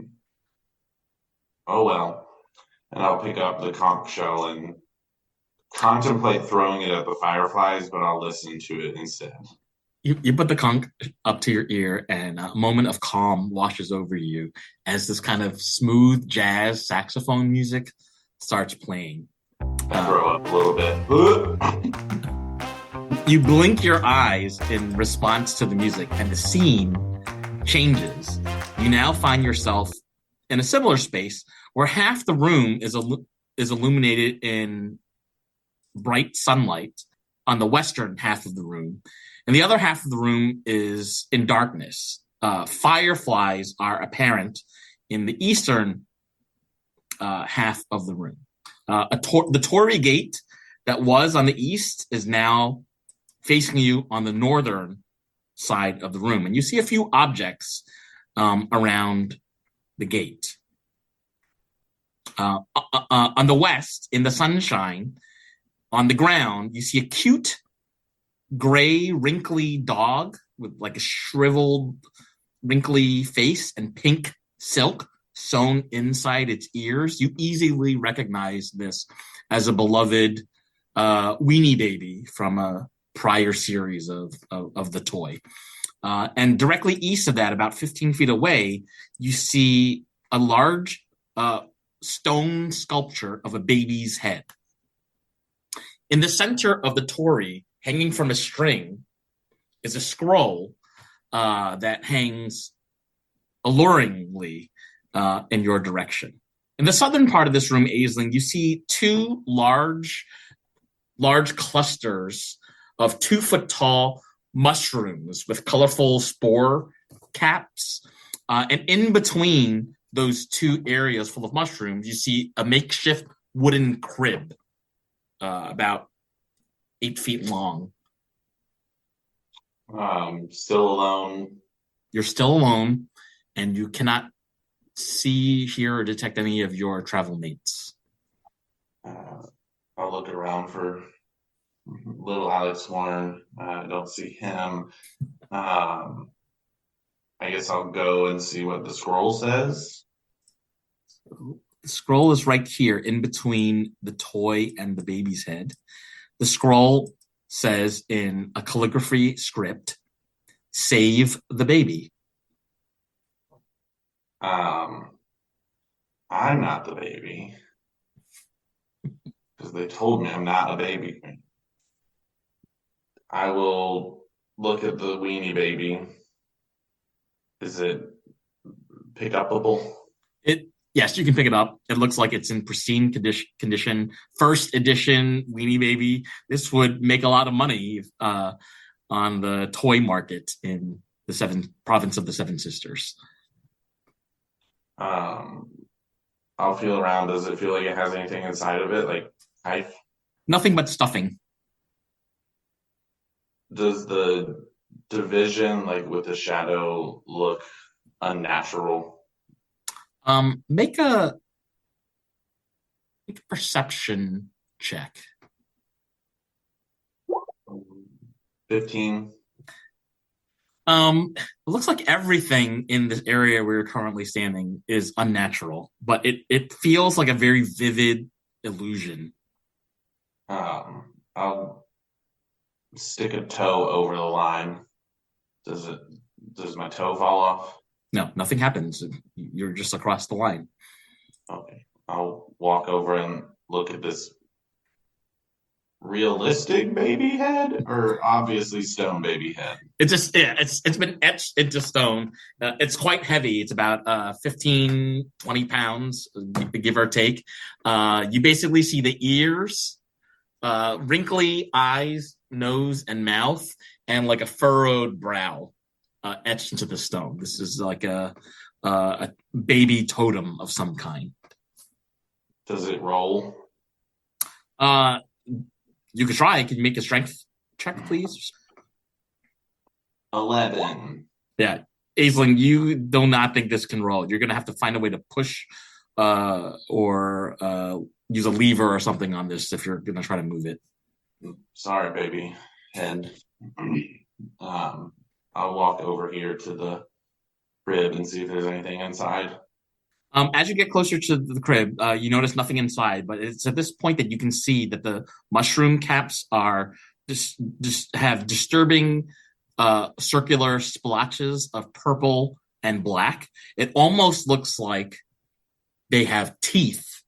well. And I'll pick up the conch shell and contemplate throwing it at the fireflies, but I'll listen to it instead. You put the conch up to your ear, and a moment of calm washes over you as this kind of smooth jazz saxophone music starts playing. I throw up a little bit. You blink your eyes in response to the music, and the scene changes. You now find yourself in a similar space where half the room is illuminated in bright sunlight on the western half of the room, and the other half of the room is in darkness. Fireflies are apparent in the eastern half of the room. The Torii gate that was on the east is now facing you on the northern side of the room, and you see a few objects around the gate. On the west, in the sunshine, on the ground, you see a cute, gray, wrinkly dog with like a shriveled, wrinkly face and pink silk sewn inside its ears. You easily recognize this as a beloved weenie baby from a prior series of the toy. And directly east of that, about 15 feet away, you see a large stone sculpture of a baby's head. In the center of the Torii, hanging from a string, is a scroll that hangs alluringly in your direction. In the southern part of this room, Aisling, you see two large clusters of 2-foot-tall mushrooms with colorful spore caps. And in between those two areas full of mushrooms, you see a makeshift wooden crib, about 8 feet long. Still alone. You're still alone, and you cannot see, hear, or detect any of your travel mates. I'll look around for little Alex Warren. I don't see him. I guess I'll go and see what the scroll says. The scroll is right here in between the toy and the baby's head. The scroll says in a calligraphy script, "Save the baby." I'm not the baby. Because they told me I'm not a baby. I will look at the weenie baby. Is it pick upable? Yes, you can pick it up. It looks like it's in pristine condition. First edition weenie baby. This would make a lot of money on the toy market in the province of the Seven Sisters. I'll feel around. Does it feel like it has anything inside of it? Like knife? Nothing but stuffing. Does the division, like with the shadow, look unnatural? Make a perception check. 15. It looks like everything in this area we're currently standing is unnatural, but it feels like a very vivid illusion. I'll stick a toe over the line. Does my toe fall off? No, nothing happens. You're just across the line. Okay. I'll walk over and look at this realistic baby head or obviously stone baby head. It's been etched into stone. It's quite heavy. It's about 15, 20 pounds, give or take. You basically see the ears, wrinkly eyes, nose, and mouth, and like a furrowed brow etched into the stone. This is like a baby totem of some kind. Does it roll? You could try. Can you make a strength check, please? 11. Yeah. Aisling, you do not think this can roll. You're going to have to find a way to push or use a lever or something on this if you're going to try to move it. Sorry, baby head. I'll walk over here to the crib and see if there's anything inside. As you get closer to the crib, you notice nothing inside, but it's at this point that you can see that the mushroom caps are just have disturbing circular splotches of purple and black. It almost looks like they have teeth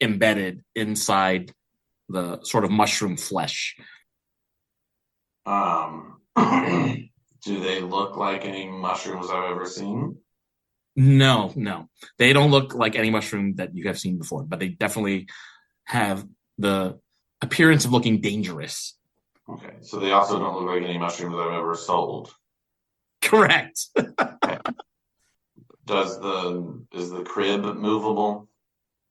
embedded inside the sort of mushroom flesh. Do they look like any mushrooms I've ever seen? No. They don't look like any mushroom that you have seen before, but they definitely have the appearance of looking dangerous. Okay, so they also don't look like any mushrooms I've ever sold. Correct. Okay. Is the crib movable?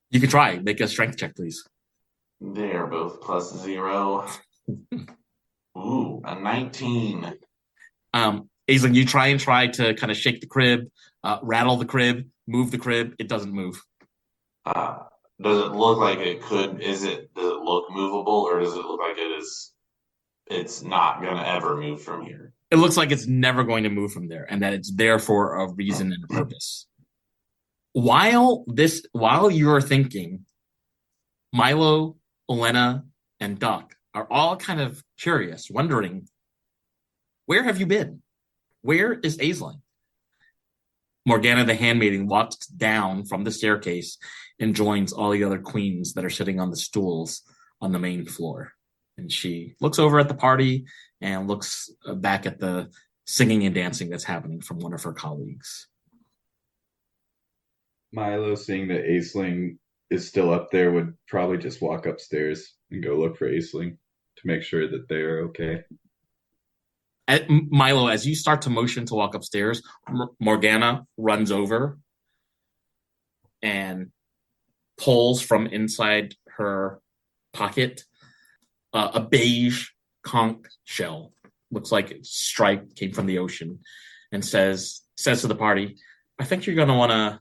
You can try. Make a strength check, please. They are both +0. Ooh, a 19. Aisling, you try to kind of shake the crib, rattle the crib, move the crib. It doesn't move. Does it look like it could? Does it look movable, or does it look like it's not going to ever move from here? It looks like it's never going to move from there, and that it's there for a reason and a purpose. While you're thinking, Milo, Elena, and Duck are all kind of curious, wondering, where have you been? Where is Aisling? Morgana the handmaiden walks down from the staircase and joins all the other queens that are sitting on the stools on the main floor. And she looks over at the party and looks back at the singing and dancing that's happening from one of her colleagues. Milo, seeing that Aisling is still up there, would probably just walk upstairs and go look for Aisling to make sure that they're okay. Milo, as you start to motion to walk upstairs, Morgana runs over and pulls from inside her pocket a beige conch shell. Looks like it's striped, came from the ocean, and says to the party, I think you're going to want to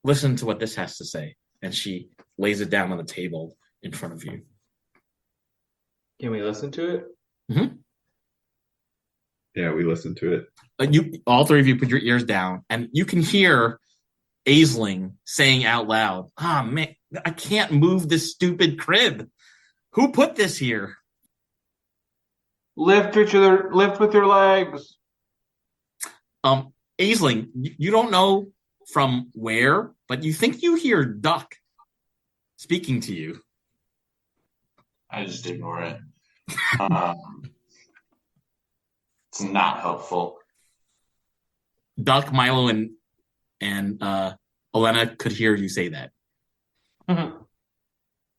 listen to what this has to say. And she lays it down on the table in front of you. Can we listen to it? Mm-hmm. Yeah, we listened to it. All three of you put your ears down, and you can hear Aisling saying out loud, man, I can't move this stupid crib. Who put this here? Lift with your legs. Aisling, you don't know from where, but you think you hear Duck speaking to you. I just ignore it. It's not helpful. Duck, Milo, and Elena could hear you say that. Mm-hmm.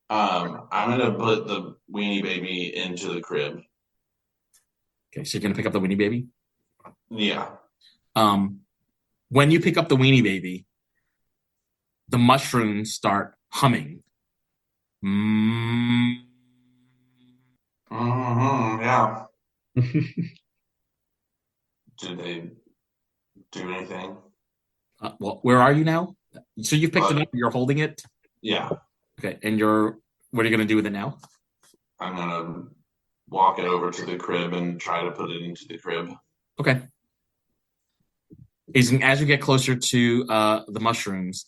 I'm gonna put the weenie baby into the crib. Okay, so you're gonna pick up the weenie baby? Yeah. When you pick up the weenie baby, the mushrooms start humming. Mm-hmm, yeah. Did they do anything? Well, where are you now? So you picked it up, you're holding it? Yeah. Okay, and what are you going to do with it now? I'm going to walk it over to the crib and try to put it into the crib. Okay. As you get closer to the mushrooms,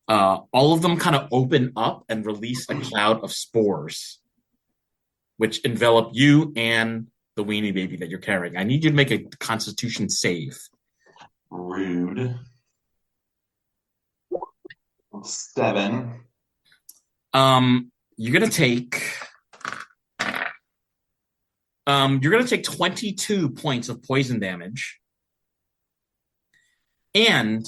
all of them kind of open up and release a cloud of spores, which envelop you and the weenie baby that you're carrying. I need you to make a Constitution save. Rude. 7. You're gonna take 22 points of poison damage, and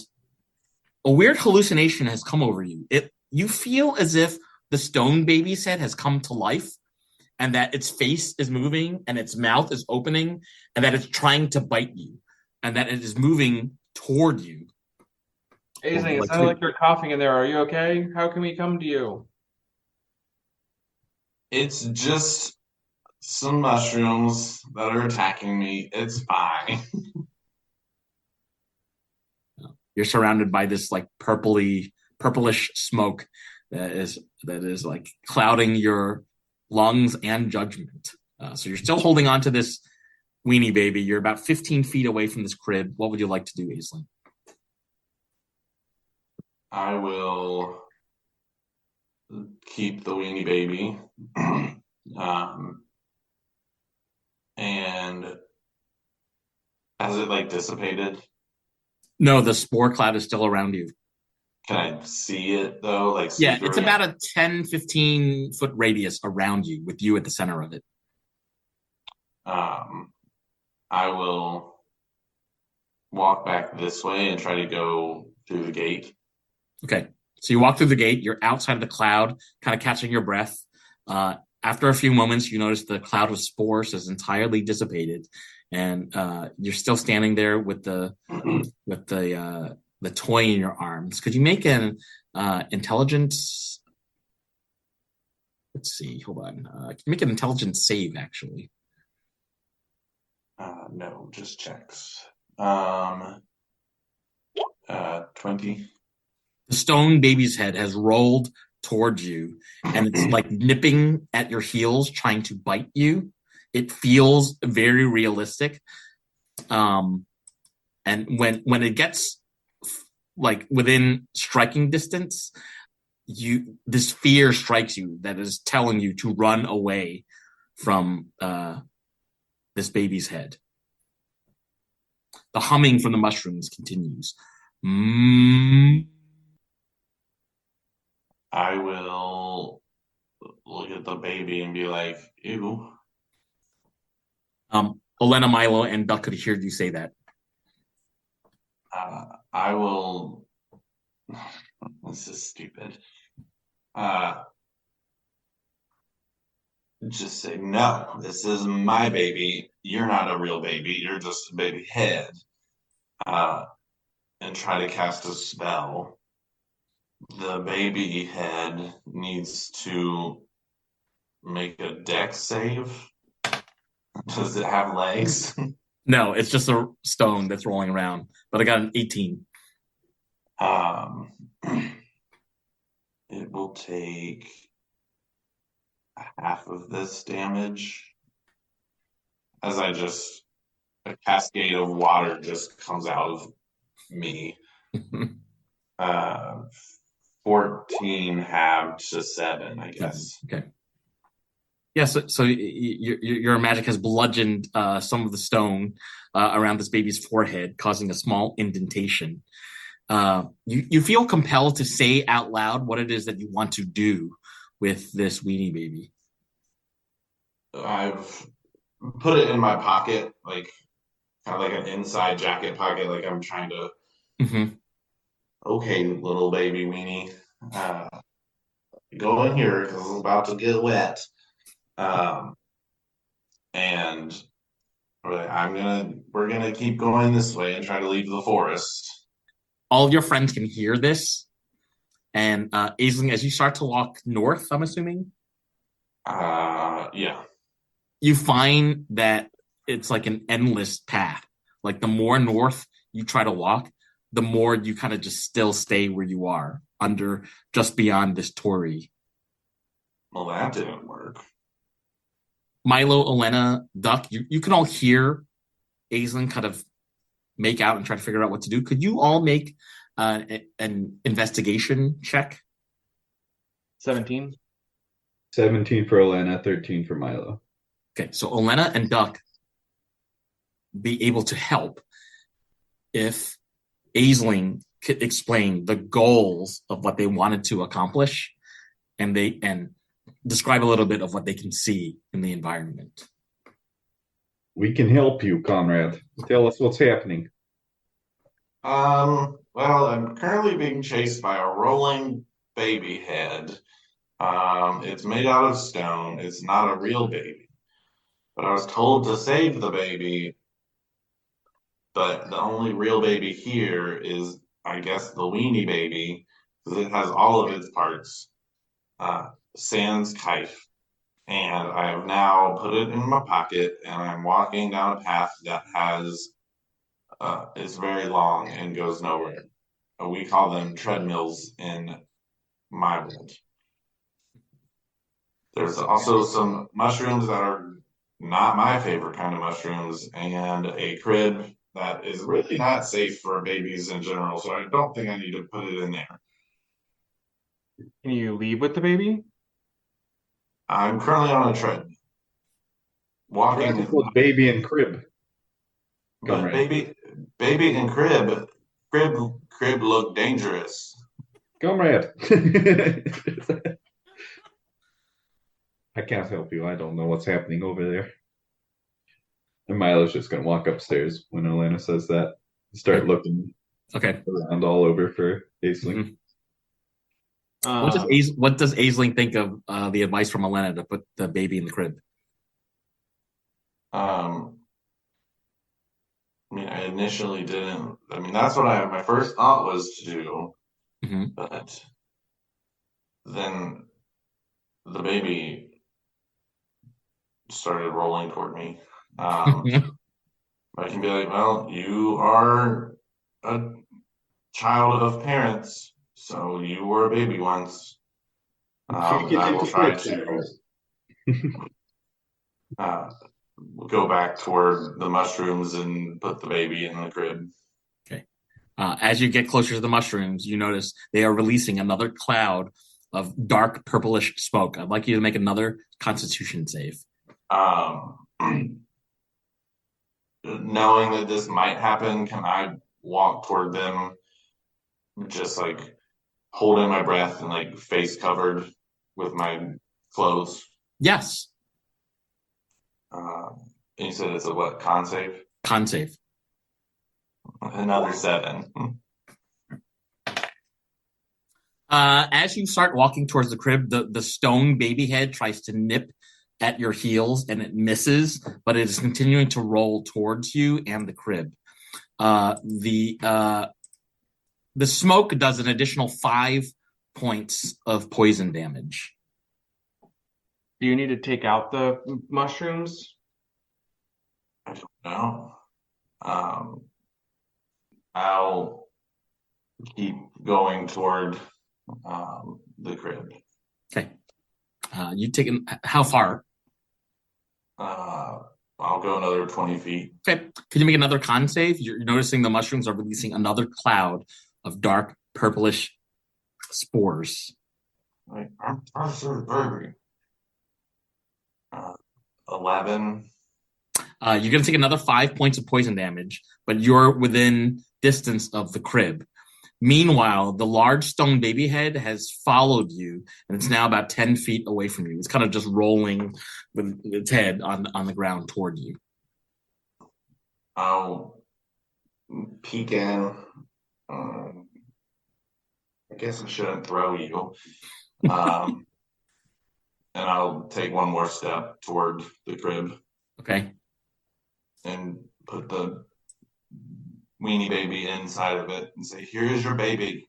a weird hallucination has come over you. You feel as if the stone baby's head has come to life, and that its face is moving, and its mouth is opening, and that it's trying to bite you, and that it is moving toward you. Aisling, it sounds like you're coughing in there. Are you okay? How can we come to you? It's just some mushrooms that are attacking me. It's fine. You're surrounded by this like purplish smoke that is like clouding your lungs and judgment. So you're still holding on to this weenie baby. You're about 15 feet away from this crib. What would you like to do, Aisling? I will keep the weenie baby. And has it like dissipated? No, the spore cloud is still around you. Can I see it though? Like Yeah, it's about a 10, 15 foot radius around you with you at the center of it. I will walk back this way and try to go through the gate. Okay, so you walk through the gate. You're outside of the cloud, kind of catching your breath. After a few moments, you notice the cloud of spores has entirely dissipated, and you're still standing there with the toy in your arms. Could you make an intelligence? Let's see. Hold on. Can you make an intelligence save? Actually, no, just checks. 20. The stone baby's head has rolled towards you, and it's like nipping at your heels, trying to bite you. It feels very realistic. And when it gets like within striking distance, this fear strikes you that is telling you to run away from this baby's head. The humming from the mushrooms continues. I will look at the baby and be like, ew. Elena, Milo, and Duck could hear you say that. I will. This is stupid. Just say, no, this is my baby. You're not a real baby. You're just a baby head. And try to cast a spell. The baby head needs to make a dex save. Does it have legs? No, it's just a stone that's rolling around. But I got an 18. It will take half of this damage as a cascade of water just comes out of me. 14 halved to 7, I guess. Okay. Yeah, so your magic has bludgeoned some of the stone around this baby's forehead, causing a small indentation. You feel compelled to say out loud what it is that you want to do with this weenie baby. I've put it in my pocket, like kind of like an inside jacket pocket, like I'm trying to. Mm-hmm. Okay, little baby weenie, go in here because it's about to get wet. And we're gonna keep going this way and try to leave the forest. All of your friends can hear this, and Aisling, as you start to walk north, I'm assuming. Yeah. You find that it's like an endless path. Like the more north you try to walk, the more you kind of just still stay where you are, just beyond this torii. Well, that didn't work. Milo, Elena, Duck, you can all hear Aisling kind of make out and try to figure out what to do. Could you all make an investigation check? 17. 17 for Elena, 13 for Milo. Okay, so Elena and Duck be able to help if Aisling could explain the goals of what they wanted to accomplish and describe a little bit of what they can see in the environment. We can help you, comrade. Tell us what's happening. Well, I'm currently being chased by a rolling baby head. It's made out of stone. It's not a real baby. But I was told to save the baby, but the only real baby here is, I guess, the weenie baby, because it has all of its parts. Sans Kaif. And I have now put it in my pocket, and I'm walking down a path that is very long and goes nowhere. We call them treadmills in my world. There's also some mushrooms that are not my favorite kind of mushrooms, and a crib that is really not safe for babies in general, so I don't think I need to put it in there. Can you leave with the baby? I'm currently on a tread. Walking With baby and crib. but baby and crib look dangerous. Comrade. I can't help you. I don't know what's happening over there. And Milo's just going to walk upstairs when Elena says that. Start looking around all over for Aisling. Mm-hmm. What does Aisling think of the advice from Elena to put the baby in the crib? I mean, I initially didn't. I mean, that's what my first thought was to do. Mm-hmm. But then the baby started rolling toward me. I can be like, well, you are a child of parents, so you were a baby once. I will try to go back toward the mushrooms and put the baby in the crib. Okay. As you get closer to the mushrooms, you notice they are releasing another cloud of dark purplish smoke. I'd like you to make another Constitution save. Knowing that this might happen, can I walk toward them just like holding my breath and like face covered with my clothes? Yes. And you said it's a what? Con save? Con save. Another 7. As you start walking towards the crib, the stone baby head tries to nip at your heels and it misses, but it is continuing to roll towards you and the crib. The smoke does an additional 5 points of poison damage. Do you need to take out the mushrooms? I don't know. I'll keep going toward the crib. Okay. You taken how far? I'll go another 20 feet. Okay. Can you make another con save? You're noticing the mushrooms are releasing another cloud of dark purplish spores. Like, I'm so baby. 11. You're going to take another 5 points of poison damage, but you're within distance of the crib. Meanwhile, the large stone baby head has followed you, and it's now about 10 feet away from you. It's kind of just rolling with its head on the ground toward you. I'll peek in. I guess I shouldn't throw you. And I'll take one more step toward the crib. Okay. And put the weenie baby inside of it and say, "Here is your baby."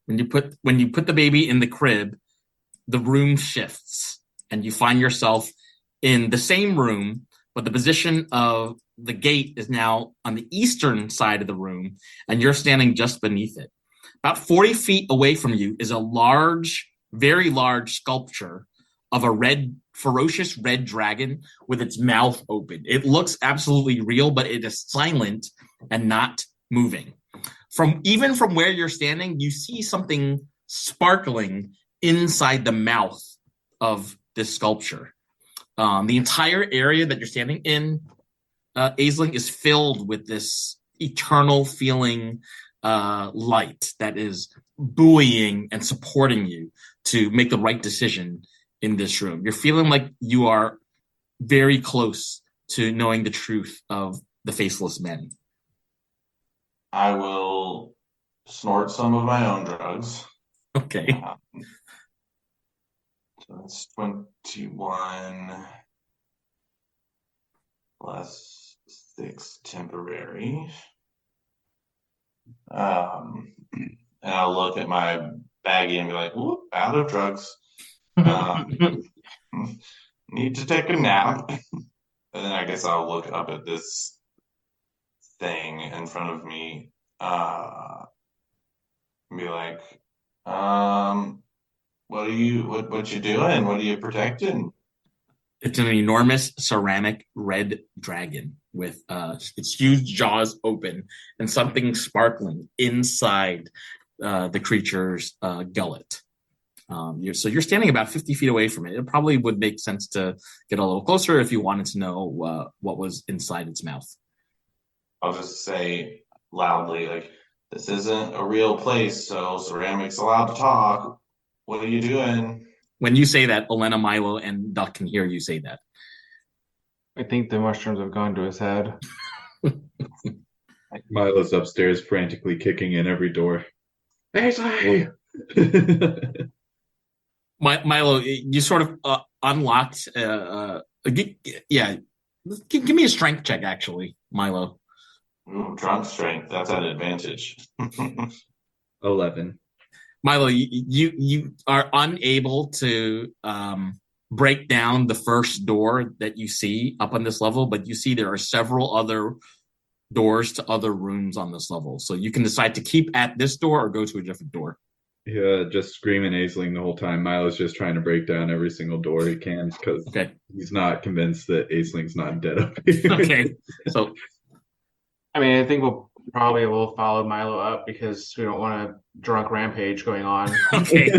When you put the baby in the crib, the room shifts, and you find yourself in the same room, but the position of the gate is now on the eastern side of the room, and you're standing just beneath it. About 40 feet away from you is a large, very large sculpture of a red ferocious red dragon with its mouth open. It looks absolutely real, but it is silent and not moving. Even from where you're standing, you see something sparkling inside the mouth of this sculpture. The entire area that you're standing in, Aisling, is filled with this eternal feeling light that is buoying and supporting you to make the right decision in this room. You're feeling like you are very close to knowing the truth of the faceless men. I will snort some of my own drugs. Okay. So that's 21 plus 6 temporary. And I'll look at my baggie and be like, "Whoop, out of drugs. Need to take a nap." And then I guess I'll look up at this thing in front of me and be like, what you doing? What are you protecting? It's an enormous ceramic red dragon with its huge jaws open and something sparkling inside the creature's gullet. So you're standing about 50 feet away from it. It probably would make sense to get a little closer if you wanted to know what was inside its mouth. I'll just say loudly, like, "This isn't a real place, so ceramic's allowed to talk. What are you doing?" When you say that, Elena, Milo, and Duck can hear you say that. I think the mushrooms have gone to his head. Milo's upstairs frantically kicking in every door. Hazelwig! Milo, you sort of unlocked. Yeah, give me a strength check, actually, Milo. Ooh, drunk strength. That's an advantage. 11. Milo, you are unable to break down the first door that you see up on this level, but you see there are several other doors to other rooms on this level. So you can decide to keep at this door or go to a different door. Yeah, just screaming Aisling the whole time. Milo's just trying to break down every single door he can because he's not convinced that Aisling's not dead up here. Okay, so I mean, I think we'll probably will follow Milo up because we don't want a drunk rampage going on. okay.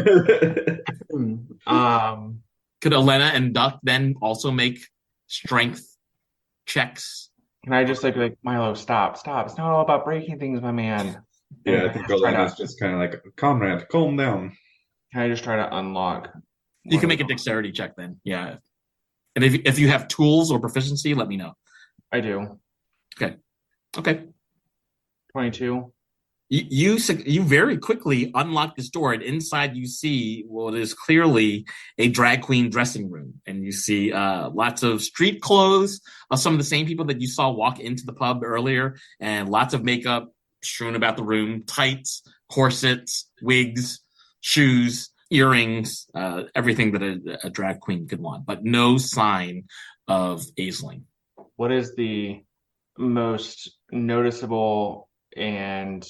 Um, Could Elena and Duck then also make strength checks? Can I just like Milo, stop. It's not all about breaking things, my man. Yeah, I think Elena's just kind of like, "Comrade, calm down." Can I just try to unlock? You can make a dexterity check then. Yeah. And if you have tools or proficiency, let me know. I do. Okay. 22. You very quickly unlock this door, and inside you see what is clearly a drag queen dressing room, and you see lots of street clothes of some of the same people that you saw walk into the pub earlier, and lots of makeup strewn about the room, tights, corsets, wigs, shoes, earrings, everything that a drag queen could want, but no sign of Aisling. What is the most noticeable and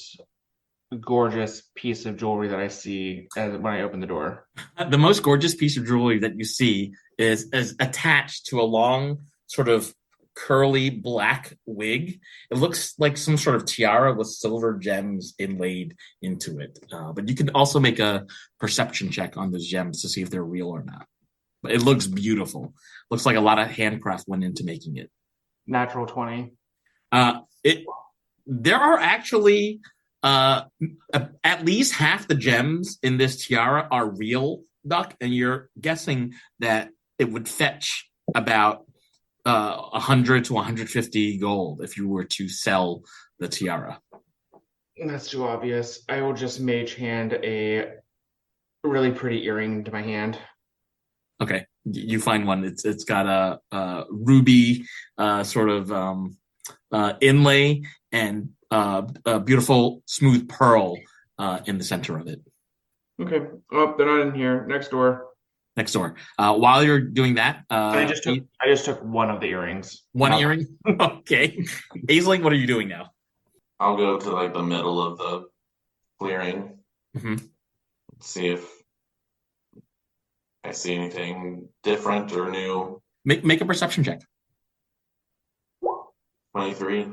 gorgeous piece of jewelry that I see when I open the door? The most gorgeous piece of jewelry that you see is attached to a long, sort of curly black wig. It looks like some sort of tiara with silver gems inlaid into it. But you can also make a perception check on those gems to see if they're real or not. But it looks beautiful. Looks like a lot of handcraft went into making it. Natural 20. There are actually at least half the gems in this tiara are real, Duck, and you're guessing that it would fetch about 100 to 150 gold if you were to sell the tiara. That's too obvious. I will just mage hand a really pretty earring into my hand. Okay, you find one. It's got a ruby sort of inlay and a beautiful smooth pearl in the center of it. Okay. Oh, they're not in here. Next door. While you're doing that, I just took one of the earrings. One earring. Okay. Aisling, what are you doing now? I'll go to like the middle of the clearing. Mm-hmm. See if I see anything different or new? Make a perception check. 23.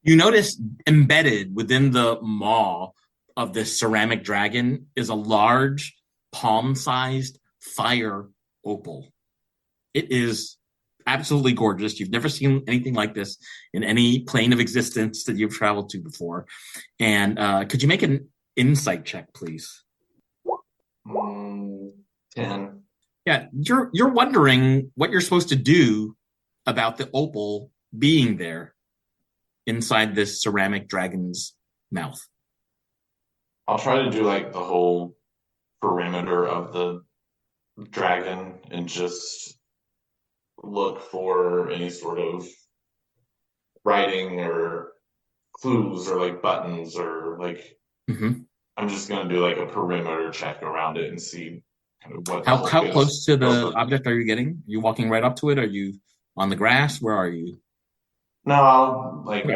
You notice embedded within the maw of this ceramic dragon is a large, palm-sized fire opal. It is absolutely gorgeous. You've never seen anything like this in any plane of existence that you've traveled to before. And could you make an insight check, please? 10. Yeah, you're wondering what you're supposed to do about the opal being there inside this ceramic dragon's mouth. I'll try to do like the whole perimeter of the dragon and just look for any sort of writing or clues or like buttons or like I'm just gonna do like a perimeter check around it and see kind of what How close to the object are you getting? Are you walking right up to it? Are you on the grass? Where are you? No, I'll like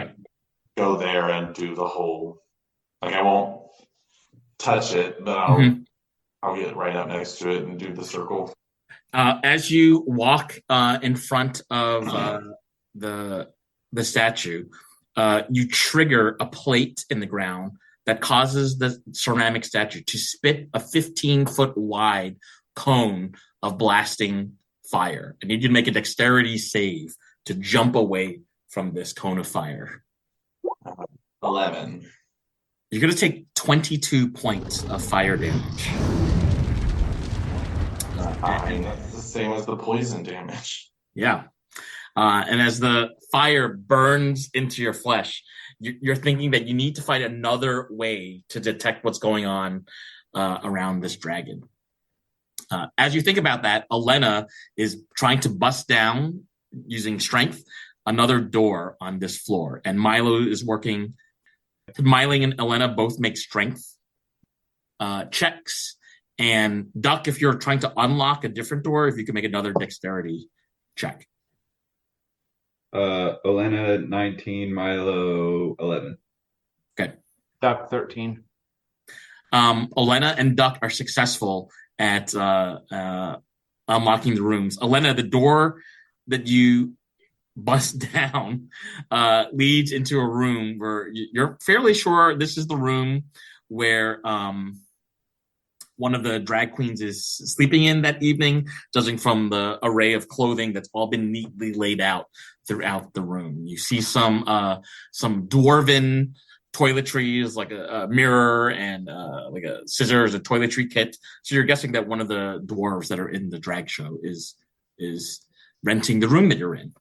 go there and do the whole like I won't touch it, but I'll get right up next to it and do the circle. As you walk in front of the statue, you trigger a plate in the ground that causes the ceramic statue to spit a 15-foot wide cone of blasting fire. I need you to make a dexterity save to jump away from this cone of fire. 11. You're going to take 22 points of fire damage. I mean, that's the same as the poison damage. Yeah. And as the fire burns into your flesh, you're thinking that you need to find another way to detect what's going on around this dragon. As you think about that, Elena is trying to bust down, using strength, another door on this floor. And Milo is working. Milo and Elena both make strength checks. And Duck, if you're trying to unlock a different door, if you can make another dexterity check. Elena 19, Milo 11. Okay. Duck 13. Elena and Duck are successful at unlocking the rooms. Elena, the door that you bust down leads into a room where you're fairly sure this is the room where one of the drag queens is sleeping in that evening, judging from the array of clothing that's all been neatly laid out throughout the room. You see some dwarven toiletries, like a mirror and like a scissors, a toiletry kit. So you're guessing that one of the dwarves that are in the drag show is renting the room that you're in.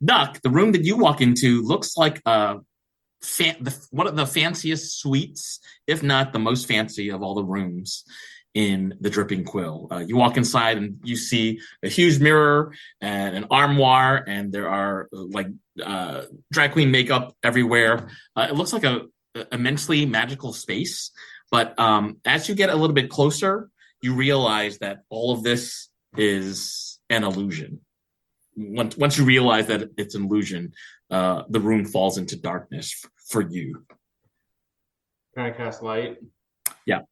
Duck, the room that you walk into looks like one of the fanciest suites, if not the most fancy of all the rooms in the Dripping Quill. You walk inside and you see a huge mirror and an armoire, and there are like drag queen makeup everywhere. It looks like a immensely magical space, but as you get a little bit closer, you realize that all of this is an illusion. Once you realize that it's an illusion, the room falls into darkness for you. Can I cast light? Yeah.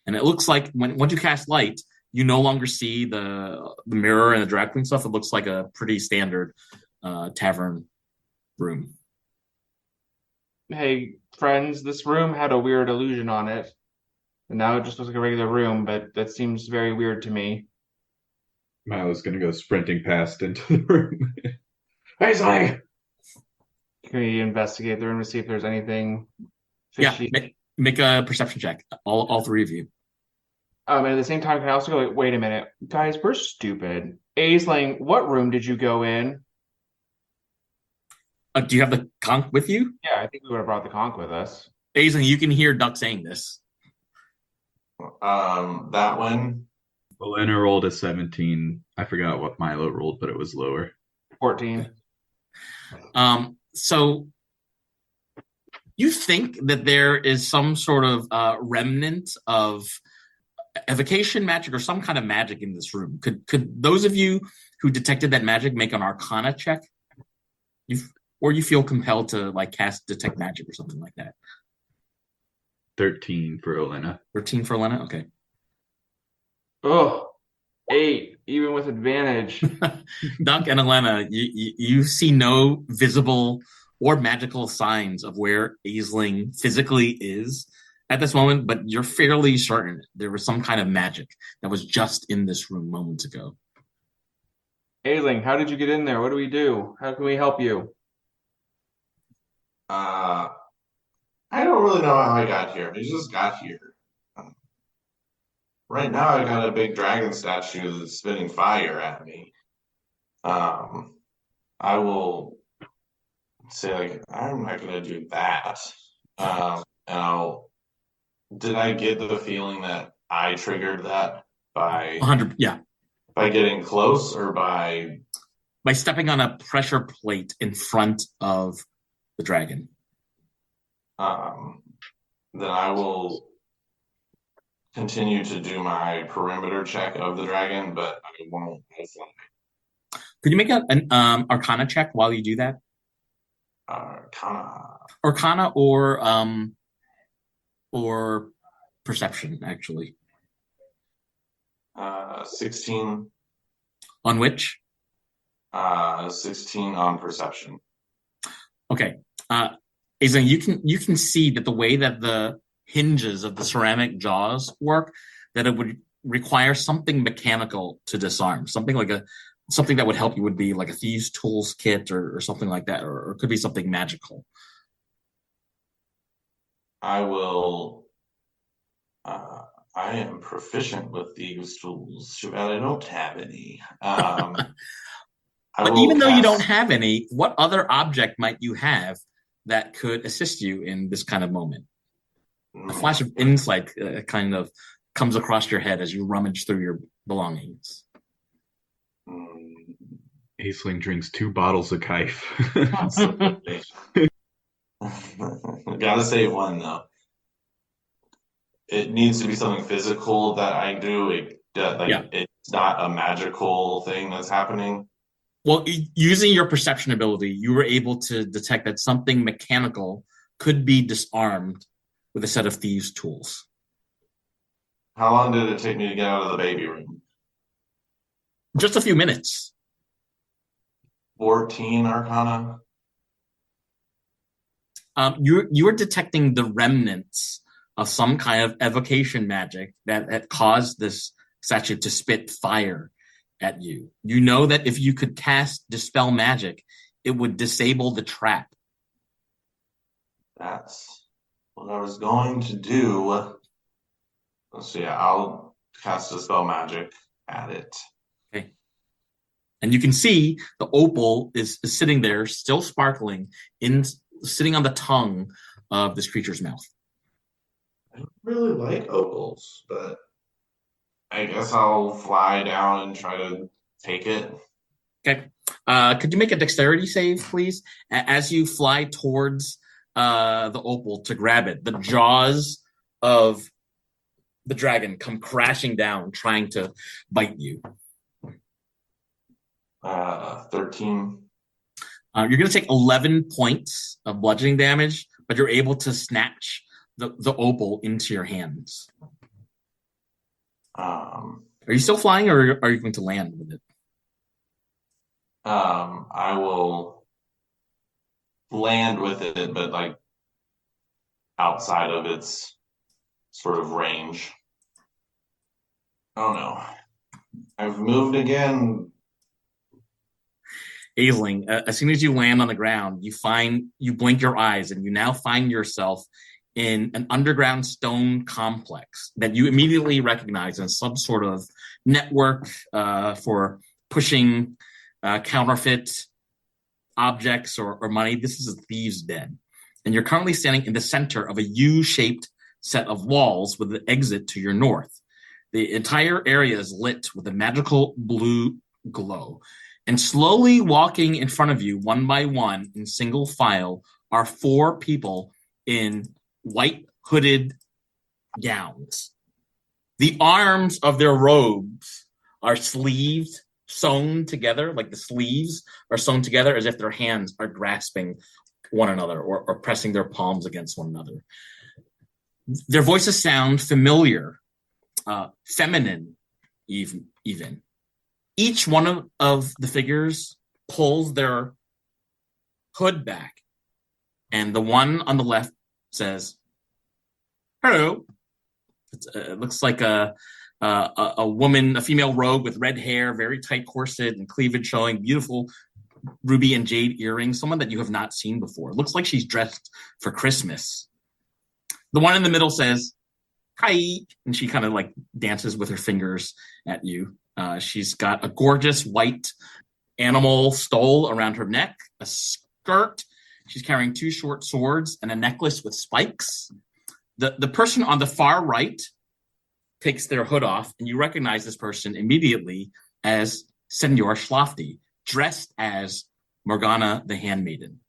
And it looks like once you cast light, you no longer see the mirror and the drag queen stuff. It looks like a pretty standard tavern room. Hey, friends, this room had a weird illusion on it. And now it just looks like a regular room, but that seems very weird to me. Milo's gonna go sprinting past into the room. Hazelwig! Can we investigate the room to see if there's anything fishy? Yeah, make a perception check. All three of you. And at the same time, can I also go like, wait a minute, guys, we're stupid. Aisling, what room did you go in? Do you have the conch with you? Yeah, I think we would have brought the conch with us. Aisling, you can hear Duck saying this. That one. Elena rolled a 17. I forgot what Milo rolled, but it was lower. 14. So you think that there is some sort of remnant of evocation magic or some kind of magic in this room. Could those of you who detected that magic make an Arcana check? Or you feel compelled to like cast Detect Magic or something like that? 13 for Elena. 13 for Elena? Okay. Oh, 8, even with advantage. Dunk and Elena, you see no visible or magical signs of where Aisling physically is at this moment, but you're fairly certain there was some kind of magic that was just in this room moments ago. Ailing, how did you get in there? What do we do? How can we help you? I don't really know how I got here. I just got here. Right now, I got a big dragon statue that's spitting fire at me. I will say, like, I'm not gonna do that. And did I get the feeling that I triggered that by 100, yeah. by getting close or by stepping on a pressure plate in front of the dragon? then I will continue to do my perimeter check of the dragon, but I won't fly. Could you make an Arcana check while you do that? Arcana or perception, actually. 16. On which? 16 on perception. Okay. Aizen, you can see that the way that the hinges of the ceramic jaws work, that it would require something mechanical to disarm. Something that would help you would be like a thieves' tools kit or something like that, or it could be something magical. I will. I am proficient with thieves' tools. Too bad I don't have any. But even though you don't have any, what other object might you have that could assist you in this kind of moment? A flash of insight kind of comes across your head as you rummage through your belongings. Aisling drinks 2 bottles of Kaif. Gotta save one though. It needs to be something physical that I do. It's not a magical thing that's happening. Well, using your perception ability, you were able to detect that something mechanical could be disarmed with a set of thieves' tools. How long did it take me to get out of the baby room? Just a few minutes. 14 Arcana. You're detecting the remnants of some kind of evocation magic that caused this statue to spit fire at you. You know that if you could cast Dispel Magic, it would disable the trap. That's what I was going to do. Let's see, I'll cast Dispel Magic at it. Okay. And you can see the opal is sitting there, still sparkling, sitting on the tongue of this creature's mouth. I don't really like opals, but I guess I'll fly down and try to take it. Okay. Could you make a dexterity save, please? As you fly towards the opal to grab it, the jaws of the dragon come crashing down, trying to bite you. 13. You're going to take 11 points of bludgeoning damage, but you're able to snatch the opal into your hands. Are you still flying, or are you going to land with it? I will land with it, but like outside of its sort of range. Oh no. I've moved again. Aisling, as soon as you land on the ground, you blink your eyes and you now find yourself in an underground stone complex that you immediately recognize as some sort of network for pushing counterfeit objects or money. This is a thieves' den. And you're currently standing in the center of a U-shaped set of walls with an exit to your north. The entire area is lit with a magical blue glow. And slowly walking in front of you, one by one, in single file, are 4 people in white hooded gowns. The arms of their robes are sleeved, sewn together, like the sleeves are sewn together as if their hands are grasping one another or pressing their palms against one another. Their voices sound familiar, feminine, even. Each one of the figures pulls their hood back, and the one on the left says, "Hello." It looks like a woman, a female rogue with red hair, very tight corset and cleavage showing, beautiful ruby and jade earrings, someone that you have not seen before. It looks like she's dressed for Christmas. The one in the middle says, "Hi," and she kind of like dances with her fingers at you. She's got a gorgeous white animal stole around her neck, a skirt. She's carrying 2 short swords and a necklace with spikes. The person on the far right takes their hood off, and you recognize this person immediately as Senor Schlafty, dressed as Morgana the Handmaiden.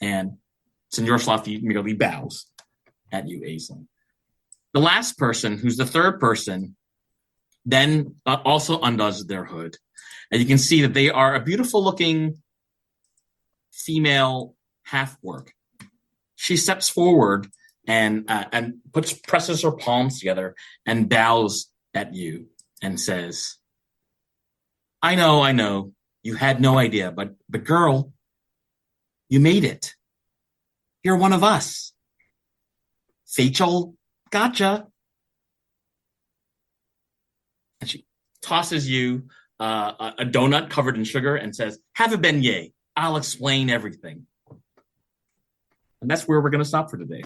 And Senor Schlafty merely bows at you, Aisling. The last person, who's the third person, then also undoes their hood. And you can see that they are a beautiful-looking female half-orc. She steps forward and presses her palms together and bows at you and says, I know, you had no idea, but girl, you made it. You're one of us. Fachel, gotcha." And she tosses you a donut covered in sugar and says, "Have a beignet. I'll explain everything." And that's where we're going to stop for today.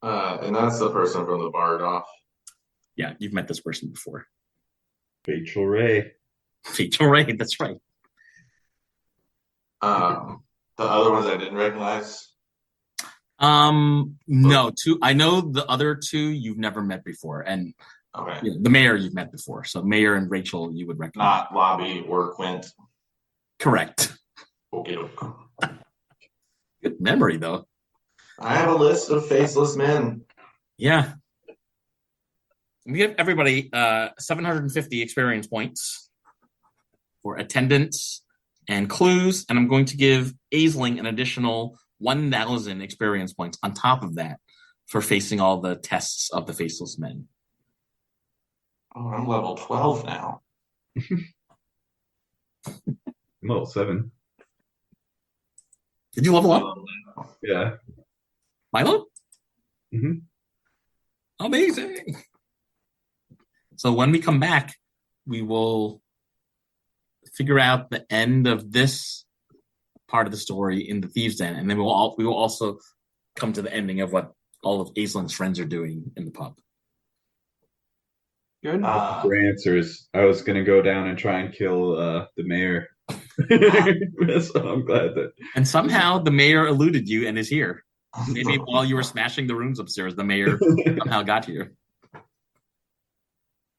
And that's the person from the bar off. Yeah, you've met this person before. Rachel Ray. Rachel Ray, that's right. The other ones I didn't recognize. No, I know the other 2 you've never met before, and Okay. the mayor you've met before. So Mayor and Rachel you would recognize. Not Lobby or Quint. Correct. Okay. Good memory, though. I have a list of faceless men. Yeah. We give everybody 750 experience points for attendance and clues, and I'm going to give Aisling an additional 1,000 experience points on top of that for facing all the tests of the faceless men. Oh, I'm level 12 now. I'm level 7. Did you level up, Yeah. Milo? Mm-hmm. Amazing. So when we come back, we will figure out the end of this part of the story in the Thieves' Den, and then we will also come to the ending of what all of Aisling's friends are doing in the pub. Good. For answers, I was gonna go down and try and kill the mayor. So I'm glad that. And somehow the mayor eluded you and is here. Maybe while you were smashing the rooms upstairs, the mayor somehow got here.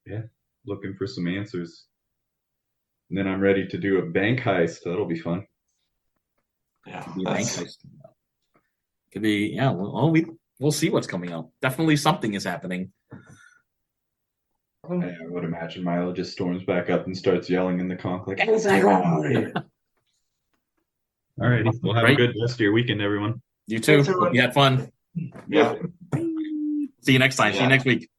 Yeah, looking for some answers. And then I'm ready to do a bank heist. That'll be fun. Yeah, Could be a bank heist. Could be, yeah. Well, we'll see what's coming up. Definitely something is happening. I would imagine Milo just storms back up and starts yelling in the conch like, Alrighty. Well, have a good rest of your weekend, everyone. You too. Hope you had fun. Yeah. See you next time. See you next week.